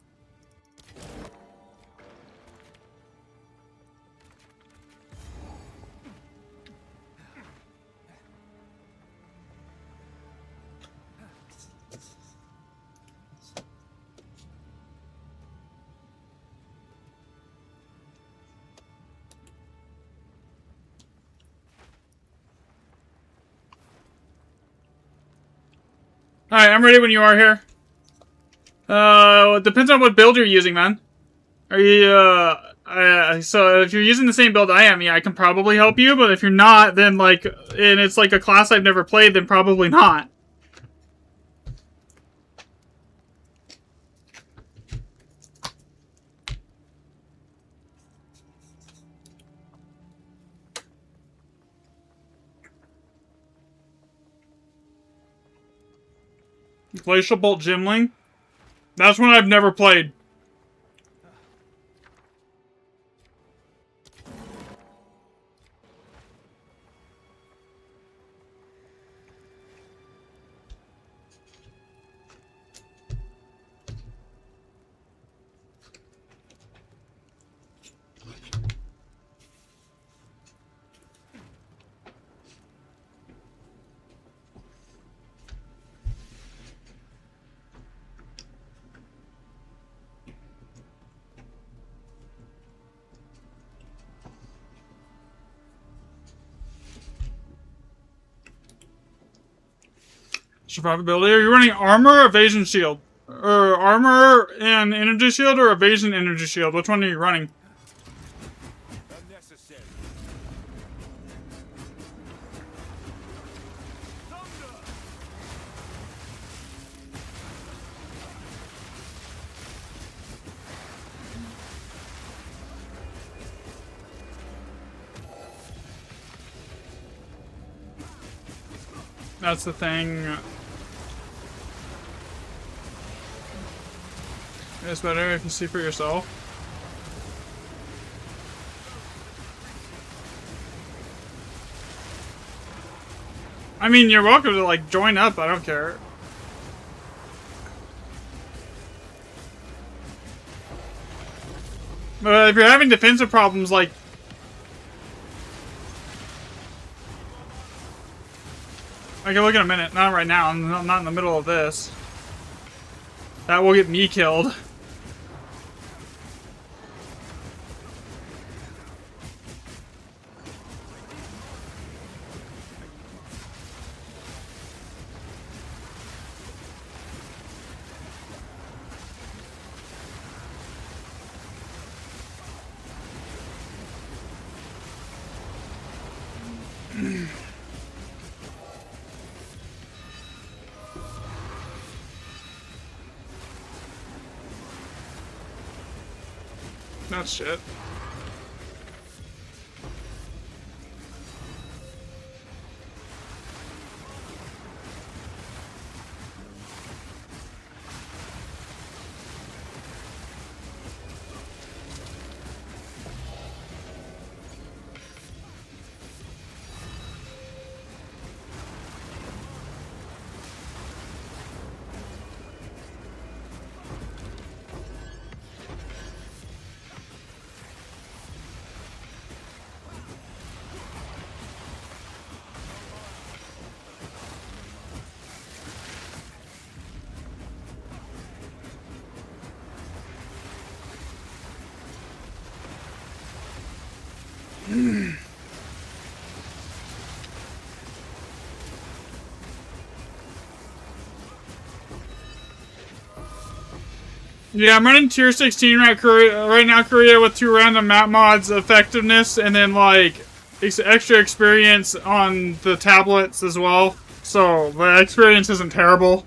Alright, I'm ready when you are here. It depends on what build you're using, man. Are you, so if you're using the same build I am, yeah, I can probably help you, but if you're not, then, like, and it's like a class I've never played, then probably not. Glacial Bolt Gimling? That's one I've never played. Survivability. Are you running armor or evasion shield? Or armor and energy shield or evasion energy shield? Which one are you running? Unnecessary. That's the thing. It's better if you see for yourself. I mean, you're welcome to, like, join up. I don't care. But if you're having defensive problems, like... I can look in a minute. Not right now. I'm not in the middle of this. That will get me killed. That's shit. Yeah, I'm running tier 16 right now, Korea, with 2 random map mods, effectiveness, and then, like, extra experience on the tablets as well. So, the experience isn't terrible.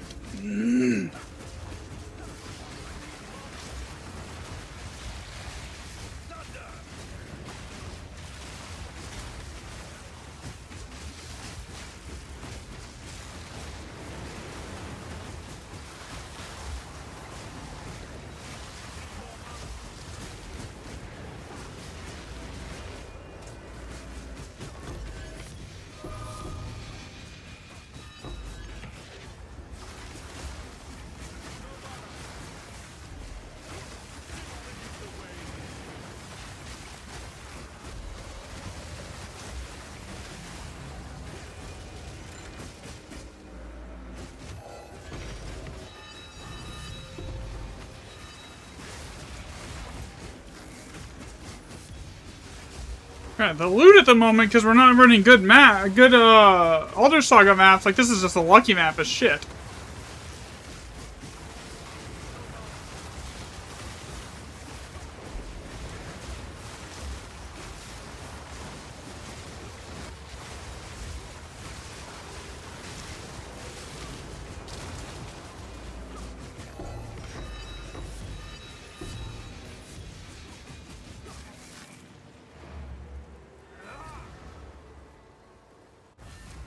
Yeah, the loot at the moment, because we're not running good Elder Saga maps, like this is just a lucky map as shit.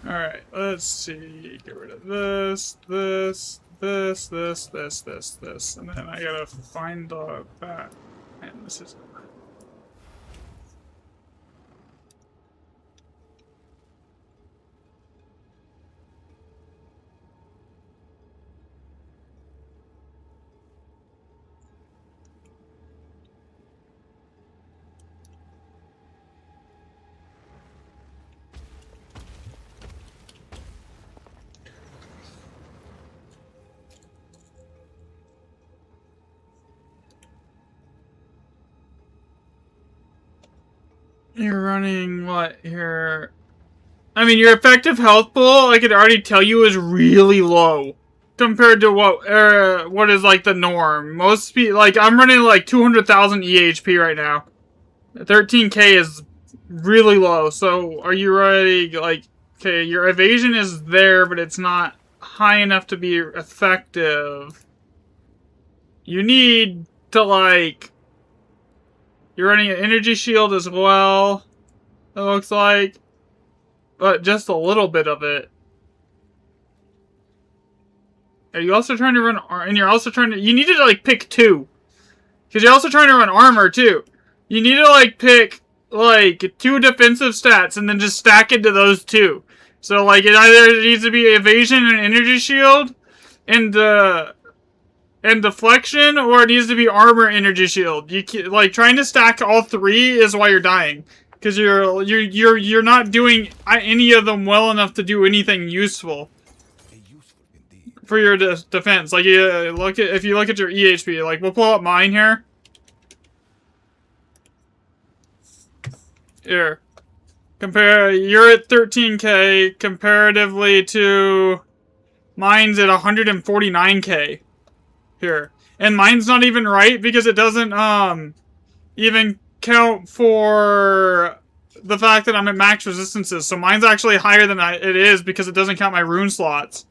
Alright, let's see. Get rid of this, this, and then I gotta find the bat. Man, this is... You're running what here? I mean, your effective health pool, I could already tell you, is really low compared to what is like the norm. Most people, like, I'm running like 200,000 EHP right now. 13k is really low. So, are you ready? Like, okay, your evasion is there, but it's not high enough to be effective. You need to, like, you're running an energy shield as well, it looks like. But just a little bit of it. Are you also trying to run, and you're also trying to, you need to, like, pick two. Because you're also trying to run armor, too. You need to, like, pick, like, 2 defensive stats, and then just stack into those 2. So, like, it either needs to be evasion and energy shield, and deflection, or it needs to be armor, energy shield. You like, trying to stack all 3 is why you're dying. Because you're not doing any of them well enough to do anything useful for your defense. Like, if you look at your EHP, like, we'll pull up mine here. Here. You're at 13k comparatively to mine's at 149k. Here. And mine's not even right because it doesn't, even count for the fact that I'm at max resistances. So mine's actually higher than it is because it doesn't count my rune slots.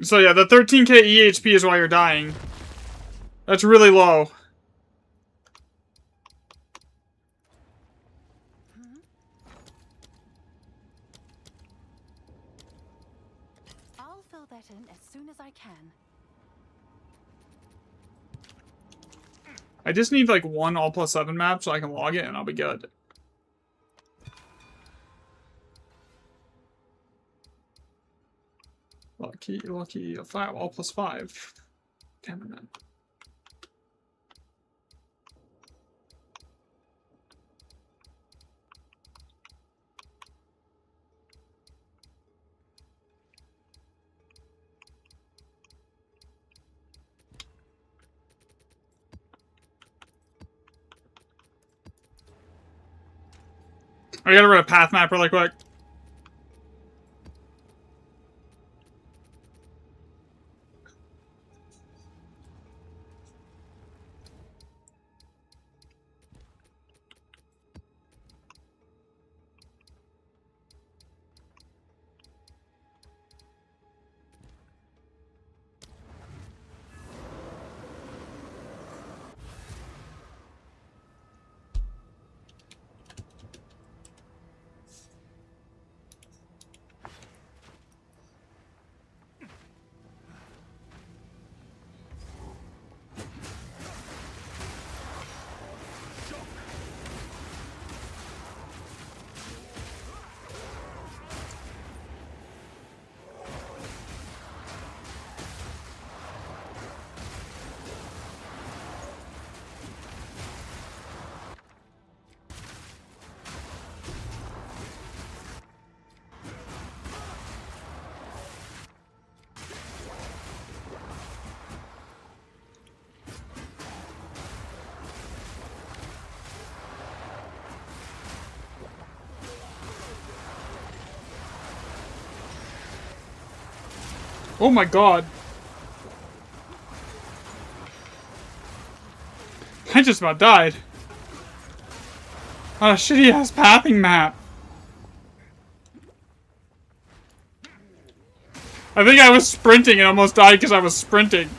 So yeah, the 13k EHP is why you're dying. That's really low. I'll fill that in as soon as I can. I just need like 1 all+7 map so I can log it and I'll be good. Lucky, a 5 all+5. Damn it, man. I gotta run a path map really quick. Oh my god. I just about died. On a shitty ass pathing map. I think I was sprinting and almost died because I was sprinting.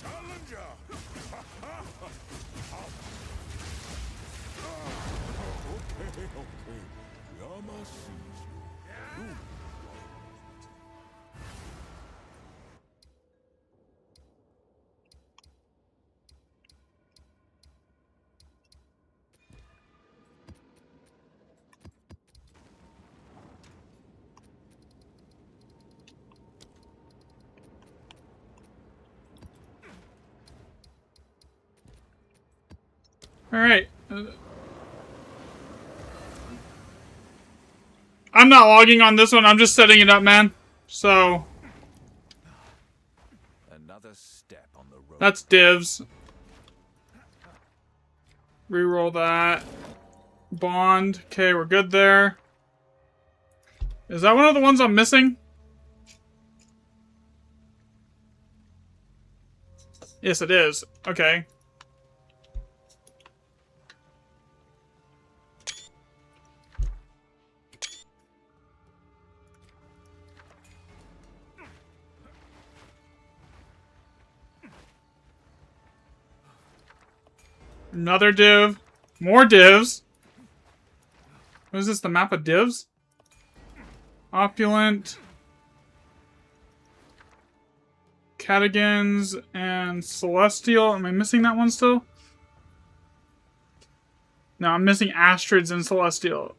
Challenger! Okay. Yama sees you. Alright. I'm not logging on this one. I'm just setting it up, man. So Another step on the road. that's divs. Reroll that. Bond. Okay, we're good there. Is that one of the ones I'm missing? Yes, it is. Okay. Another div. More divs. What is this, the map of divs? Opulent. Catagans and Celestial. Am I missing that one still? No, I'm missing Astrids and Celestial.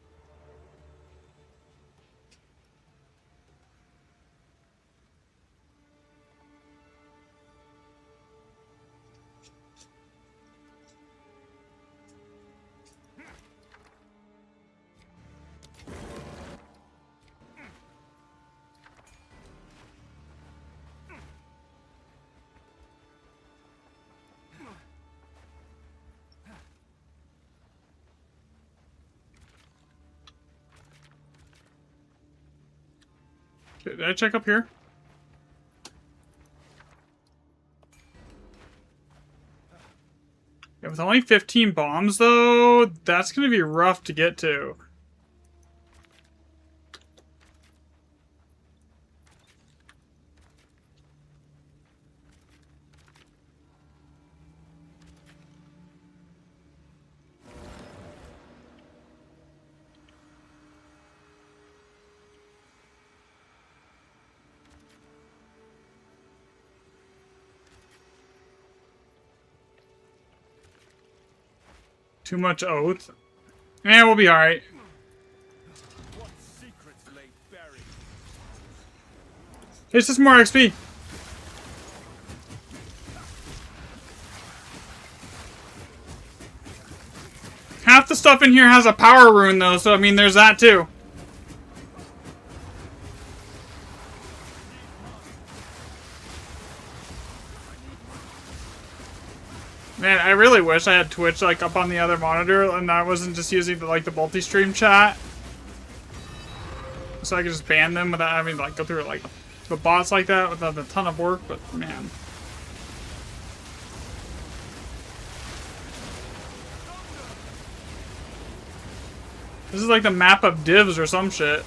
Okay, did I check up here? Yeah, with only 15 bombs, though, that's gonna be rough to get to. Too much oath. Eh, we'll be alright. What secrets lay buried? It's just more XP. Half the stuff in here has a power rune, though, so I mean, there's that too. Man, I really wish I had Twitch like up on the other monitor and I wasn't just using the multi-stream chat. So I could just ban them without having to go through the bots like that without a ton of work, but man. This is like the map of divs or some shit.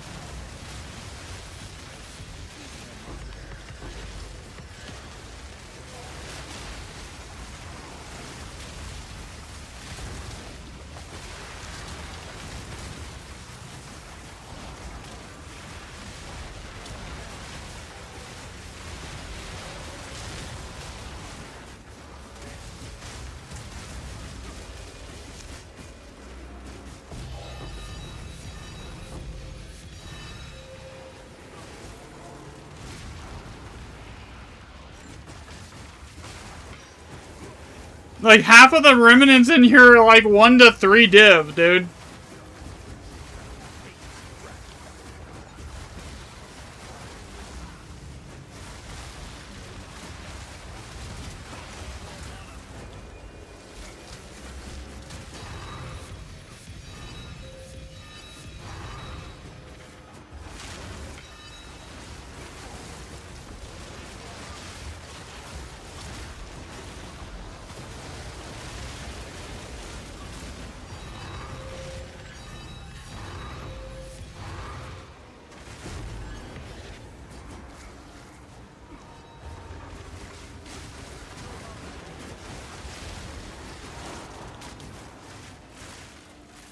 Like, half of the remnants in here are like 1 to 3 div, dude.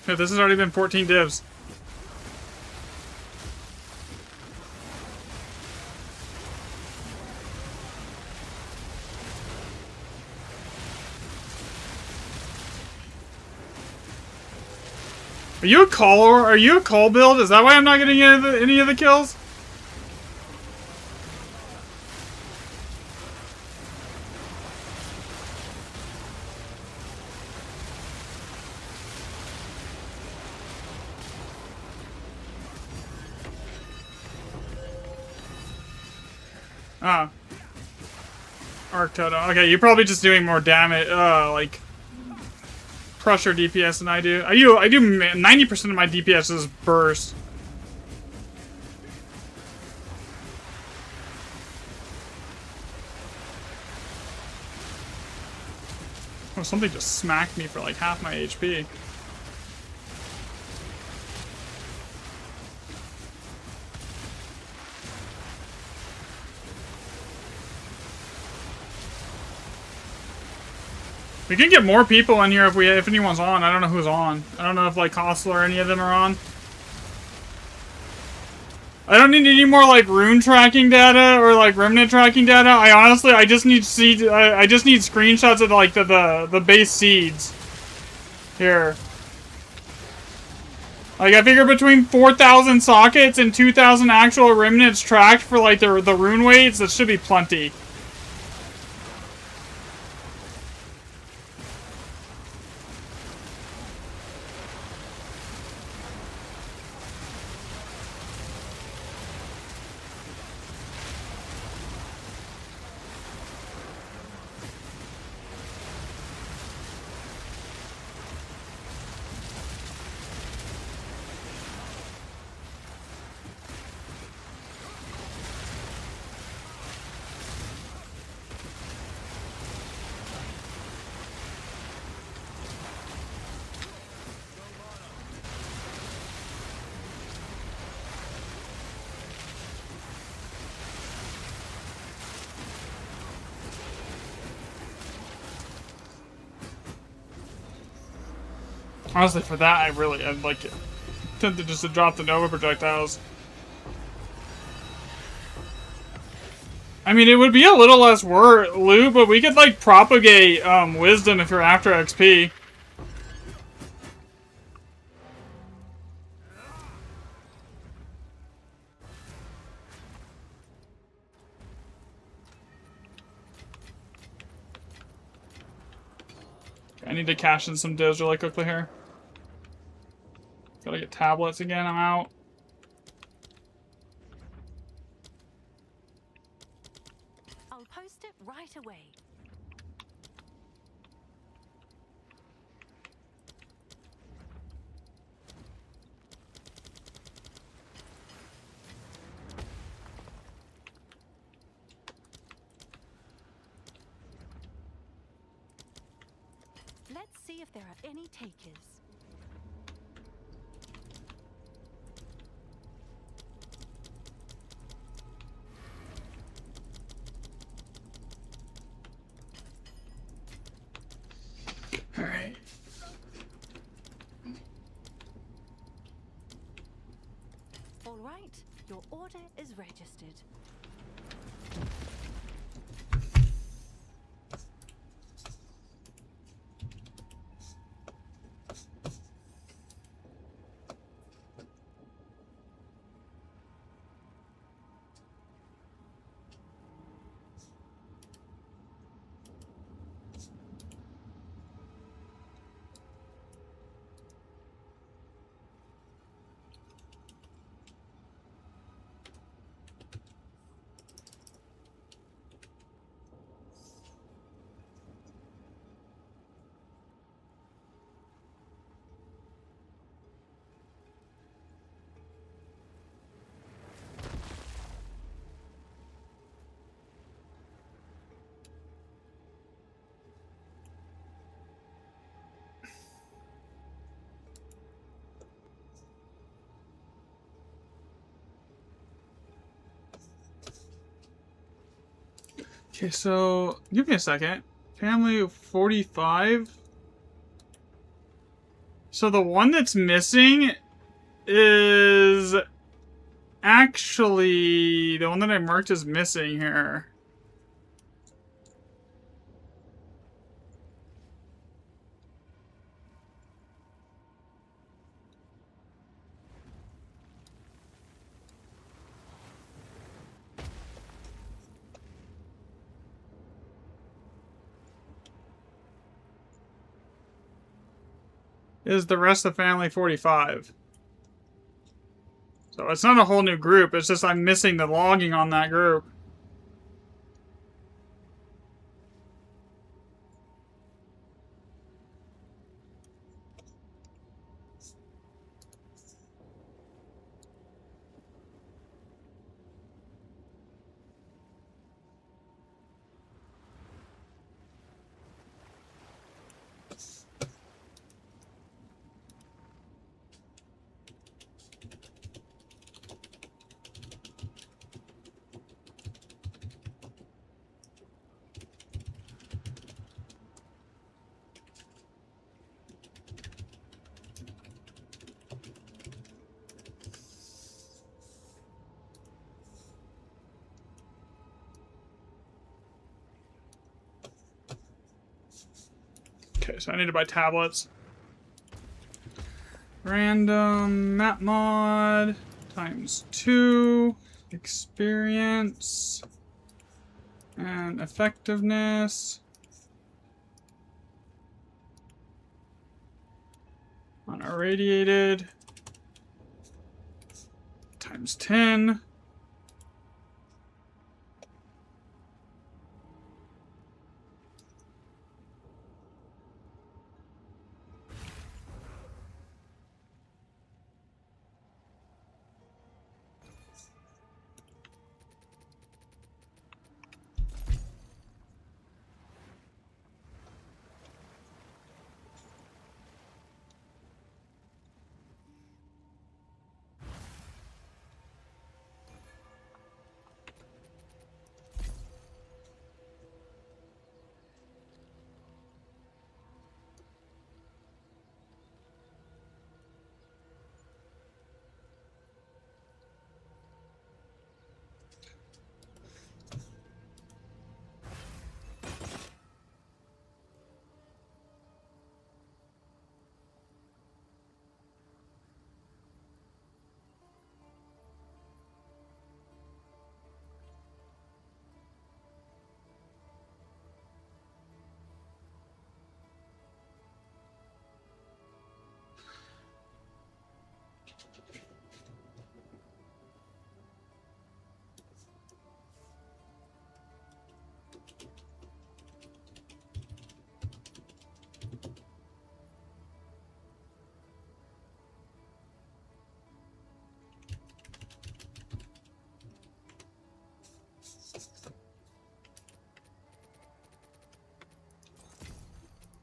Yeah, this has already been 14 divs. Are you a call or are you a call build? Is that why I'm not getting any of the kills? Ah. Arc Totem. Okay, you're probably just doing more damage, like pressure DPS than I do. I do 90% of my DPS is burst. Oh, something just smacked me for like half my HP. We can get more people in here if anyone's on. I don't know who's on. I don't know if like Hostile or any of them are on. I don't need any more like rune tracking data or like remnant tracking data. I just need seeds. I just need screenshots of like the base seeds. Here. Like I figure between 4,000 sockets and 2,000 actual remnants tracked for like the rune weights, that should be plenty. Honestly, for that, I'd like it. Tempted just to drop the Nova projectiles. I mean, it would be a little less loot, but we could like propagate wisdom if you're after XP. I need to cash in some divs really quickly here. Gotta get tablets again, I'm out. I'll post it right away. Let's see if there are any takers. Alright. All right, your order is registered. Okay, so give me a second. Family 45. So the one that's missing is actually the one that I marked as missing here. Is the rest of family 45. So it's not a whole new group, it's just I'm missing the logging on that group. Okay, so I need to buy tablets. Random map mod times 2. Experience. And effectiveness. Unirradiated. Times 10.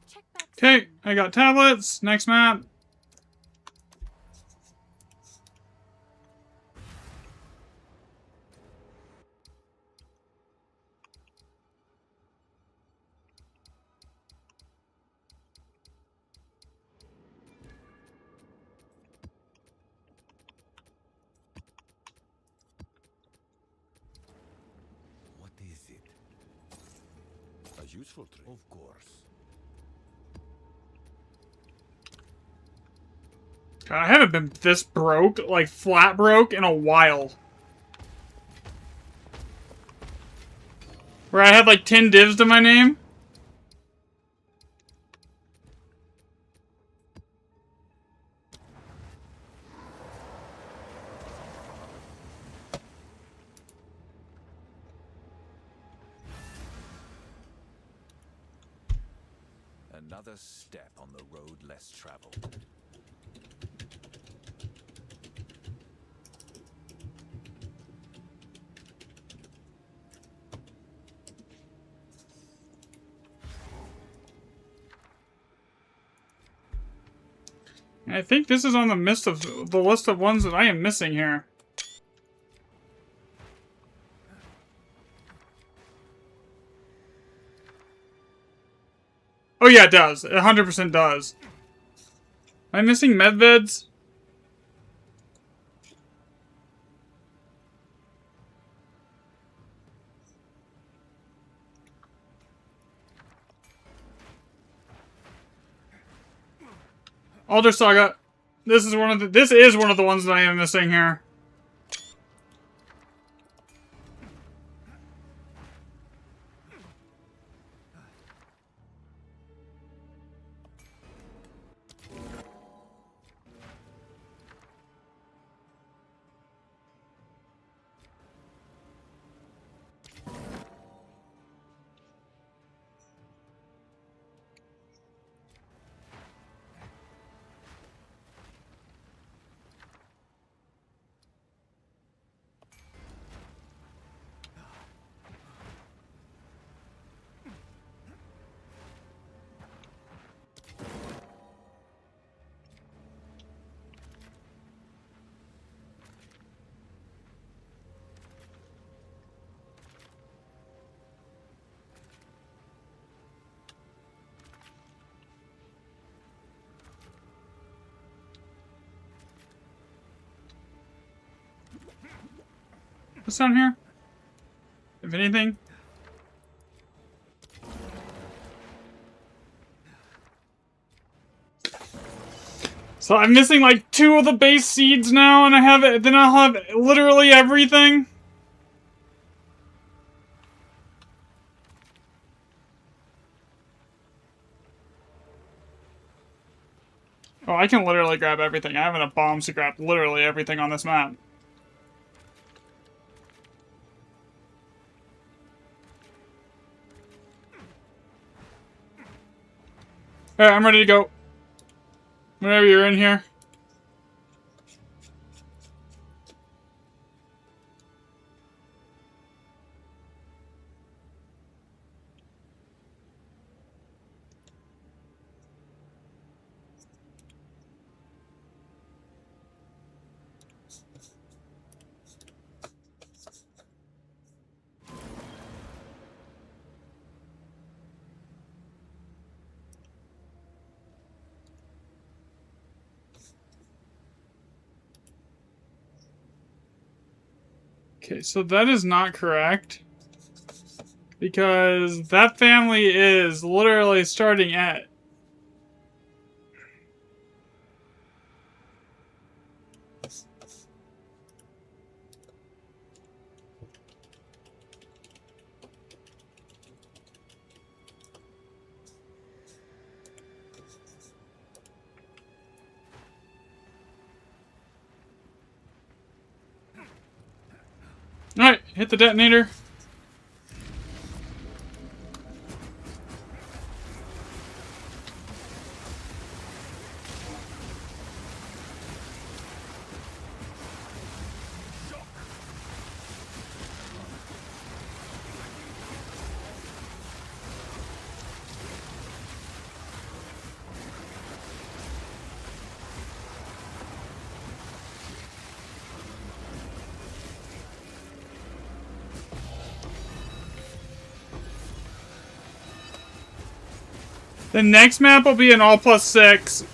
Check back Okay, soon. I got tablets. Next map. What is it? A useful trick. Of course. God, I haven't been this broke, like flat broke, in a while. Where I had like 10 divs to my name. Another step on the road less traveled. I think this is on the list of ones that I am missing here. Oh yeah, it does. It 100% does. Am I missing medveds? Alder Saga. This is one of the ones that I am missing here. What's down here? If anything. So I'm missing like 2 of the base seeds now, and I have it. Then I'll have literally everything. Oh, I can literally grab everything. I have enough bombs to grab literally everything on this map. Alright, I'm ready to go. Whenever you're in here. Okay, so that is not correct. Because that family is literally starting at... Alright, hit the detonator. The next map will be an all +6.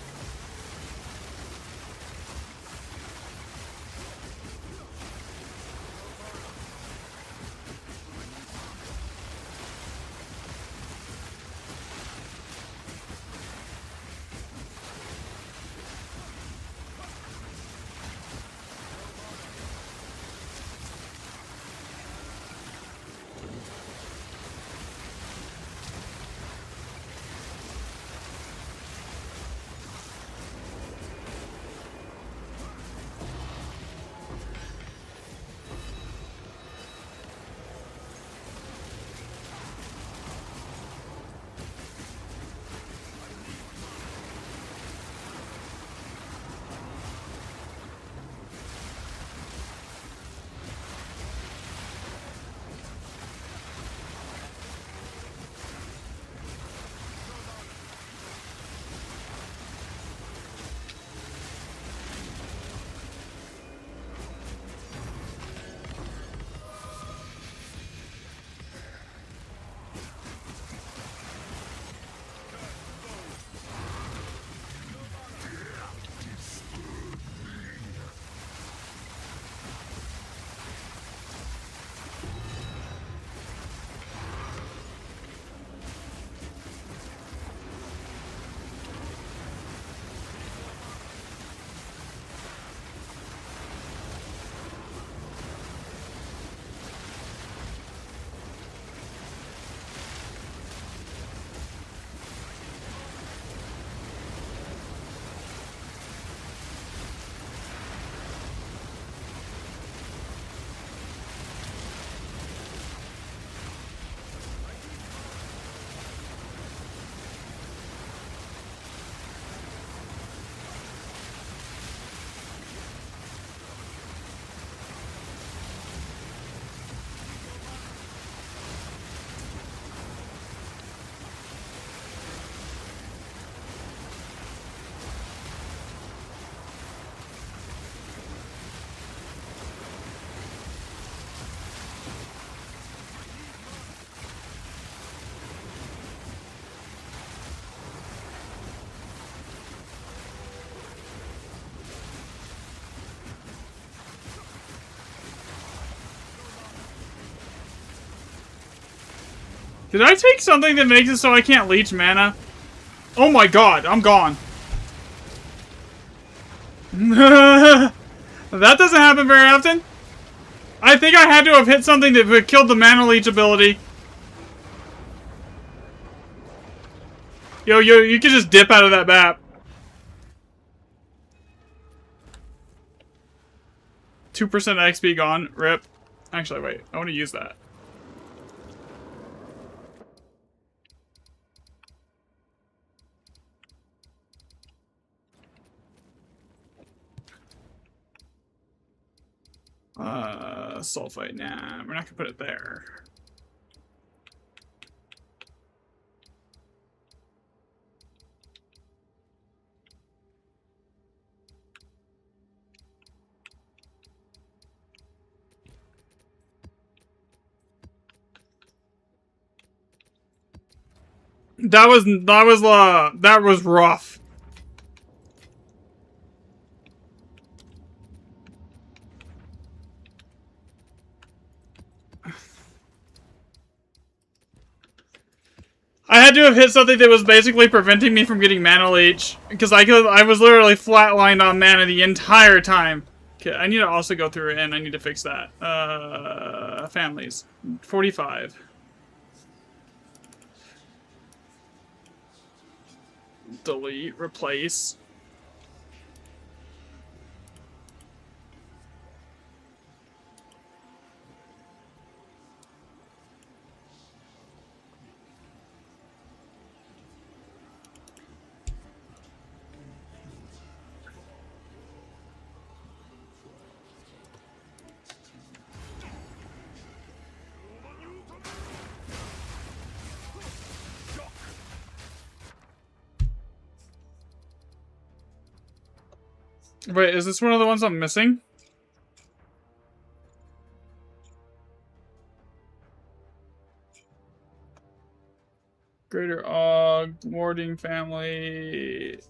Did I take something that makes it so I can't leech mana? Oh my god, I'm gone. That doesn't happen very often. I think I had to have hit something that killed the Mana Leech ability. Yo, you can just dip out of that map. 2% XP gone. Rip. Actually, wait. I want to use that. Sulfite. Nah, we're not gonna put it there. That was rough. I had to have hit something that was basically preventing me from getting Mana Leech, because I was literally flatlined on mana the entire time. Okay, I need to also go through it, and I need to fix that. Families. 45. Delete, replace. Wait, is this one of the ones I'm missing? Greater Og, Warding Family.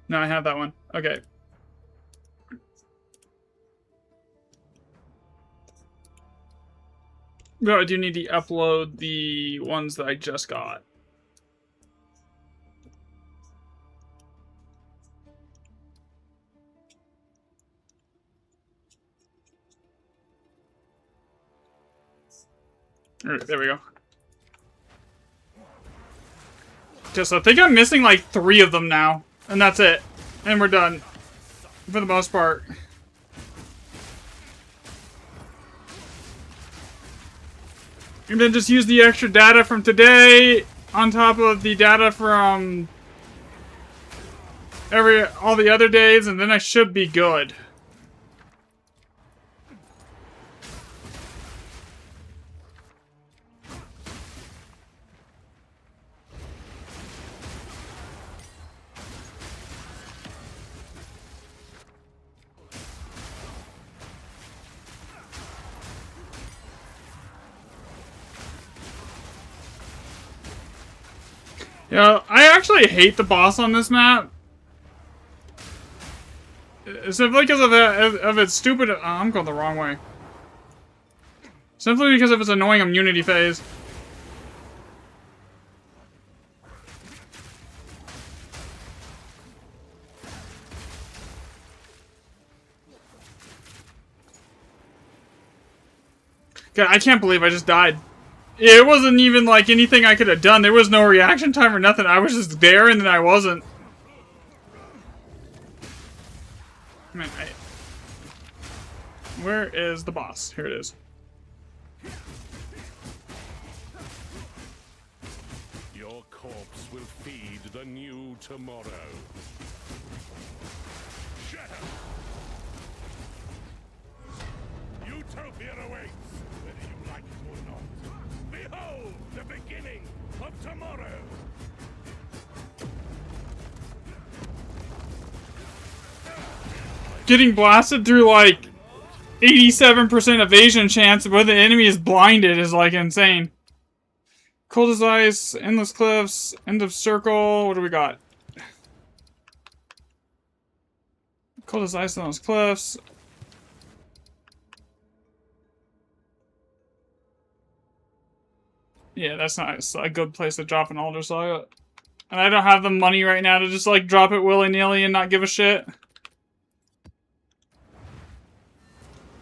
No, I have that one. Okay. No, I do need to upload the ones that I just got. Alright, there we go. Just, I think I'm missing like 3 of them now. And that's it. And we're done. For the most part. And then just use the extra data from today on top of the data from all the other days, and then I should be good. You know, I actually hate the boss on this map. Simply because of its stupid... Oh, I'm going the wrong way. Simply because of its annoying immunity phase. God, I can't believe I just died. It wasn't even like anything I could have done. There was no reaction time or nothing. I was just there and then I wasn't. Man, where is the boss? Here it is. Your corpse will feed the new tomorrow. Shatter! Utopia awaits, whether you like it or not. Behold the beginning of tomorrow! Getting blasted through like 87% evasion chance when the enemy is blinded is like insane. Cold as ice, endless cliffs, end of circle. What do we got? Cold as ice, endless cliffs. Yeah, that's not a good place to drop an Alder Saga. And I don't have the money right now to just, like, drop it willy-nilly and not give a shit.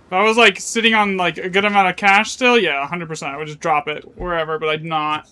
If I was, like, sitting on, like, a good amount of cash still, yeah, 100%. I would just drop it wherever, but I'd not.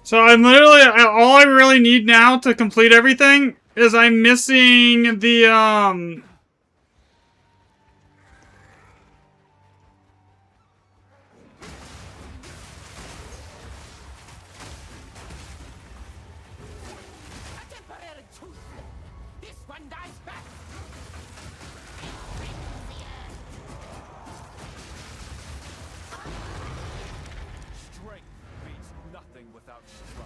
So I'm literally, all I really need now to complete everything is I'm missing the, This one dies back. Strength beats nothing without struggle.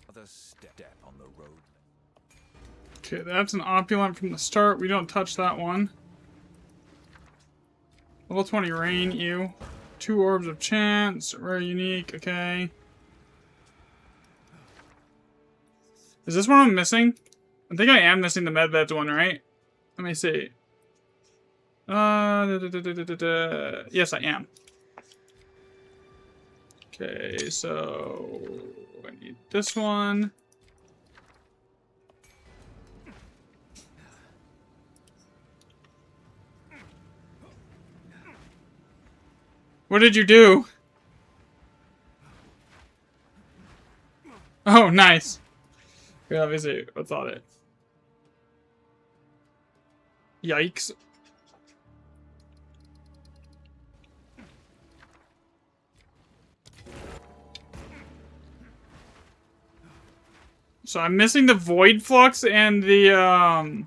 Another step on the road. okay, that's an opulent from the start. We don't touch that one. Level 20 rain, you. 2 orbs of chance, rare unique, okay. Is this one I'm missing? I think I am missing the medveds one, right? Let me see. Yes, I am. Okay, so I need this one. What did you do? Oh, nice. Okay, obviously, what's on it? Yikes. So I'm missing the Void Flux and the,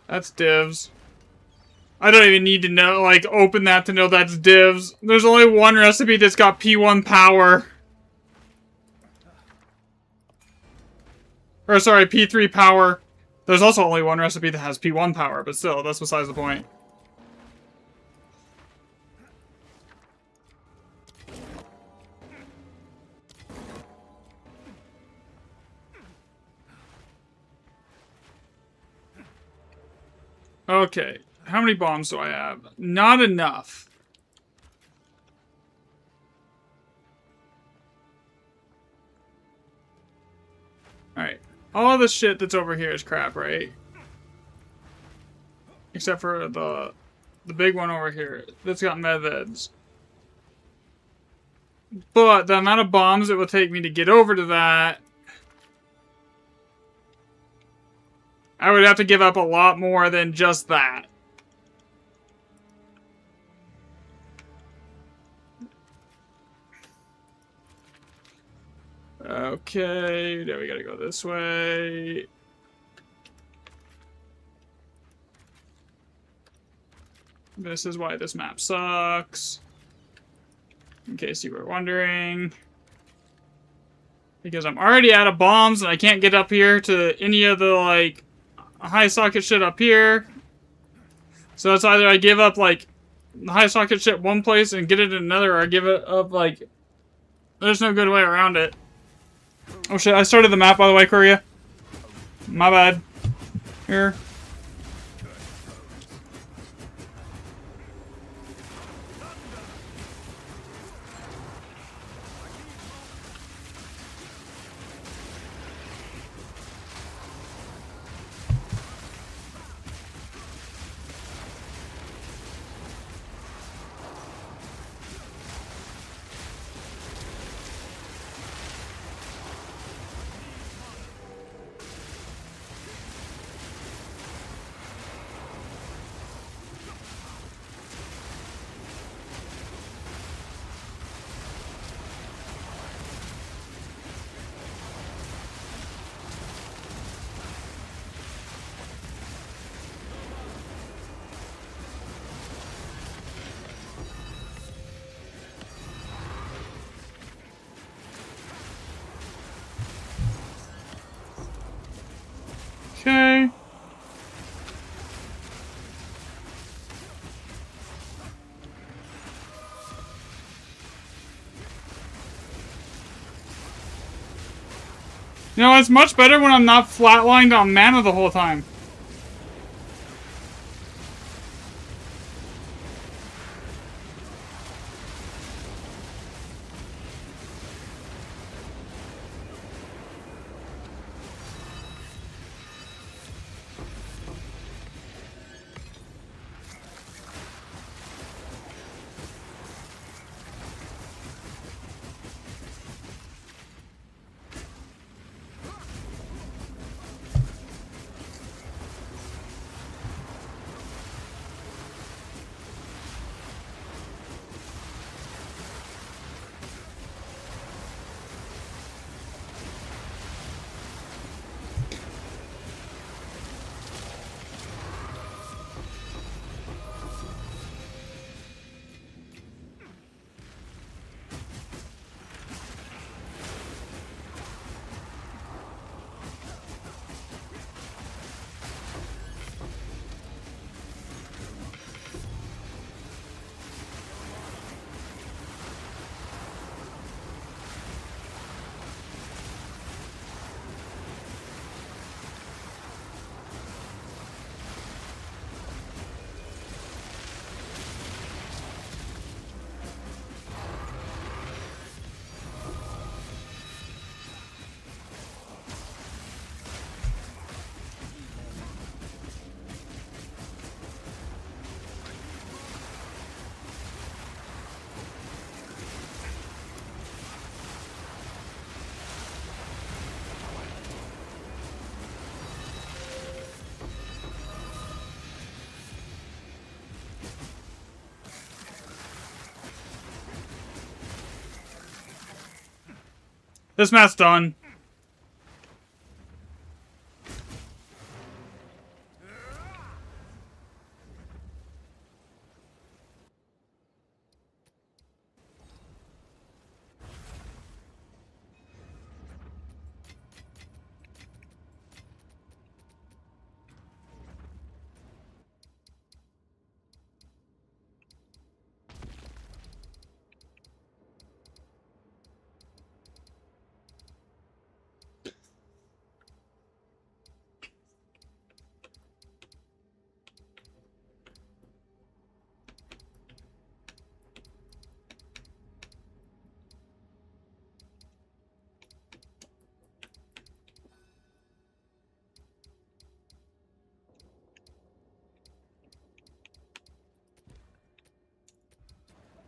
that's divs. I don't even need to know, like, open that to know that's divs. There's only one recipe that's got P1 power. Or, sorry, P3 power. There's also only one recipe that has P1 power, but still, that's besides the point. Okay, how many bombs do I have? Not enough. Alright, all the shit that's over here is crap, right? Except for the big one over here that's got medveds. But the amount of bombs it will take me to get over to that, I would have to give up a lot more than just that. Okay, now we gotta go this way. This is why this map sucks. In case you were wondering. Because I'm already out of bombs and I can't get up here to any of the, like, high socket shit up here. So it's either I give up, like, the high socket shit one place and get it in another, or I give it up, like... There's no good way around it. Oh shit, I started the map, by the way, Korea. My bad. Here. Okay. You know, it's much better when I'm not flatlined on mana the whole time. This map's done.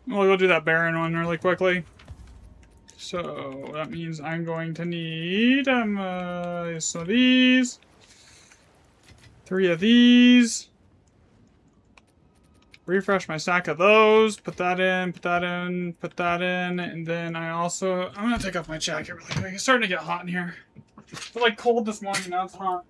We'll go do that Baron one really quickly. So that means I'm going to need some of these. 3 of these. Refresh my stack of those. Put that in, put that in, put that in. And then I'm gonna take off my jacket really quick. It's starting to get hot in here. It was like cold this morning, now it's hot.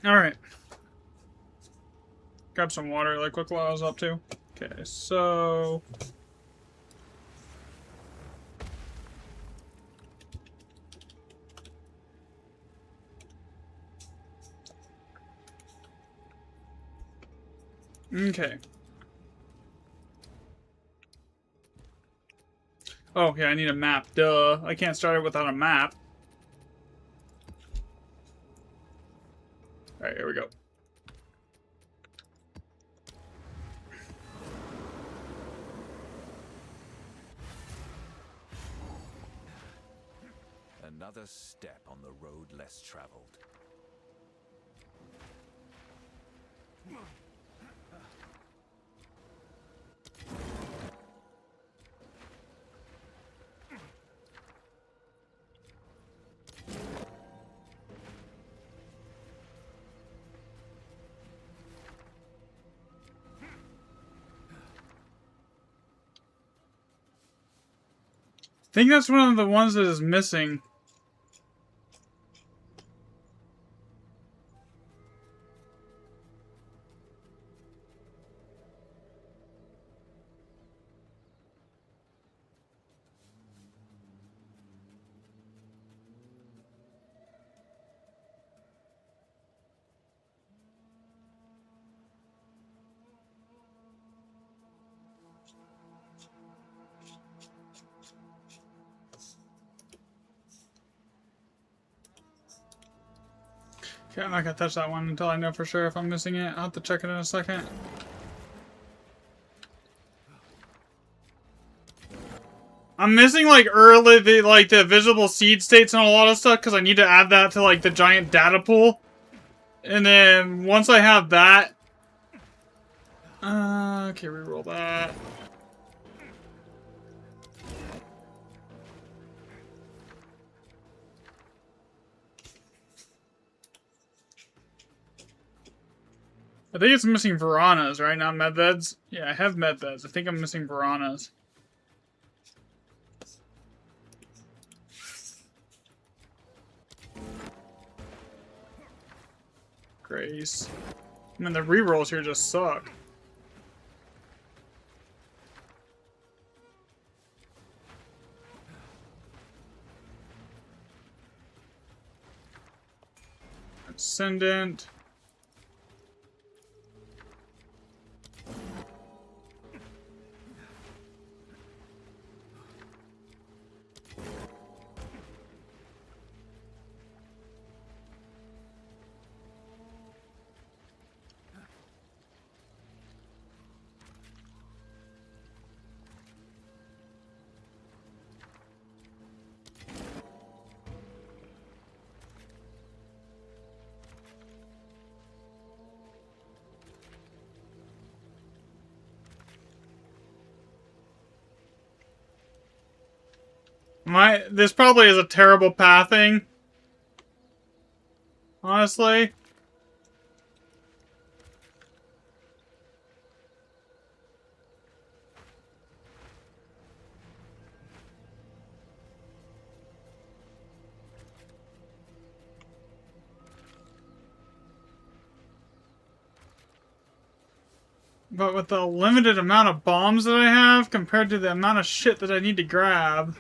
Alright. Grab some water really quick while I was up too. Okay, so... Okay. Oh, yeah, I need a map. Duh. I can't start it without a map. Alright, here we go. Another step on the road less traveled. I think that's one of the ones that is missing. Okay, I'm not gonna touch that one until I know for sure if I'm missing it. I'll have to check it in a second. I'm missing like early the visible seed states and a lot of stuff because I need to add that to like the giant data pool. And then once I have that, okay, reroll that. I think it's missing Varanas, right? Not Medveds? Yeah, I have Medveds. I think I'm missing Varanas. Grace. I mean, the rerolls here just suck. Ascendant. This probably is a terrible pathing. Honestly. But with the limited amount of bombs that I have compared to the amount of shit that I need to grab.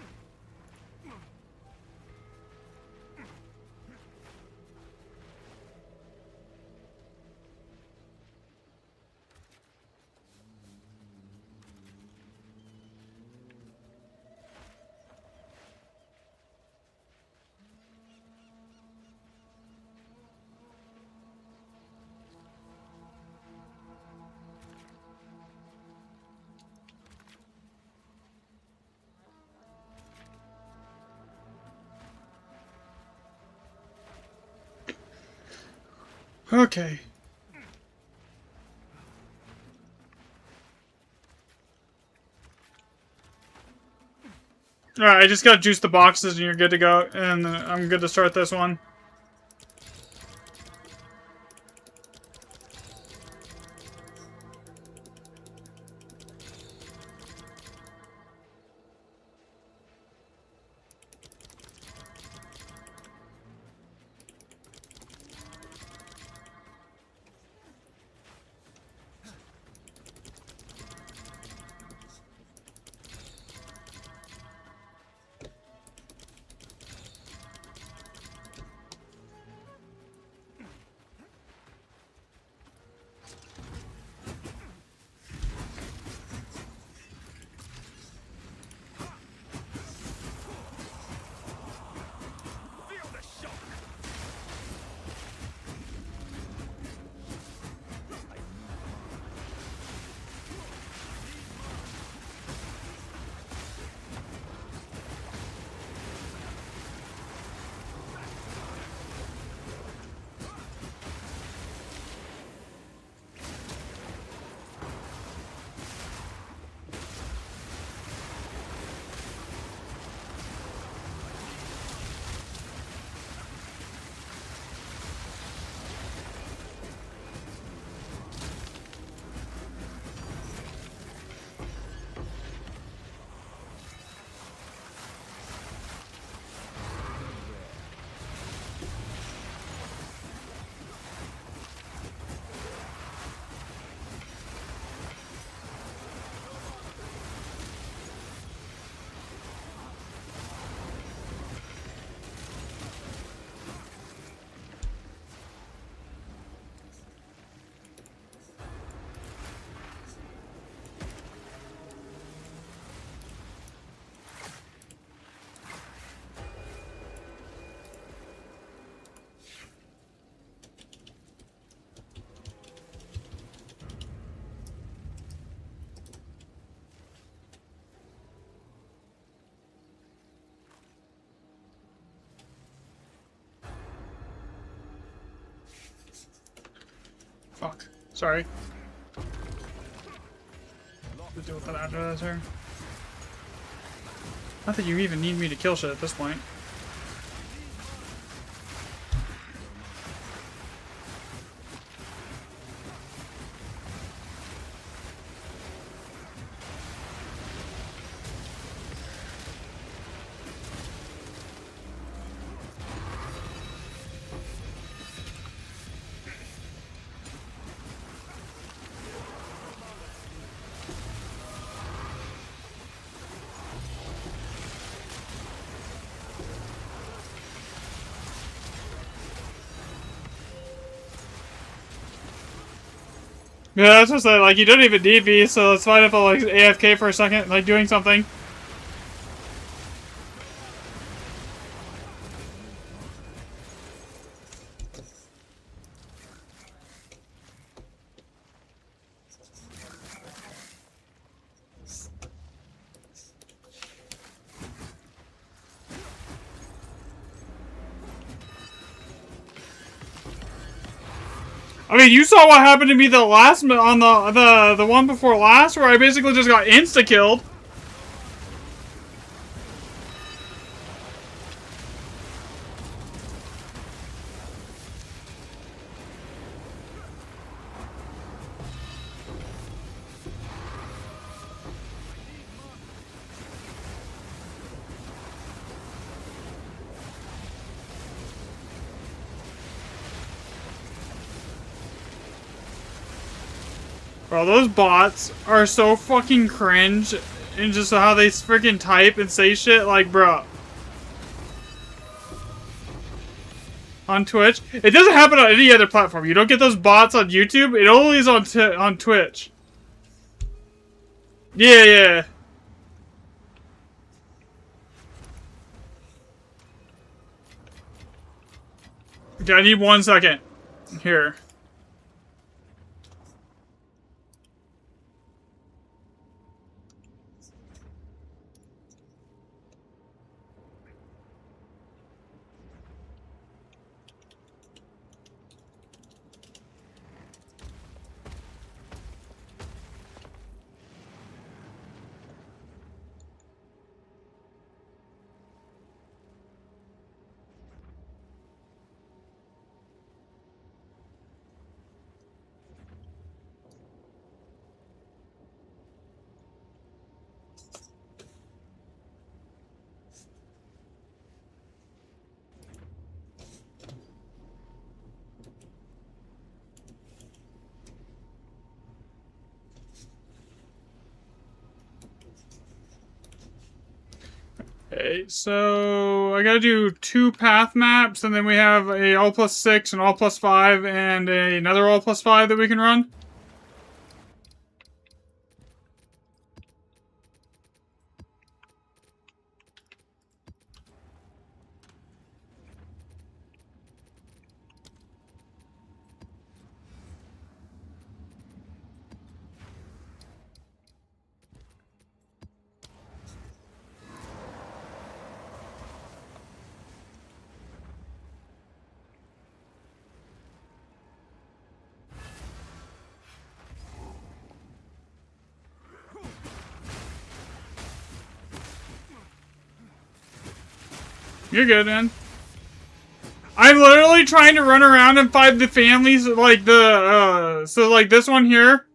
Okay. Alright, I just gotta juice the boxes and you're good to go. And I'm good to start this one. Fuck. Sorry. To deal with that after this here. Not that you even need me to kill shit at this point. Yeah, that's just like you don't even need me, so it's fine if I like AFK for a second, like doing something. I mean, you saw what happened to me the last on the one before last, where I basically just got insta killed. Bro, those bots are so fucking cringe. And just how they freaking type and say shit, like, bro. On Twitch. It doesn't happen on any other platform. You don't get those bots on YouTube. It only is on Twitch. Yeah, yeah. Okay, I need 1 second. Here. Okay, so I gotta do 2 path maps, and then we have a all plus 6, an all plus 5, and another all plus 5 that we can run. You're good, man. I'm literally trying to run around and find the families, like the, so like this one here.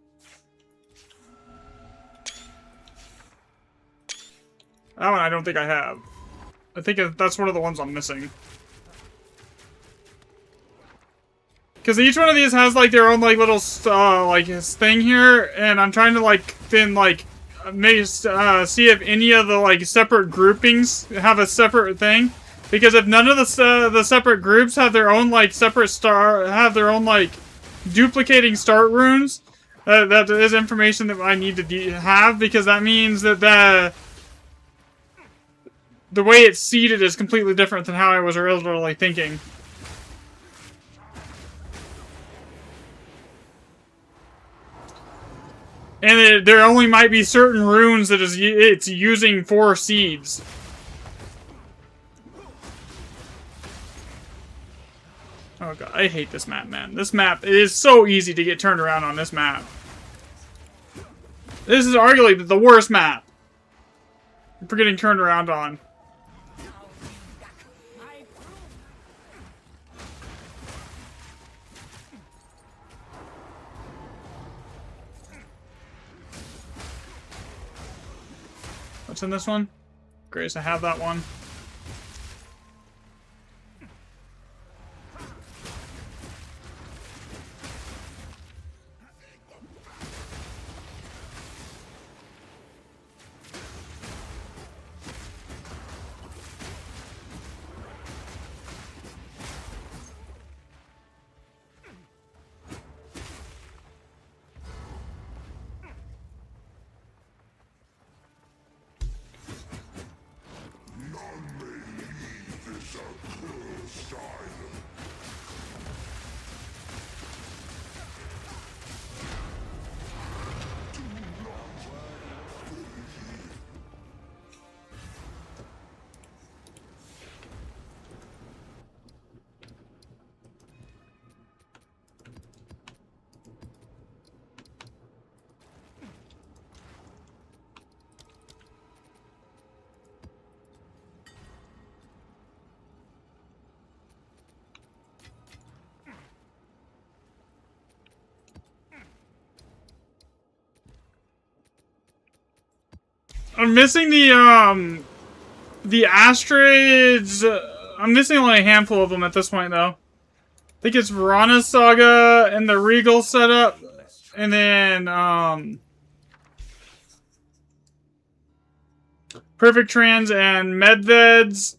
That one I don't think I have. I think that's one of the ones I'm missing. Because each one of these has like their own like little, like thing here, and I'm trying to like, then like, maybe, see if any of the like separate groupings have a separate thing. Because if none of the separate groups have their own like separate like duplicating start runes, that is information that I need to have, because that means that the way it's seeded is completely different than how I was originally thinking. And there only might be certain runes that it's using for seeds. Oh god, I hate this map, man. This map, it is so easy to get turned around on this map. This is arguably the worst map for getting turned around on. What's in this one? Grace, I have that one. I'm missing the Astrids. I'm missing only a handful of them at this point, though. I think it's Rana Saga and the Regal setup. Less And then, Perfect Trans and Medveds.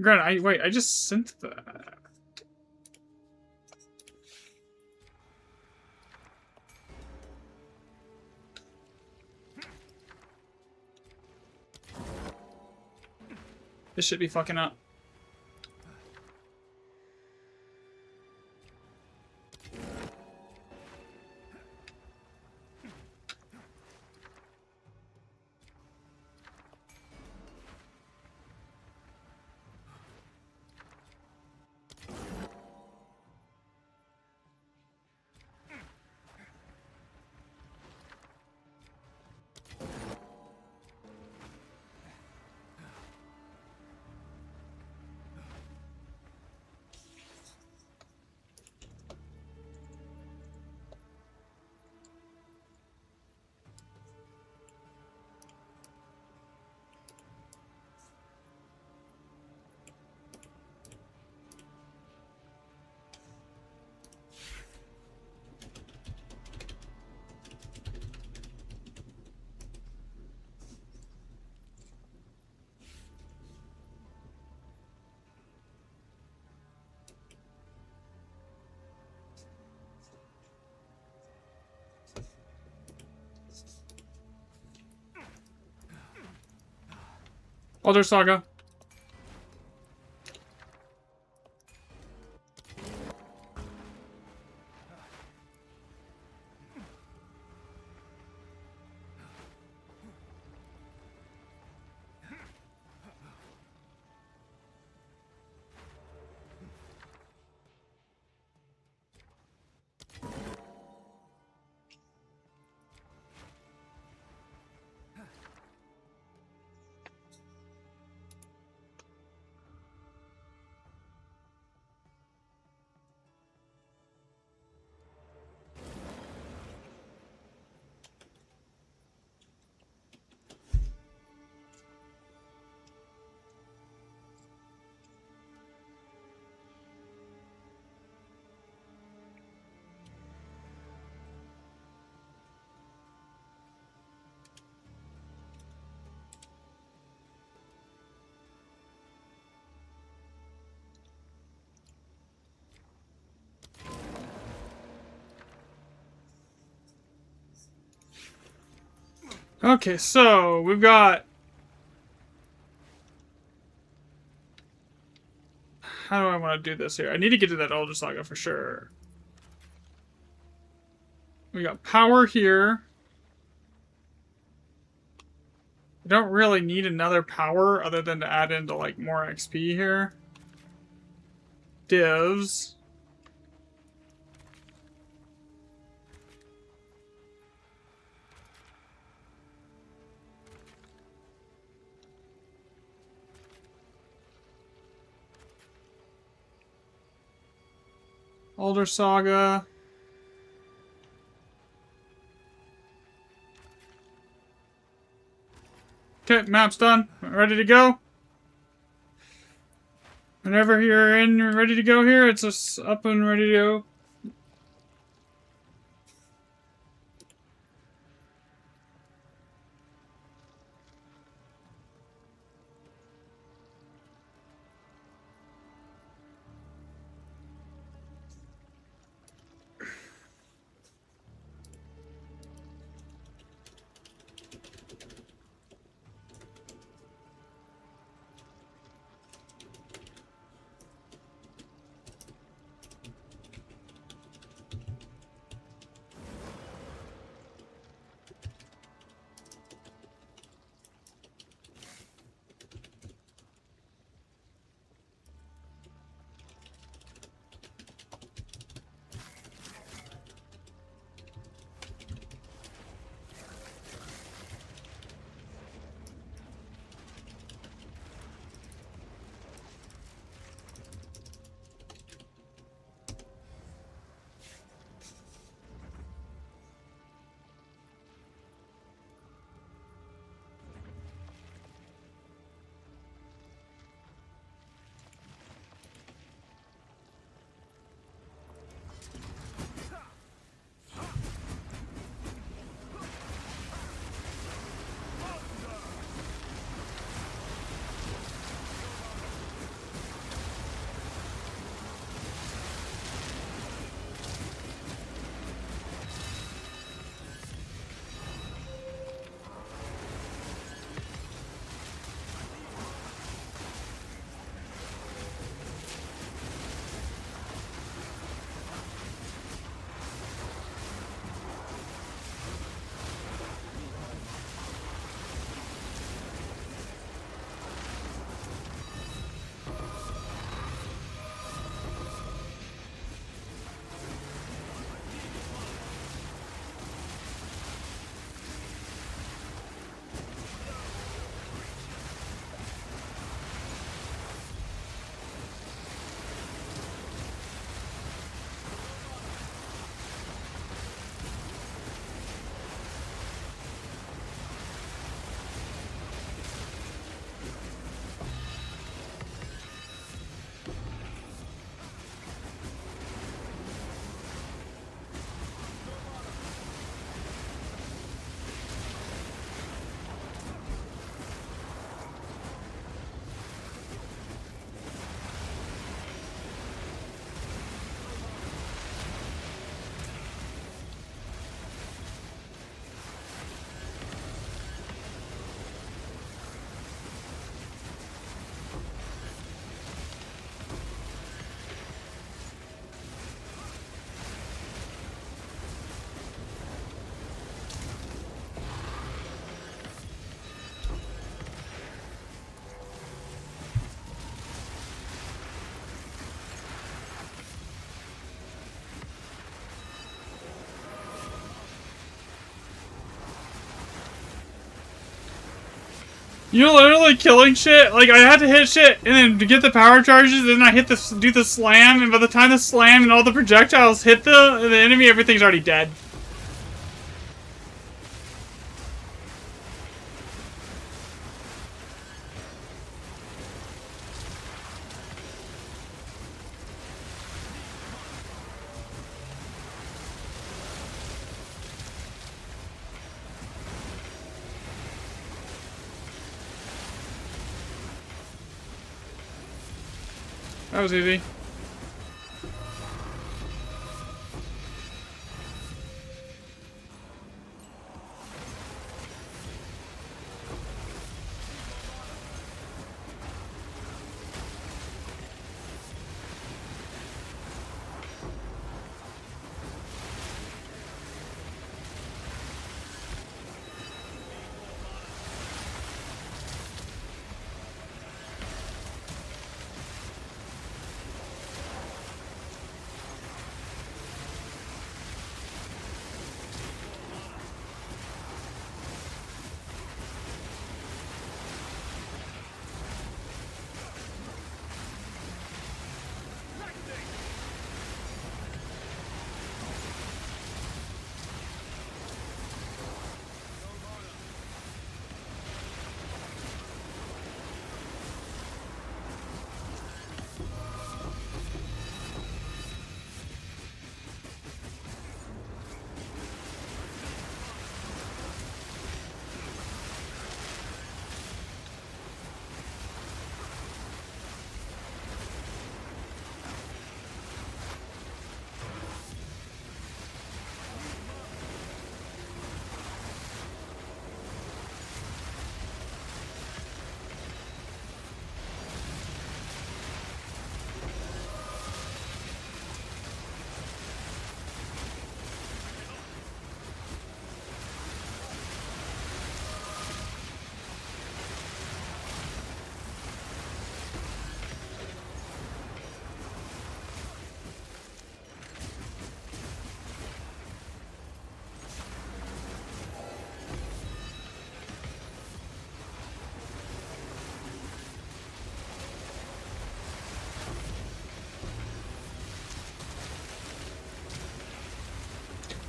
Granted, wait, I just sent that. This should be fucking up. Elder Saga. Okay, so we've got. How do I want to do this here? I need to get to that Elder Saga for sure. We got power here. I don't really need another power other than to add into like more XP here. Divs. Elder Saga. Okay, map's done. Ready to go? Whenever you're in, you're ready to go here, it's just up and ready to go. You're literally killing shit. Like, I had to hit shit, and then to get the power charges, then I hit the do the slam, and by the time the slam and all the projectiles hit the enemy, everything's already dead. That was easy.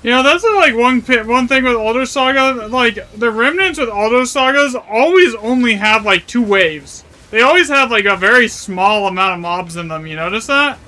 You know, that's like one thing with Alder Saga. Like, the remnants with Alder Sagas always only have like 2 waves. They always have like a very small amount of mobs in them. You notice that?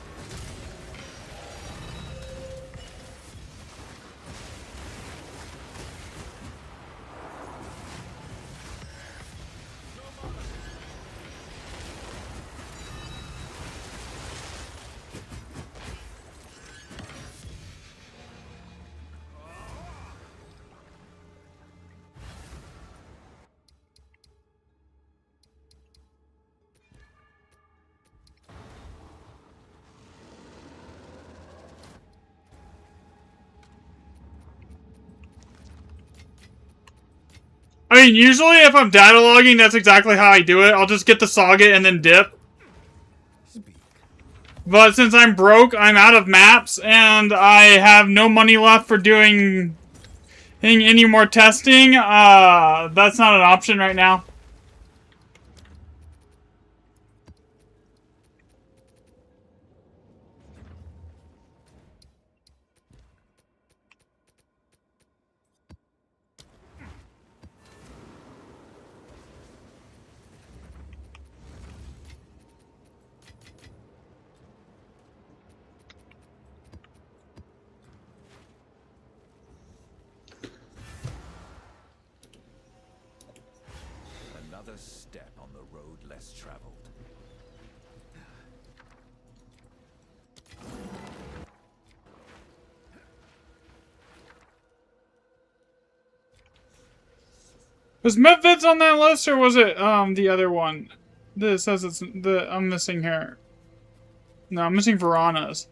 I mean, usually if I'm data logging, that's exactly how I do it. I'll just get the Saga and then dip. But since I'm broke, I'm out of maps, and I have no money left for doing any more testing, that's not an option right now. Another step on the road less traveled. Was Medved's on that list, or was it the other one? That says it's the I'm missing here. No, I'm missing Verana's.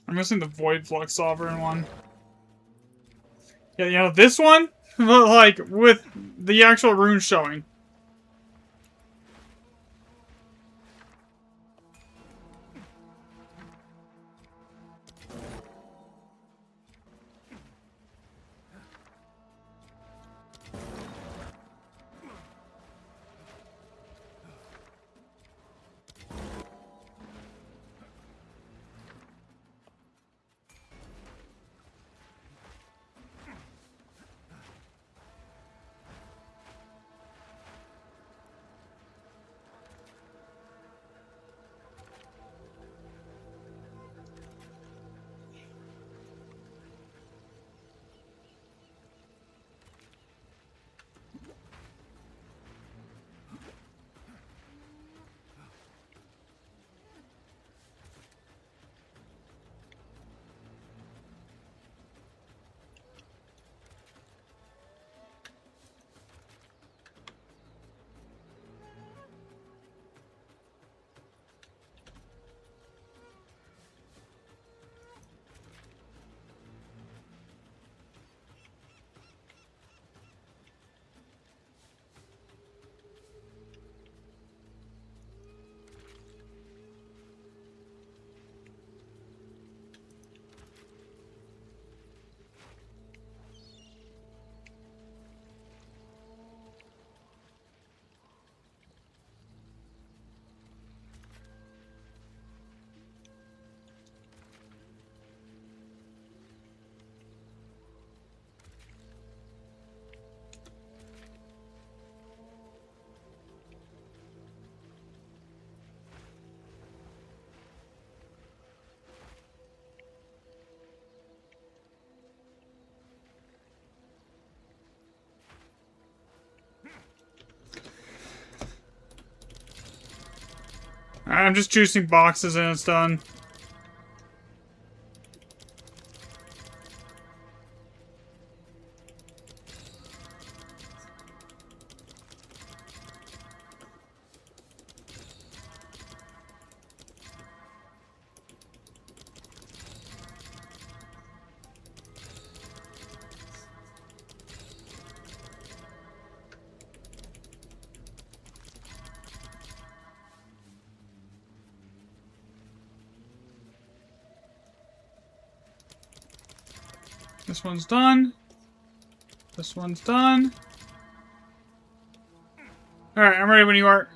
I'm missing the Void Flux Sovereign one. Yeah, you know, this one, but like with the actual runes showing. Alright, I'm just juicing boxes and it's done. This one's done. This one's done. Alright, I'm ready when you are.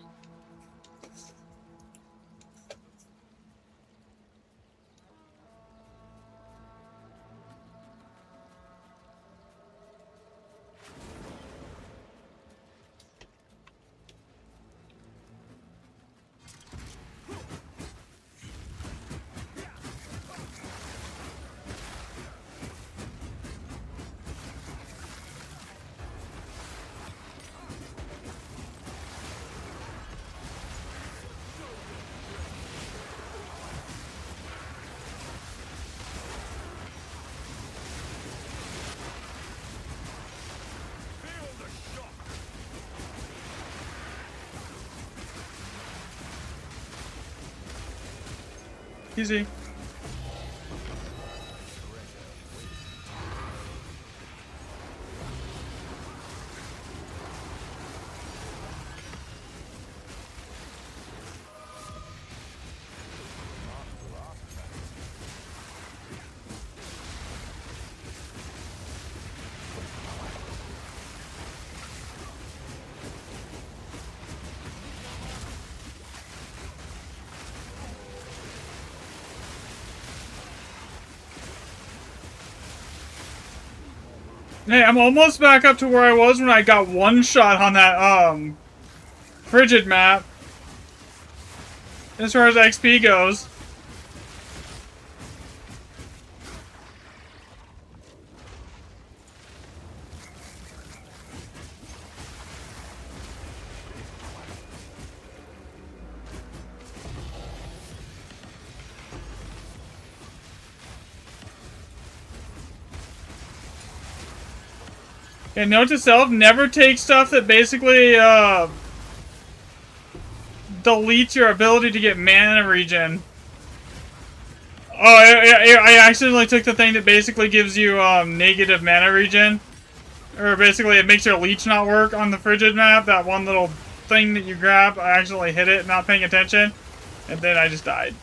Easy. Hey, I'm almost back up to where I was when I got one shot on that, frigid map. As far as XP goes. And note to self, never take stuff that basically, deletes your ability to get mana regen. I accidentally took the thing that basically gives you negative mana regen. Or basically it makes your leech not work on the frigid map. That one little thing that you grab, I accidentally hit it, not paying attention. And then I just died.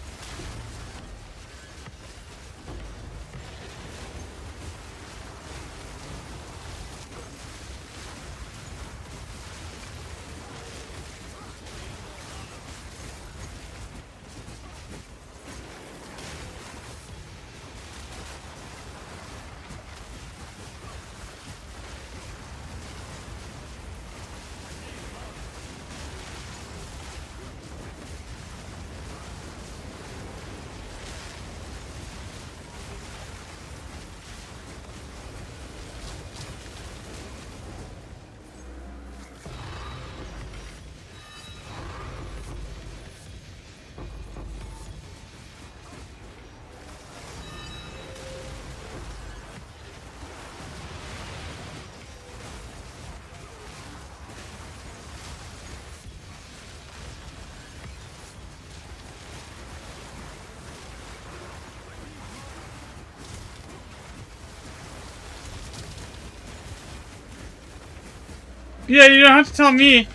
Yeah, you don't have to tell me.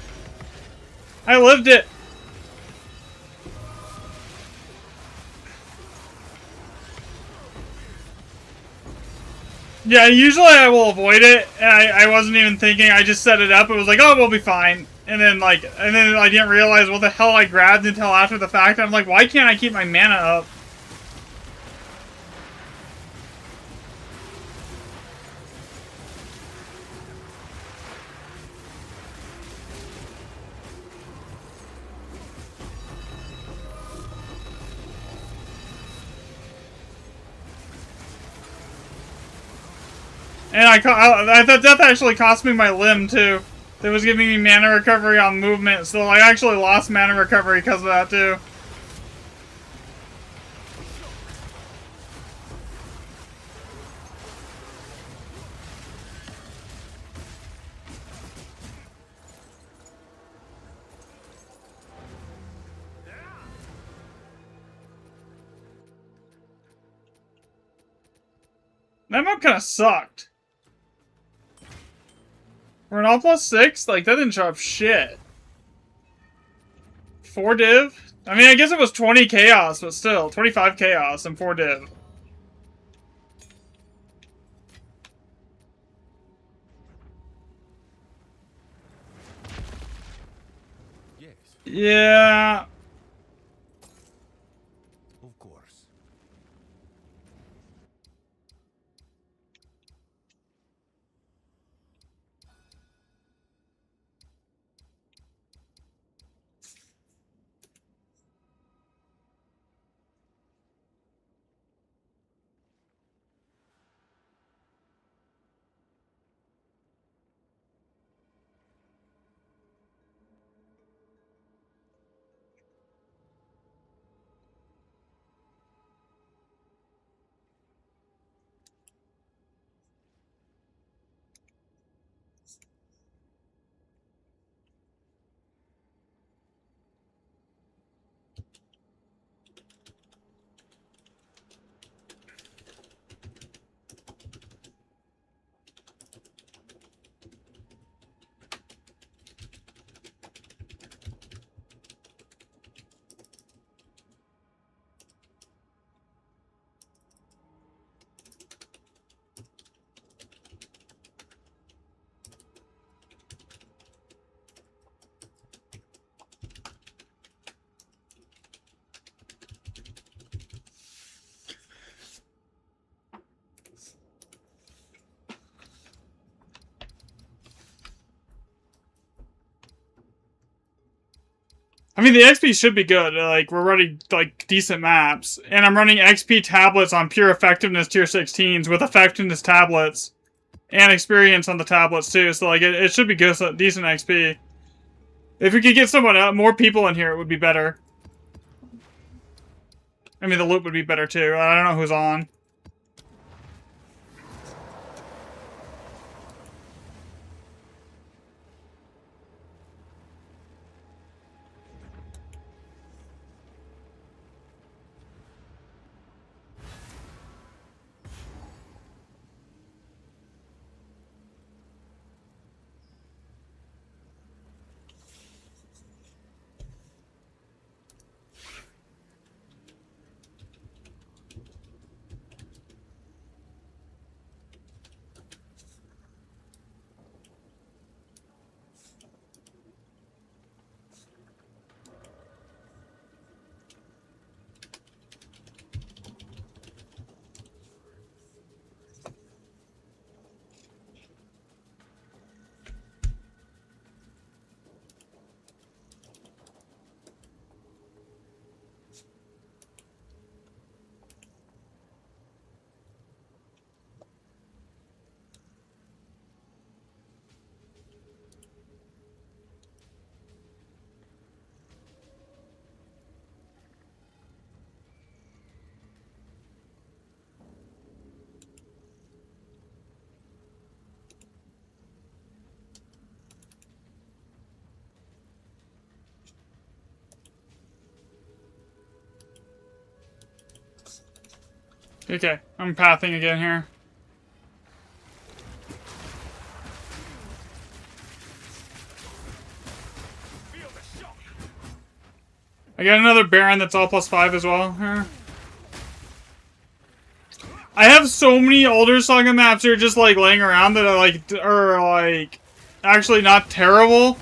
I lived it. Yeah, usually I will avoid it, and I wasn't even thinking, I just set it up, it was like, oh, we'll be fine. And then I didn't realize what the hell I grabbed until after the fact. I'm like, why can't I keep my mana up? And I thought that actually cost me my limb, too. It was giving me mana recovery on movement, so I actually lost mana recovery because of that, too. That map kind of sucked. We're an all +6? Like, that didn't drop shit. 4 div? I mean, I guess it was 20 chaos, but still. 25 chaos and 4 div. Yes, Yeah. of course. I mean, the XP should be good. Like, we're running, like, decent maps. And I'm running XP tablets on pure effectiveness tier 16s with effectiveness tablets. And experience on the tablets, too. So, like, it should be good, so decent XP. If we could get someone more people in here, it would be better. I mean, the loot would be better, too. I don't know who's on. Okay, I'm pathing again here. Feel the shock. I got another Baron that's all +5 as well here. I have so many older Saga maps here just like laying around that are like actually not terrible.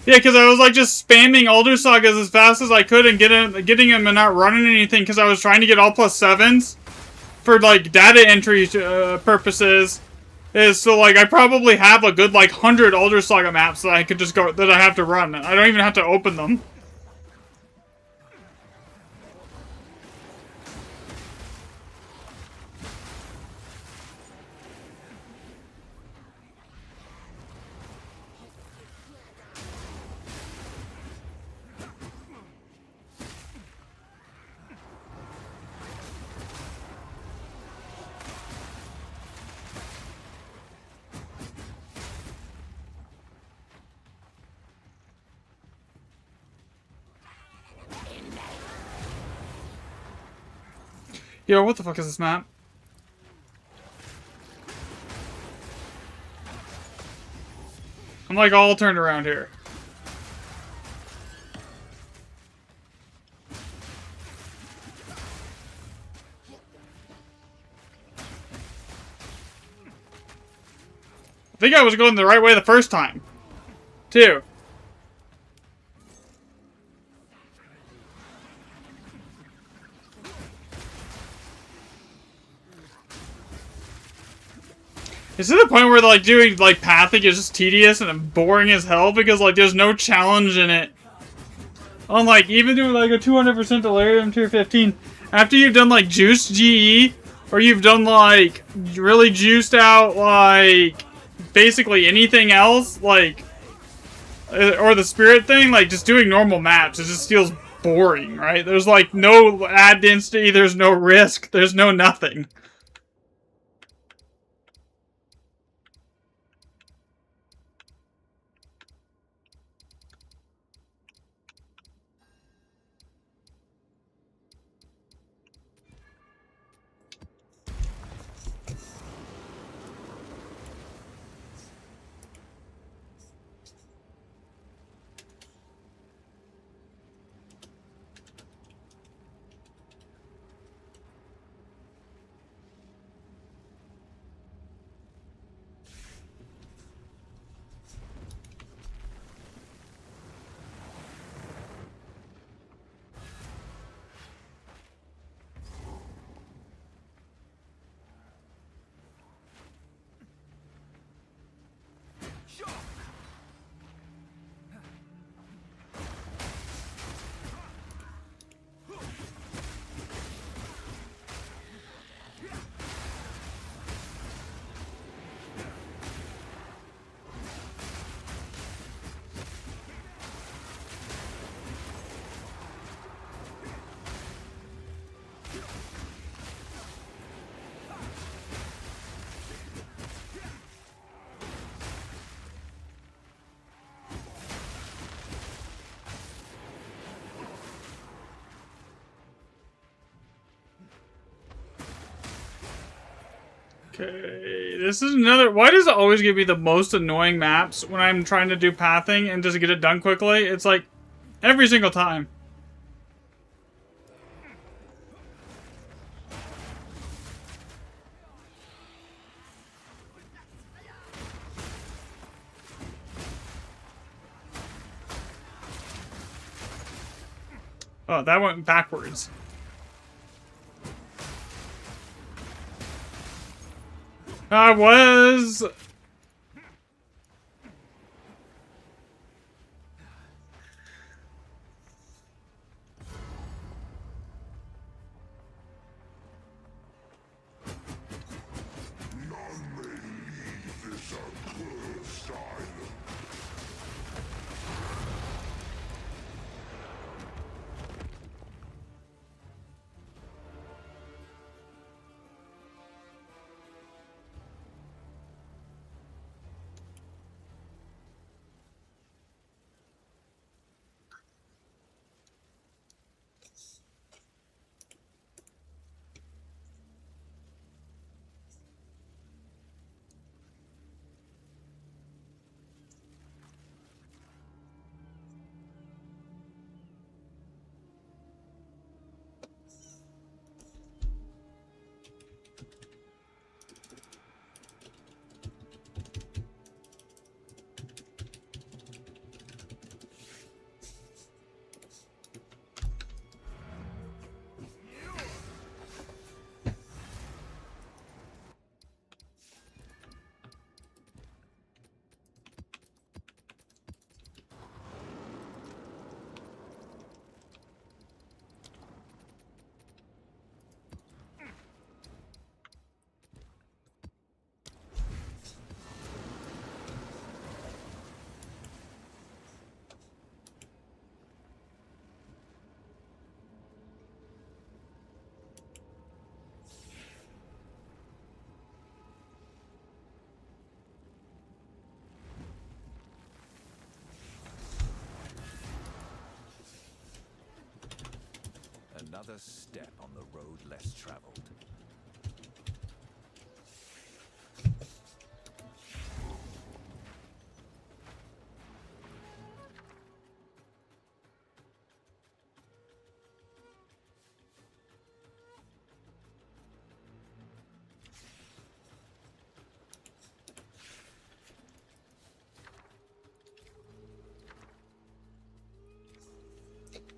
Yeah, because I was like just spamming older sagas as fast as I could and getting them and not running anything because I was trying to get all +7s for like data entry purposes. So like I probably have a good like 100 older saga maps that I could just go that I have to run. I don't even have to open them. Yo, what the fuck is this map? I'm like all turned around here. I think I was going the right way the first time, too. It's to the point where like doing like pathing is just tedious and boring as hell because like there's no challenge in it. Unlike even doing like a 200% Delirium tier 15, after you've done like Juiced GE or you've done like really juiced out like basically anything else like or the Spirit thing, like just doing normal maps, it just feels boring, right? There's like no ad density, there's no risk, there's no nothing. Okay, this is another... Why does it always give me the most annoying maps when I'm trying to do pathing and just get it done quickly? It's like, every single time. Oh, that went backwards. I was... another step on the road less traveled.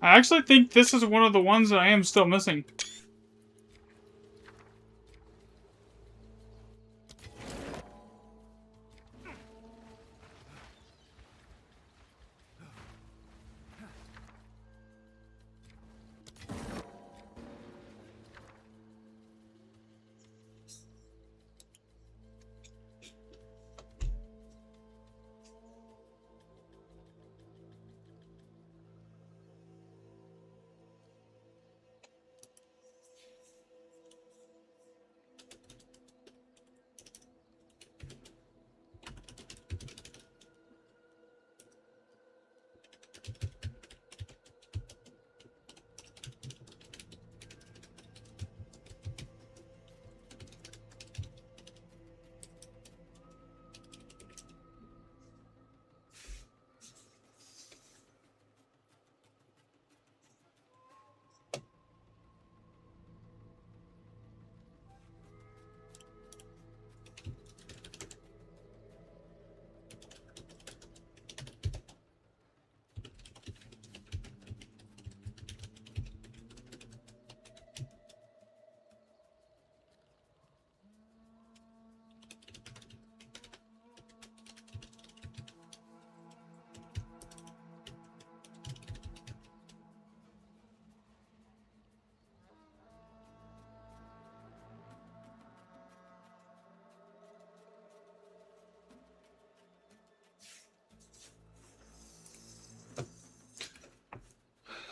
I actually think this is one of the ones that I am still missing.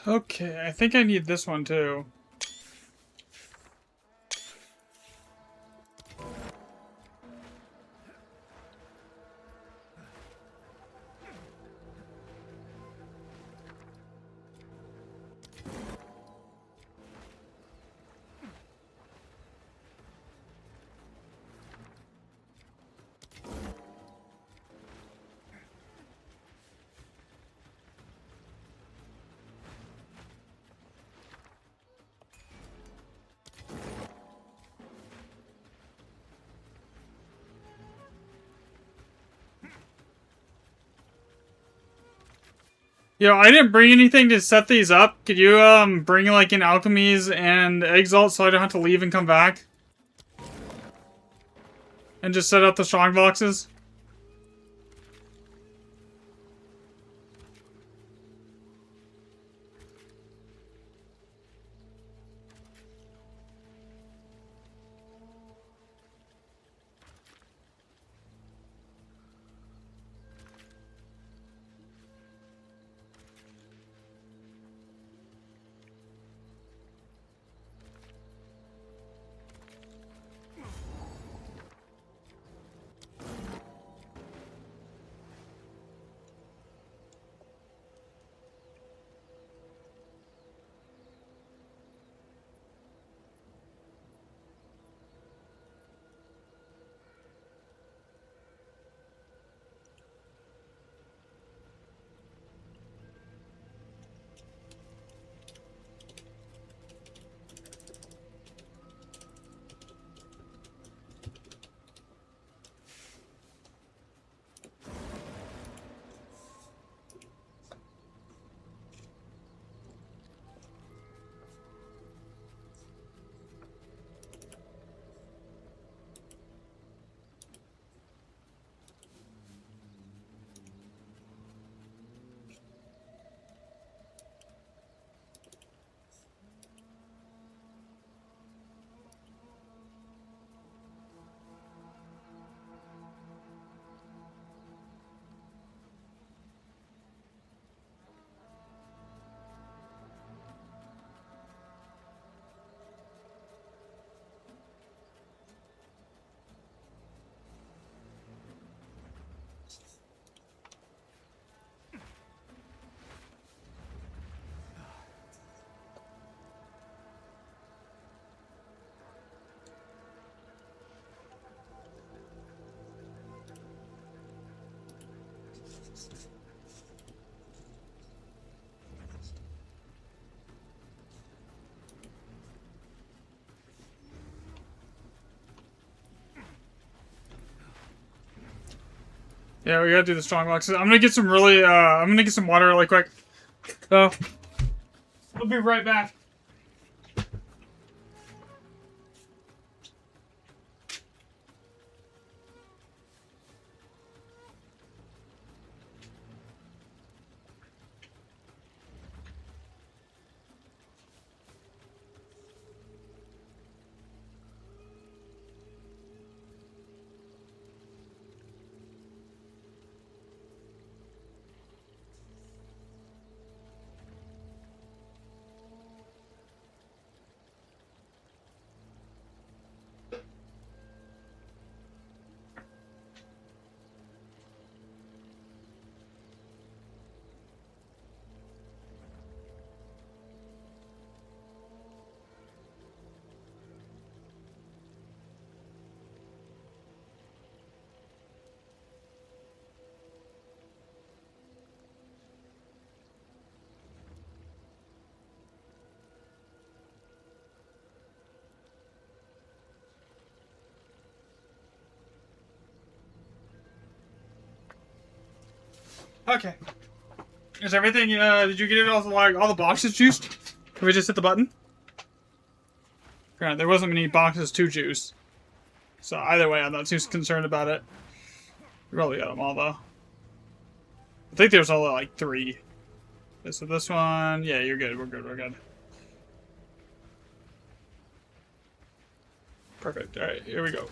Okay, I think I need this one too. Yo, I didn't bring anything to set these up. Could you, bring, like, an alchemies and exalt so I don't have to leave and come back? And just set up the strong boxes? Yeah, we gotta do the strong boxes. I'm gonna get some really, I'm gonna get some water really quick. So, we'll be right back. Okay. Is everything, did you get it all the boxes juiced? Can we just hit the button? Granted, there wasn't many boxes to juice. So either way, I'm not too concerned about it. We probably got them all, though. I think there's only like 3. Okay, so this one, yeah, you're good, we're good, we're good. Perfect, alright, here we go.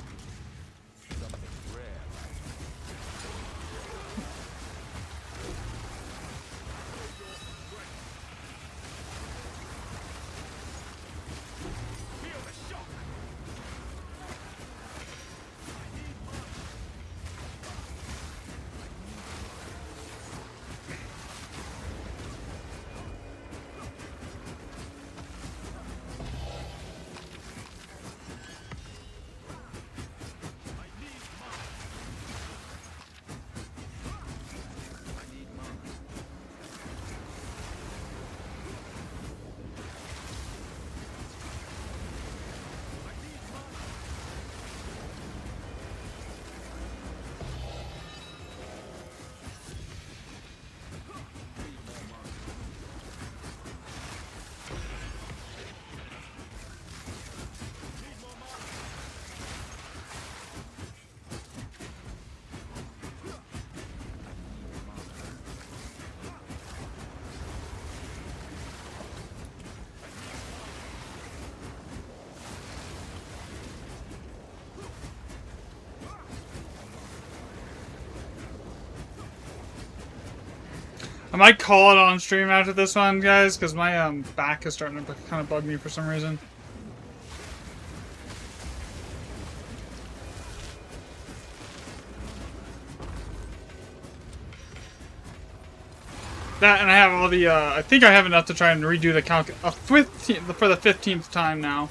I might call it on stream after this one, guys, because my back is starting to kind of bug me for some reason. That, and I have all the, I think I have enough to try and redo the calc for the 15th time now.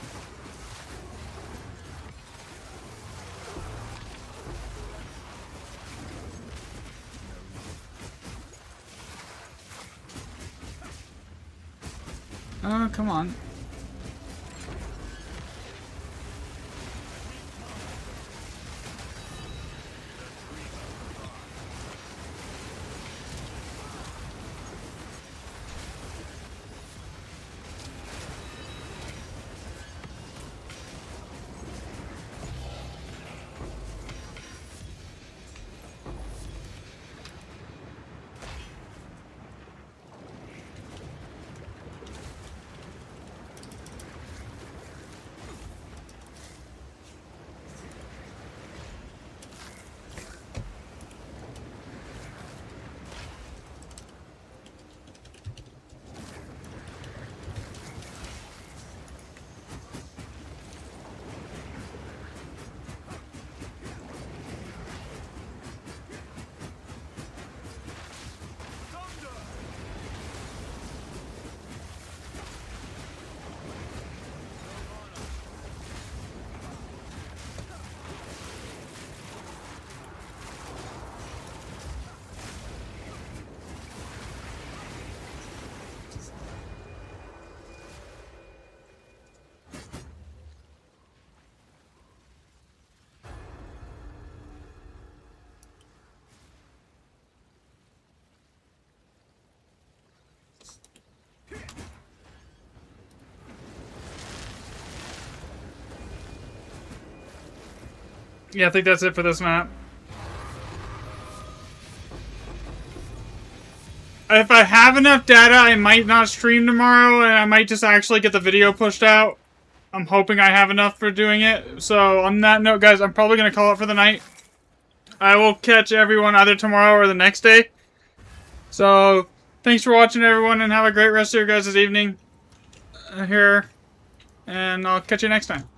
Oh, come on. Yeah, I think that's it for this map. If I have enough data, I might not stream tomorrow, and I might just actually get the video pushed out. I'm hoping I have enough for doing it. So, on that note, guys, I'm probably going to call it for the night. I will catch everyone either tomorrow or the next day. So, thanks for watching, everyone, and have a great rest of your guys' evening here. And I'll catch you next time.